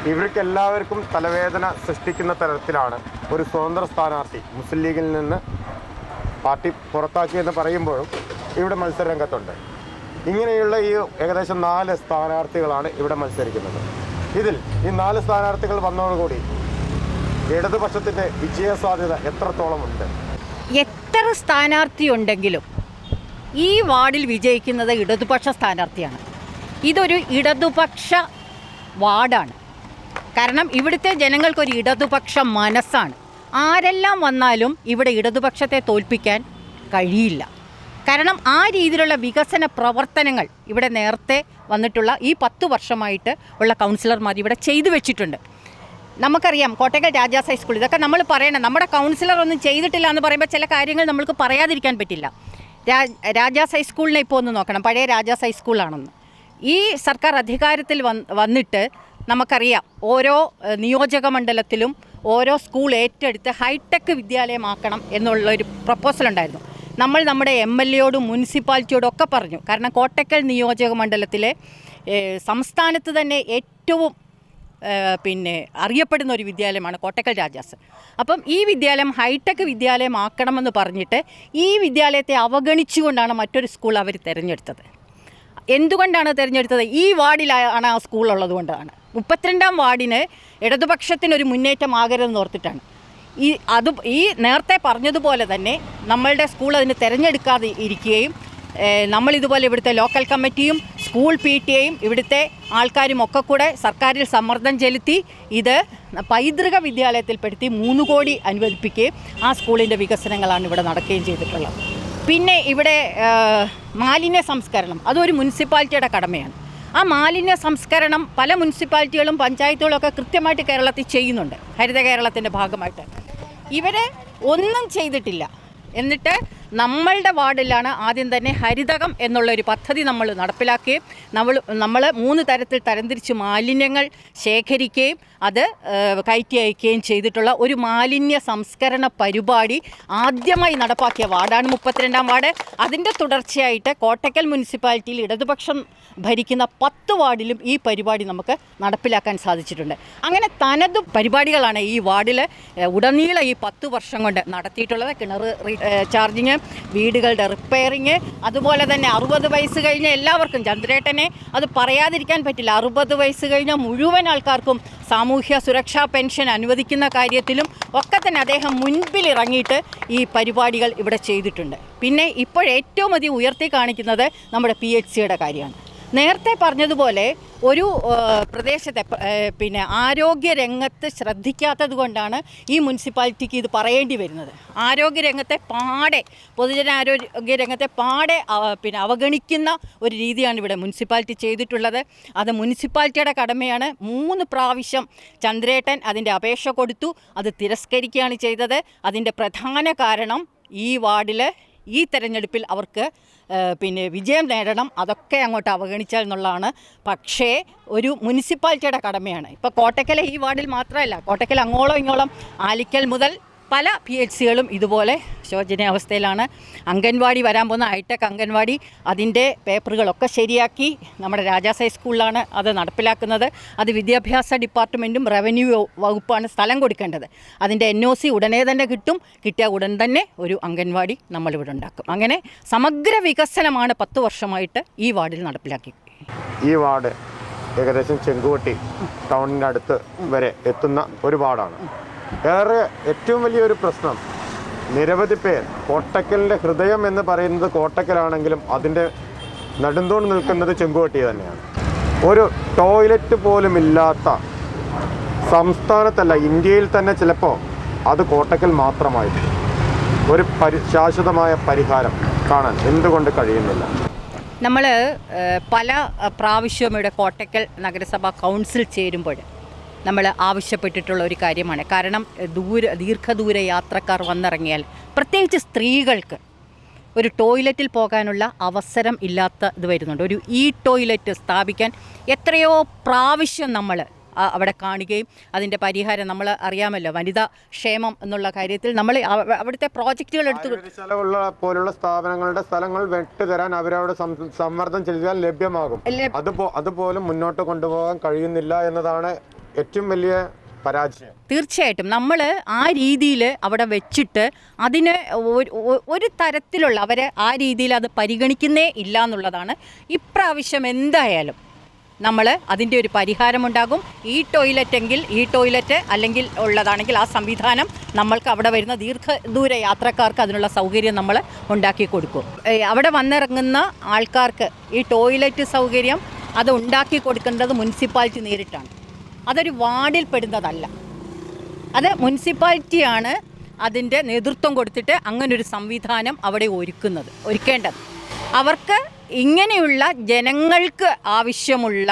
ഇവർക്ക് എല്ലാവർക്കും തലവേദന സൃഷ്ടിക്കുന്ന തരത്തിലാണ് ഒരു സ്വതന്ത്ര സ്ഥാനാർത്ഥി മുസ്ലിം ലീഗിൽ നിന്ന് പാർട്ടി പുറത്താക്കിയെന്ന് പറയുമ്പോഴും ഇവിടെ മത്സരരംഗത്തുണ്ട്. ഇങ്ങനെയുള്ള ഈ ഏകദേശം 4 സ്ഥാനാർത്ഥികളാണ് ഇവിടെ മത്സരിക്കുന്നത്. ഇതിൽ ഈ 4 സ്ഥാനാർത്ഥികൾ വന്നതോടുകൂടി ഇടതുപക്ഷത്തിൻ്റെ വിജയസാധ്യത എത്രത്തോളം ഉണ്ട്? എത്ര സ്ഥാനാർത്ഥി ഉണ്ടെങ്കിലും ഈ വാർഡിൽ വിജയിക്കുന്നത് ഇടതുപക്ഷ സ്ഥാനാർത്ഥിയാണ്. ഇതൊരു ഇടതുപക്ഷ വാർഡാണ്. കാരണം ഇവിടുത്തെ ജനങ്ങൾക്കൊരു ഇടതുപക്ഷ മനസ്സാണ്. ആരെല്ലാം വന്നാലും ഇവിടെ ഇടതുപക്ഷത്തെ തോൽപ്പിക്കാൻ കഴിയില്ല. കാരണം ആ രീതിയിലുള്ള വികസന പ്രവർത്തനങ്ങൾ ഇവിടെ നേരത്തെ വന്നിട്ടുള്ള ഈ 10 വർഷമായിട്ട് ഉള്ള കൗൺസിലർമാർ ഇവിടെ ചെയ്തു വെച്ചിട്ടുണ്ട്. നമുക്കറിയാം കോട്ടയ്ക്കൽ രാജാസ് ഹൈസ്കൂൾ, ഇതൊക്കെ നമ്മൾ പറയണം. നമ്മുടെ കൗൺസിലർ ഒന്നും ചെയ്തിട്ടില്ല എന്ന് പറയുമ്പോൾ ചില കാര്യങ്ങൾ നമ്മൾക്ക് പറയാതിരിക്കാൻ പറ്റില്ല. രാജാസ് ഹൈസ്കൂളിനെ ഇപ്പോൾ ഒന്ന് നോക്കണം, പഴയ രാജാസ് ഹൈസ്കൂളാണെന്ന്. ഈ സർക്കാർ അധികാരത്തിൽ വന്നിട്ട് നമുക്കറിയാം ഓരോ നിയോജക മണ്ഡലത്തിലും ഓരോ സ്കൂൾ ഏറ്റെടുത്ത് ഹൈടെക് വിദ്യാലയമാക്കണം എന്നുള്ളൊരു പ്രപ്പോസൽ ഉണ്ടായിരുന്നു. നമ്മൾ നമ്മുടെ MLAയോടും മുനിസിപ്പാലിറ്റിയോടും ഒക്കെ പറഞ്ഞു. കാരണം കോട്ടയ്ക്കൽ നിയോജക മണ്ഡലത്തിലെ സംസ്ഥാനത്ത് തന്നെ ഏറ്റവും അറിയപ്പെടുന്ന ഒരു വിദ്യാലയമാണ് കോട്ടയ്ക്കൽ രാജാസ്. അപ്പം ഈ വിദ്യാലയം ഹൈടെക് വിദ്യാലയമാക്കണമെന്ന് പറഞ്ഞിട്ട് ഈ വിദ്യാലയത്തെ അവഗണിച്ചുകൊണ്ടാണ് മറ്റൊരു സ്കൂൾ അവർ തിരഞ്ഞെടുത്തത്. എന്തുകൊണ്ടാണ് തിരഞ്ഞെടുത്തത്? ഈ വാർഡിലാണ് ആ സ്കൂളുള്ളത് കൊണ്ടാണ്. 32-ാം വാർഡിന് ഇടതുപക്ഷത്തിനൊരു മുന്നേറ്റമാകരുതെന്ന് ഓർത്തിട്ടാണ്. ഈ നേരത്തെ പറഞ്ഞതുപോലെ തന്നെ നമ്മളുടെ സ്കൂൾ അതിന് തിരഞ്ഞെടുക്കാതെ ഇരിക്കുകയും നമ്മളിതുപോലെ ഇവിടുത്തെ ലോക്കൽ കമ്മിറ്റിയും സ്കൂൾ PTA-യും ഇവിടുത്തെ ആൾക്കാരും ഒക്കെ കൂടെ സർക്കാരിൽ സമ്മർദ്ദം ചെലുത്തി ഇത് പൈതൃക വിദ്യാലയത്തിൽപ്പെടുത്തി 3 കോടി അനുവദിപ്പിക്കുകയും ആ സ്കൂളിൻ്റെ വികസനങ്ങളാണ് ഇവിടെ നടക്കുകയും ചെയ്തിട്ടുള്ളത്. പിന്നെ ഇവിടെ മാലിന്യ സംസ്കരണം അതൊരു മുനിസിപ്പാലിറ്റിയുടെ കടമയാണ്. ആ മാലിന്യ സംസ്കരണം പല മുനിസിപ്പാലിറ്റികളും പഞ്ചായത്തുകളും ഒക്കെ കൃത്യമായിട്ട് കേരളത്തിൽ ചെയ്യുന്നുണ്ട്. ഹരിത കേരളത്തിൻ്റെ ഭാഗമായിട്ട് ഇവരെ ഒന്നും ചെയ്തിട്ടില്ല. എന്നിട്ട് നമ്മളുടെ വാർഡിലാണ് ആദ്യം തന്നെ ഹരിതകം എന്നുള്ളൊരു പദ്ധതി നമ്മൾ നടപ്പിലാക്കുകയും നമ്മൾ 3 തരത്തിൽ തരംതിരിച്ച് മാലിന്യങ്ങൾ ശേഖരിക്കുകയും അത് കയറ്റി അയക്കുകയും ചെയ്തിട്ടുള്ള ഒരു മാലിന്യ സംസ്കരണ പരിപാടി ആദ്യമായി നടപ്പാക്കിയ വാർഡാണ് 32-ാം വാർഡ്. അതിൻ്റെ തുടർച്ചയായിട്ട് കോട്ടക്കൽ മുനിസിപ്പാലിറ്റിയിൽ ഇടതുപക്ഷം ഭരിക്കുന്ന 10 വാർഡിലും ഈ പരിപാടി നമുക്ക് നടപ്പിലാക്കാൻ സാധിച്ചിട്ടുണ്ട്. അങ്ങനെ തനത് പരിപാടികളാണ് ഈ വാർഡിൽ ഉടനീളം ഈ 10 വർഷം കൊണ്ട് നടത്തിയിട്ടുള്ളത്. കിണർ ചാർജിങ്, വീടുകളുടെ റിപ്പയറിങ്, അതുപോലെ തന്നെ 60 വയസ്സ് കഴിഞ്ഞ എല്ലാവർക്കും, ചന്ദ്രേട്ടനെ അത് പറയാതിരിക്കാൻ പറ്റില്ല, 60 വയസ്സ് കഴിഞ്ഞ മുഴുവൻ ആൾക്കാർക്കും സാമൂഹ്യ സുരക്ഷാ പെൻഷൻ അനുവദിക്കുന്ന കാര്യത്തിലും ഒക്കെ തന്നെ അദ്ദേഹം മുൻപിലിറങ്ങിയിട്ട് ഈ പരിപാടികൾ ഇവിടെ ചെയ്തിട്ടുണ്ട്. പിന്നെ ഇപ്പോഴേറ്റവും അധികം ഉയർത്തി കാണിക്കുന്നത് നമ്മുടെ PHCയുടെ കാര്യമാണ്. നേരത്തെ പറഞ്ഞതുപോലെ ഒരു പ്രദേശത്തെ പിന്നെ ആരോഗ്യരംഗത്ത് ശ്രദ്ധിക്കാത്തത് കൊണ്ടാണ് ഈ മുനിസിപ്പാലിറ്റിക്ക് ഇത് പറയേണ്ടി വരുന്നത്. ആരോഗ്യരംഗത്തെ പാടെ പൊതുജനാരോഗ്യരംഗത്തെ പാടെ പിന്നെ അവഗണിക്കുന്ന ഒരു രീതിയാണ് ഇവിടെ മുനിസിപ്പാലിറ്റി ചെയ്തിട്ടുള്ളത്. അത് മുനിസിപ്പാലിറ്റിയുടെ കടമയാണ്. 3 പ്രാവശ്യം ചന്ദ്രേട്ടൻ അതിൻ്റെ അപേക്ഷ കൊടുത്തു, അത് തിരസ്കരിക്കുകയാണ് ചെയ്തത്. അതിൻ്റെ പ്രധാന കാരണം ഈ വാർഡിൽ ഈ തെരഞ്ഞെടുപ്പിൽ അവർക്ക് പിന്നെ വിജയം നേടണം, അതൊക്കെ അങ്ങോട്ട് അവഗണിച്ചാൽ എന്നുള്ളതാണ്. പക്ഷേ ഒരു മുനിസിപ്പാലിറ്റിയുടെ കടമയാണ്. ഇപ്പോൾ കോട്ടക്കലെ ഈ വാർഡിൽ മാത്രമല്ല, കോട്ടക്കൽ അങ്ങോളം ഇങ്ങോളം ആലിക്കൽ മുതൽ പല PHCകളും ഇതുപോലെ ശോചനീയാവസ്ഥയിലാണ്. അംഗൻവാടി വരാൻ പോകുന്ന ഹൈടെക് അംഗൻവാടി അതിൻ്റെ പേപ്പറുകളൊക്കെ ശരിയാക്കി നമ്മുടെ രാജാസ് ഹൈസ്കൂളിലാണ് അത് നടപ്പിലാക്കുന്നത്. അത് വിദ്യാഭ്യാസ ഡിപ്പാർട്ട്മെൻറ്റും റവന്യൂ വകുപ്പാണ് സ്ഥലം കൊടുക്കേണ്ടത്. അതിൻ്റെ NOC ഉടനെ തന്നെ കിട്ടും. കിട്ടിയ ഉടൻ തന്നെ ഒരു അംഗൻവാടി നമ്മളിവിടെ ഉണ്ടാക്കും. അങ്ങനെ സമഗ്ര വികസനമാണ് 10 വർഷമായിട്ട് ഈ വാർഡിൽ നടപ്പിലാക്കി. ഈ വാർഡ് ഏകദേശം ചെങ്കുവട്ടി ടൗണിൻ്റെ അടുത്ത് വരെ എത്തുന്ന ഒരു വാർഡാണ്. ഏറ്റവും വലിയൊരു പ്രശ്നം, നിരവധി പേർ, കോട്ടക്കലിൻ്റെ ഹൃദയം എന്ന് പറയുന്നത് കോട്ടക്കലാണെങ്കിലും അതിൻ്റെ നെടുന്തൂൺ നിൽക്കുന്നത് ചെങ്കുവട്ടി തന്നെയാണ്. ഒരു ടോയ്ലറ്റ് പോലും ഇല്ലാത്ത സംസ്ഥാനത്തല്ല, ഇന്ത്യയിൽ തന്നെ ചിലപ്പോൾ അത് കോട്ടക്കൽ മാത്രമായിരിക്കും. ഒരു ശാശ്വതമായ പരിഹാരം കാണാൻ എന്തുകൊണ്ട് കഴിയുന്നില്ല? നമ്മൾ പല പ്രാവശ്യവും ഇവിടെ കോട്ടക്കൽ നഗരസഭാ കൗൺസിൽ ചേരുമ്പോൾ നമ്മൾ ആവശ്യപ്പെട്ടിട്ടുള്ള ഒരു കാര്യമാണ്. കാരണം ദീർഘദൂര യാത്രക്കാർ വന്നിറങ്ങിയാൽ, പ്രത്യേകിച്ച് സ്ത്രീകൾക്ക് ഒരു ടോയ്ലറ്റിൽ പോകാനുള്ള അവസരം ഇല്ലാത്തത് വരുന്നുണ്ട്. ഒരു ടോയ്ലറ്റ് സ്ഥാപിക്കാൻ എത്രയോ പ്രാവശ്യം നമ്മൾ അവിടെ കാണുകയും അതിൻ്റെ പരിഹാരം നമ്മൾ അറിയാമല്ലോ, വനിതാ ക്ഷേമം എന്നുള്ള കാര്യത്തിൽ നമ്മൾ അവിടുത്തെ പ്രോജക്റ്റുകൾ എടുത്ത് പോലുള്ള സ്ഥാപനങ്ങളുടെ സ്ഥലങ്ങൾ വെട്ടുതരാൻ അവരവിടെ സമ്മർദ്ദം ചെലുത്തിയാൽ ലഭ്യമാകും. അതുപോലും മുന്നോട്ട് കൊണ്ടുപോകാൻ കഴിയുന്നില്ല എന്നതാണ് ഏറ്റവും വലിയ പരാജയം. തീർച്ചയായിട്ടും നമ്മൾ ആ രീതിയിൽ അവിടെ വെച്ചിട്ട് അതിന് ഒരു തരത്തിലുള്ള അവരെ ആ രീതിയിൽ അത് പരിഗണിക്കുന്നേ ഇല്ല എന്നുള്ളതാണ്. ഇപ്രാവശ്യം എന്തായാലും നമ്മൾ അതിൻ്റെ ഒരു പരിഹാരമുണ്ടാകും. ടോയ്ലറ്റ് അല്ലെങ്കിൽ ഉള്ളതാണെങ്കിൽ ആ സംവിധാനം നമ്മൾക്ക് അവിടെ വരുന്ന ദീർഘദൂര യാത്രക്കാർക്ക് അതിനുള്ള സൗകര്യം നമ്മൾ ഉണ്ടാക്കി കൊടുക്കും. അവിടെ വന്നിറങ്ങുന്ന ആൾക്കാർക്ക് ഈ ടോയ്ലറ്റ് സൗകര്യം അത് ഉണ്ടാക്കി കൊടുക്കേണ്ടത് മുനിസിപ്പാലിറ്റി നേരിട്ടാണ്. അതൊരു വാർഡിൽ പെടുന്നതല്ല. അത് മുനിസിപ്പാലിറ്റിയാണ് അതിൻ്റെ നേതൃത്വം കൊടുത്തിട്ട് അങ്ങനൊരു സംവിധാനം അവിടെ ഒരുക്കേണ്ടത്. അവർക്ക് ഇങ്ങനെയുള്ള ജനങ്ങൾക്ക് ആവശ്യമുള്ള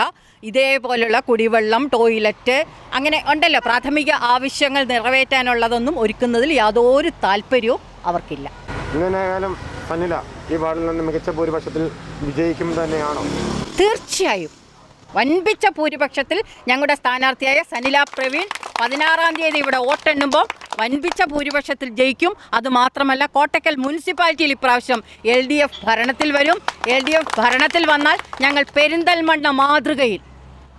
ഇതേപോലുള്ള കുടിവെള്ളം, ടോയ്ലറ്റ് അങ്ങനെ ഉണ്ടല്ലോ, പ്രാഥമിക ആവശ്യങ്ങൾ നിറവേറ്റാനുള്ളതൊന്നും ഒരുക്കുന്നതിൽ യാതൊരു താല്പര്യവും അവർക്കില്ല. എങ്ങനെയായാലും സനില ഈ വാർഡിൽ നിന്ന് മികച്ച ഭൂരിപക്ഷത്തിൽ വിജയിക്കും തന്നെയാണോ? തീർച്ചയായും വൻപിച്ച ഭൂരിപക്ഷത്തിൽ ഞങ്ങളുടെ സ്ഥാനാർത്ഥിയായ സനില പ്രവീൺ 16-ാം തീയതി ഇവിടെ വോട്ടെണ്ണുമ്പോൾ വൻപിച്ച ഭൂരിപക്ഷത്തിൽ ജയിക്കും. അതുമാത്രമല്ല, കോട്ടക്കൽ മുനിസിപ്പാലിറ്റിയിൽ ഇപ്രാവശ്യം LDF ഭരണത്തിൽ വരും. LDF ഭരണത്തിൽ വന്നാൽ ഞങ്ങൾ പെരിന്തൽമണ്ണ മാതൃകയിൽ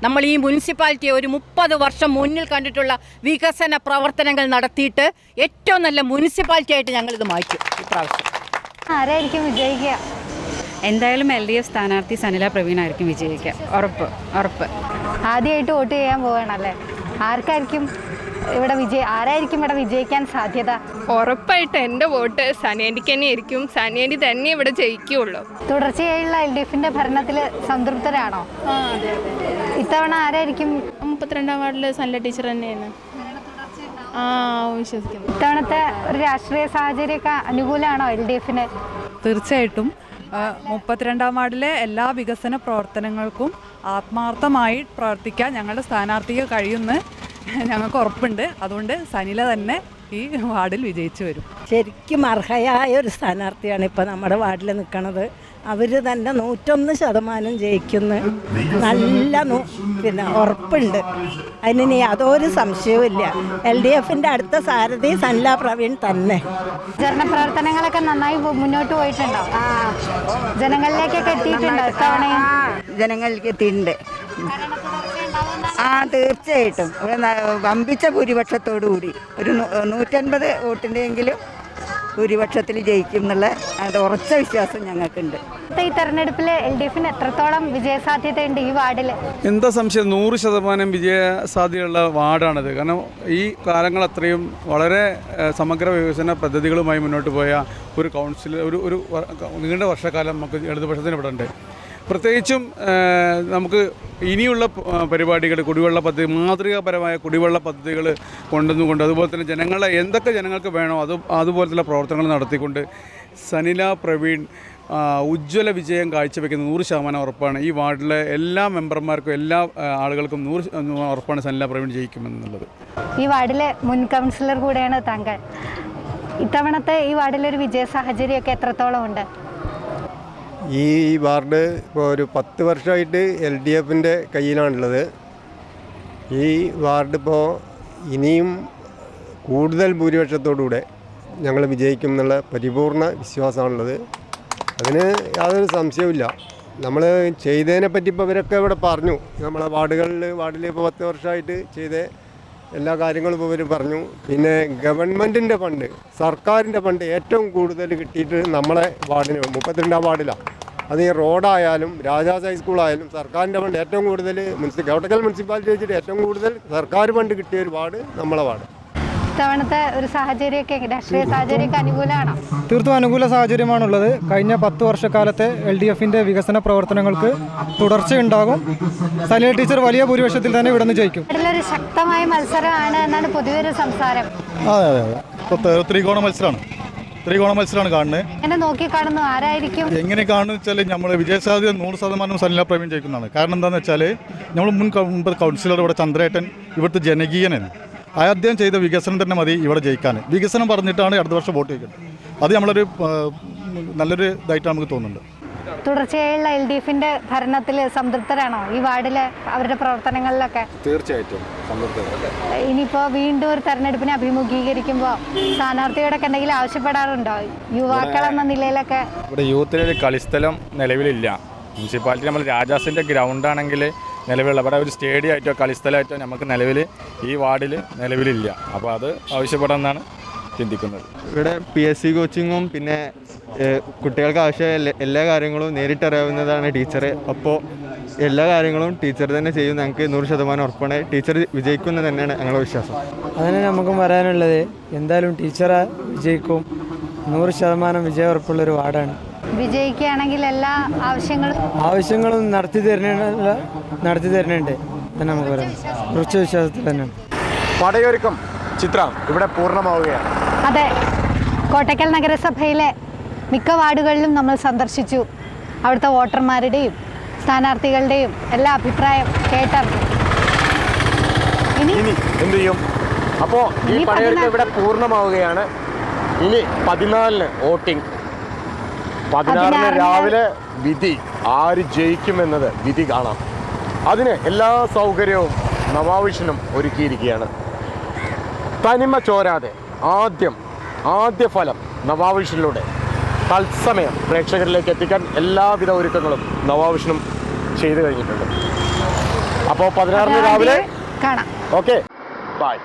നമ്മൾ ഈ മുനിസിപ്പാലിറ്റിയെ ഒരു 30 വർഷം മുന്നിൽ കണ്ടിട്ടുള്ള വികസന പ്രവർത്തനങ്ങൾ നടത്തിയിട്ട് ഏറ്റവും നല്ല മുനിസിപ്പാലിറ്റി ആയിട്ട് ഞങ്ങളിത് മാറ്റും. ഇപ്രാവശ്യം ആരായിരിക്കും വിജയിക്കുക? എന്തായാലും LDF സ്ഥാനാർത്ഥി സനില പ്രവീണായിരിക്കും വിജയിക്കുക, ഉറപ്പ്. ആദ്യമായിട്ട് വോട്ട് ചെയ്യാൻ പോവുകയാണല്ലേ. ആരായിരിക്കും ഇവിടെ വിജയിക്കാൻ സാധ്യത? ഉറപ്പായിട്ട് എൻ്റെ വോട്ട് സനിയാൻഡിക്ക് തന്നെ ആയിരിക്കും. സനിയാൻഡി തന്നെ ഇവിടെ ജയിക്കുകയുള്ളൂ. തുടർച്ചയായുള്ള LDFന്റെ ഭരണത്തിൽ സംതൃപ്തരാണോ? ഇത്തവണ ആരായിരിക്കും? 32-ാം വാർഡിൽ സനില ടീച്ചർ തന്നെയാണ് വിശ്വസിക്കുന്നത്. ഇത്തവണത്തെ ഒരു രാഷ്ട്രീയ സാഹചര്യമൊക്കെ അനുകൂലമാണോ LDFന്? തീർച്ചയായിട്ടും 32-ാം വാർഡിലെ എല്ലാ വികസന പ്രവർത്തനങ്ങൾക്കും ആത്മാർത്ഥമായി പ്രവർത്തിക്കാൻ ഞങ്ങളുടെ സ്ഥാനാർത്ഥിക്ക് കഴിയുമെന്ന് ഞങ്ങൾക്ക് ഉറപ്പുണ്ട്. അതുകൊണ്ട് സനില തന്നെ ഈ വാർഡിൽ വിജയിച്ചു വരും. ശരിക്കും അർഹയായ ഒരു സ്ഥാനാർത്ഥിയാണ് ഇപ്പോൾ നമ്മുടെ വാർഡിൽ നിൽക്കുന്നത്. അവർ തന്നെ 101% ജയിക്കുന്നു. നല്ല ഉറപ്പുണ്ട്. അതിന് യാതൊരു സംശയവുമില്ല. LDFന്റെ അടുത്ത സാരഥി സനില പ്രവീൺ തന്നെ. പ്രചരണ പ്രവർത്തനങ്ങളൊക്കെ നന്നായി മുന്നോട്ട് പോയിട്ടുണ്ടോ? ജനങ്ങളിലേക്കൊക്കെ എത്തിയിട്ടുണ്ടോ? ഇത്തവണയും ജനങ്ങളിലേക്ക് എത്തിയിട്ടുണ്ട്. തീർച്ചയായിട്ടും വമ്പിച്ച ഭൂരിപക്ഷത്തോടുകൂടി ഒരു 150 വോട്ടിൻ്റെയെങ്കിലും ഭൂരിപക്ഷത്തിൽ ജയിക്കും എന്നുള്ള ഉറച്ച വിശ്വാസം ഞങ്ങൾക്കുണ്ട്. ഈ തെരഞ്ഞെടുപ്പിൽ LDFന് എത്രത്തോളം വിജയസാധ്യതയുണ്ട് ഈ വാർഡിൽ? എന്താ സംശയം? 100% വിജയസാധ്യതയുള്ള വാർഡാണിത്. കാരണം ഈ കാലങ്ങൾ അത്രയും വളരെ സമഗ്ര വികസന പദ്ധതികളുമായി മുന്നോട്ട് പോയ ഒരു കൗൺസിൽ ഒരു നീണ്ട വർഷക്കാലം നമുക്ക് ഇടതുപക്ഷത്തിന് ഇവിടെ ഉണ്ട്. പ്രത്യേകിച്ചും നമുക്ക് ഇനിയുള്ള പരിപാടികൾ, കുടിവെള്ള പദ്ധതി, മാതൃകാപരമായ കുടിവെള്ള പദ്ധതികൾ കൊണ്ടുവന്നുകൊണ്ട്, അതുപോലെ തന്നെ എന്തൊക്കെ ജനങ്ങൾക്ക് വേണോ അതുപോലത്തുള്ള പ്രവർത്തനങ്ങൾ നടത്തിക്കൊണ്ട് സനില പ്രവീൺ ഉജ്ജ്വല വിജയം കാഴ്ചവെക്കുന്ന 100% ഉറപ്പാണ്. ഈ വാർഡിലെ എല്ലാ മെമ്പർമാർക്കും എല്ലാ ആളുകൾക്കും 100% ഉറപ്പാണ് സനില പ്രവീൺ ജയിക്കുമെന്നുള്ളത്. ഈ വാർഡിലെ മുൻ കൗൺസിലർ കൂടെയാണ് താങ്കൾ. ഇത്തവണത്തെ ഈ വാർഡിലൊരു വിജയ സാഹചര്യമൊക്കെ എത്രത്തോളം ഉണ്ട്? ഈ വാർഡ് ഇപ്പോൾ ഒരു 10 വർഷമായിട്ട് LDFന്റെ കയ്യിലാണുള്ളത്. ഈ വാർഡ് ഇപ്പോൾ ഇനിയും കൂടുതൽ ഭൂരിപക്ഷത്തോടുകൂടെ ഞങ്ങൾ വിജയിക്കും എന്നുള്ള പരിപൂർണ വിശ്വാസമാണുള്ളത്. അതിന് യാതൊരു സംശയവുമില്ല. നമ്മൾ ചെയ്തതിനെ പറ്റി ഇപ്പോൾ ഇവരൊക്കെ ഇവിടെ പറഞ്ഞു. നമ്മളെ വാർഡിൽ ഇപ്പോൾ 10 വർഷമായിട്ട് ചെയ്ത എല്ലാ കാര്യങ്ങളും ഇപ്പോൾ ഇവർ പറഞ്ഞു. പിന്നെ ഗവൺമെൻറ്റിൻ്റെ ഫണ്ട്, സർക്കാരിൻ്റെ ഫണ്ട് ഏറ്റവും കൂടുതൽ കിട്ടിയിട്ട് നമ്മളെ വാർഡിന് 32-ാം വാർഡിലാണ്. അത് ഈ റോഡായാലും രാജാസ് ഹൈസ്കൂളായാലും സർക്കാരിൻ്റെ ഫണ്ട് ഏറ്റവും കൂടുതൽ കോട്ടക്കൽ മുനിസിപ്പാലിറ്റി വെച്ചിട്ട് ഏറ്റവും കൂടുതൽ സർക്കാർ ഫണ്ട് കിട്ടിയ ഒരു വാർഡ് നമ്മളെ വാർഡ്. ഇത്തവണത്തെ ഒരു സാഹചര്യമൊക്കെ രാഷ്ട്രീയ സാഹചര്യമൊക്കെ അനുകൂലമാണോ? തീർത്തും അനുകൂല സാഹചര്യമാണുള്ളത്. കഴിഞ്ഞ 10 വർഷക്കാലത്തെ LDFന്റെ വികസന പ്രവർത്തനങ്ങൾക്ക് തുടർച്ചയുണ്ടാകും. സനില ടീച്ചർ വലിയ ഭൂരിപക്ഷത്തിൽ തന്നെ ഇവിടെ നിന്ന് ജയിക്കും. ഒരു ശക്തമായ മത്സരമാണ് എന്നാണ് പൊതുവെ ഒരു സംസാരം. അതെ അതെ അതെ. ഇപ്പോൾ ത്രികോണ മത്സരമാണ് കാണുന്നത്. എങ്ങനെ നോക്കി കാണുന്നു? ആരായിരിക്കും എങ്ങനെ കാണുന്നത് വെച്ചാൽ നമ്മൾ വിജയസാധ്യത 100% സനില പ്രവീൺ ജയിക്കുന്നതാണ്. കാരണം എന്താണെന്ന് വെച്ചാൽ നമ്മൾ മുൻ കൗൺസിലർ ഇവിടെ ചന്ദ്രേട്ടൻ ഇവിടുത്തെ ജനകീയനാണ്. അദ്ദേഹം ചെയ്ത വികസനം തന്നെ മതി ഇവിടെ ജയിക്കാൻ. വികസനം പറഞ്ഞിട്ടാണ് അടുത്ത വർഷം വോട്ട് ചെയ്യേണ്ടത്. അത് നമ്മളൊരു നല്ലൊരു ഇതായിട്ട് നമുക്ക് തോന്നുന്നുണ്ട്. തുടർച്ചയായുള്ള LDFന്റെ ഭരണത്തിൽ സംതൃപ്തരാണോ ഈ വാർഡിലെ അവരുടെ പ്രവർത്തനങ്ങളിലൊക്കെ? തീർച്ചയായിട്ടും സംതൃപ്തരാണ്. ഇനിയിപ്പോൾ വീണ്ടും ഒരു തെരഞ്ഞെടുപ്പിനെ അഭിമുഖീകരിക്കുമ്പോൾ സ്ഥാനാർത്ഥിയോടൊക്കെ എന്തെങ്കിലും ആവശ്യപ്പെടാറുണ്ടോ യുവാക്കളെന്ന നിലയിലൊക്കെ? ഇവിടെ യൂത്തിനൊരു കളിസ്ഥലം നിലവിലില്ല. മുനിസിപ്പാലിറ്റി നമ്മൾ രാജാസിൻ്റെ ഗ്രൗണ്ടാണെങ്കിൽ നിലവിലുള്ള ഇവിടെ ഒരു സ്റ്റേഡിയമായിട്ടോ കളിസ്ഥലമായിട്ടോ നമുക്ക് നിലവിൽ ഈ വാർഡിൽ നിലവിലില്ല. അപ്പോൾ അത് ആവശ്യപ്പെടാമെന്നാണ് ചിന്തിക്കുന്നത്. ഇവിടെ PSC കോച്ചിങ്ങും പിന്നെ കുട്ടികൾക്ക് ആവശ്യമായ എല്ലാ കാര്യങ്ങളും നേരിട്ടറിയാവുന്നതാണ് ടീച്ചർ. അപ്പോൾ എല്ലാ കാര്യങ്ങളും ടീച്ചർ തന്നെ ചെയ്യും. ഞങ്ങൾക്ക് 100% ഉറപ്പാണ് ടീച്ചർ വിജയിക്കുന്നത് തന്നെയാണ് ഞങ്ങളുടെ വിശ്വാസം. അതിന് നമുക്ക് പറയാനുള്ളത് എന്തായാലും ടീച്ചർ വിജയിക്കും. 100% വിജയ ഉറപ്പുള്ളൊരു വാർഡാണ്. വിജയിക്കുകയാണെങ്കിൽ എല്ലാ ആവശ്യങ്ങളും നടത്തി തരുന്നുണ്ട് എന്ന് നമുക്ക് പറയാം. ഉറച്ച വിശ്വാസത്തിൽ തന്നെയാണ്. പടയൊരുക്കം ചിത്രം ഇവിടെ പൂർണ്ണമാവുകയാണ്. അതെ, കോട്ടക്കൽ നഗരസഭയിലെ മിക്ക വാർഡുകളിലും നമ്മൾ സന്ദർശിച്ചു. അവിടുത്തെ വോട്ടർമാരുടെയും സ്ഥാനാർത്ഥികളുടെയും എല്ലാ അഭിപ്രായം കേട്ടറിഞ്ഞു. ഇനി എന്ത് ചെയ്യും? അപ്പോൾ ഈ പടയൊരുക്കം ഇവിടെ പൂർണ്ണമാവുകയാണ്. ഇനി 14-ന് വോട്ടിംഗ്. 16-ന് രാവിലെ വിധി. ആര് ജയിക്കുമെന്നത് വിധി കാണാം. അതിന് എല്ലാ സൗകര്യവും നവാവിഷനും ഒരുക്കിയിരിക്കുകയാണ്. തനിമ ചോരാതെ ആദ്യ ഫലം നവാവിഷനിലൂടെ തത്സമയം പ്രേക്ഷകരിലേക്ക് എത്തിക്കാൻ എല്ലാവിധ ഒരുക്കങ്ങളും നവാവിഷനും ചെയ്തു കഴിഞ്ഞിട്ടുണ്ട്. അപ്പോൾ 16-ന് രാവിലെ കാണാം. Okay, by.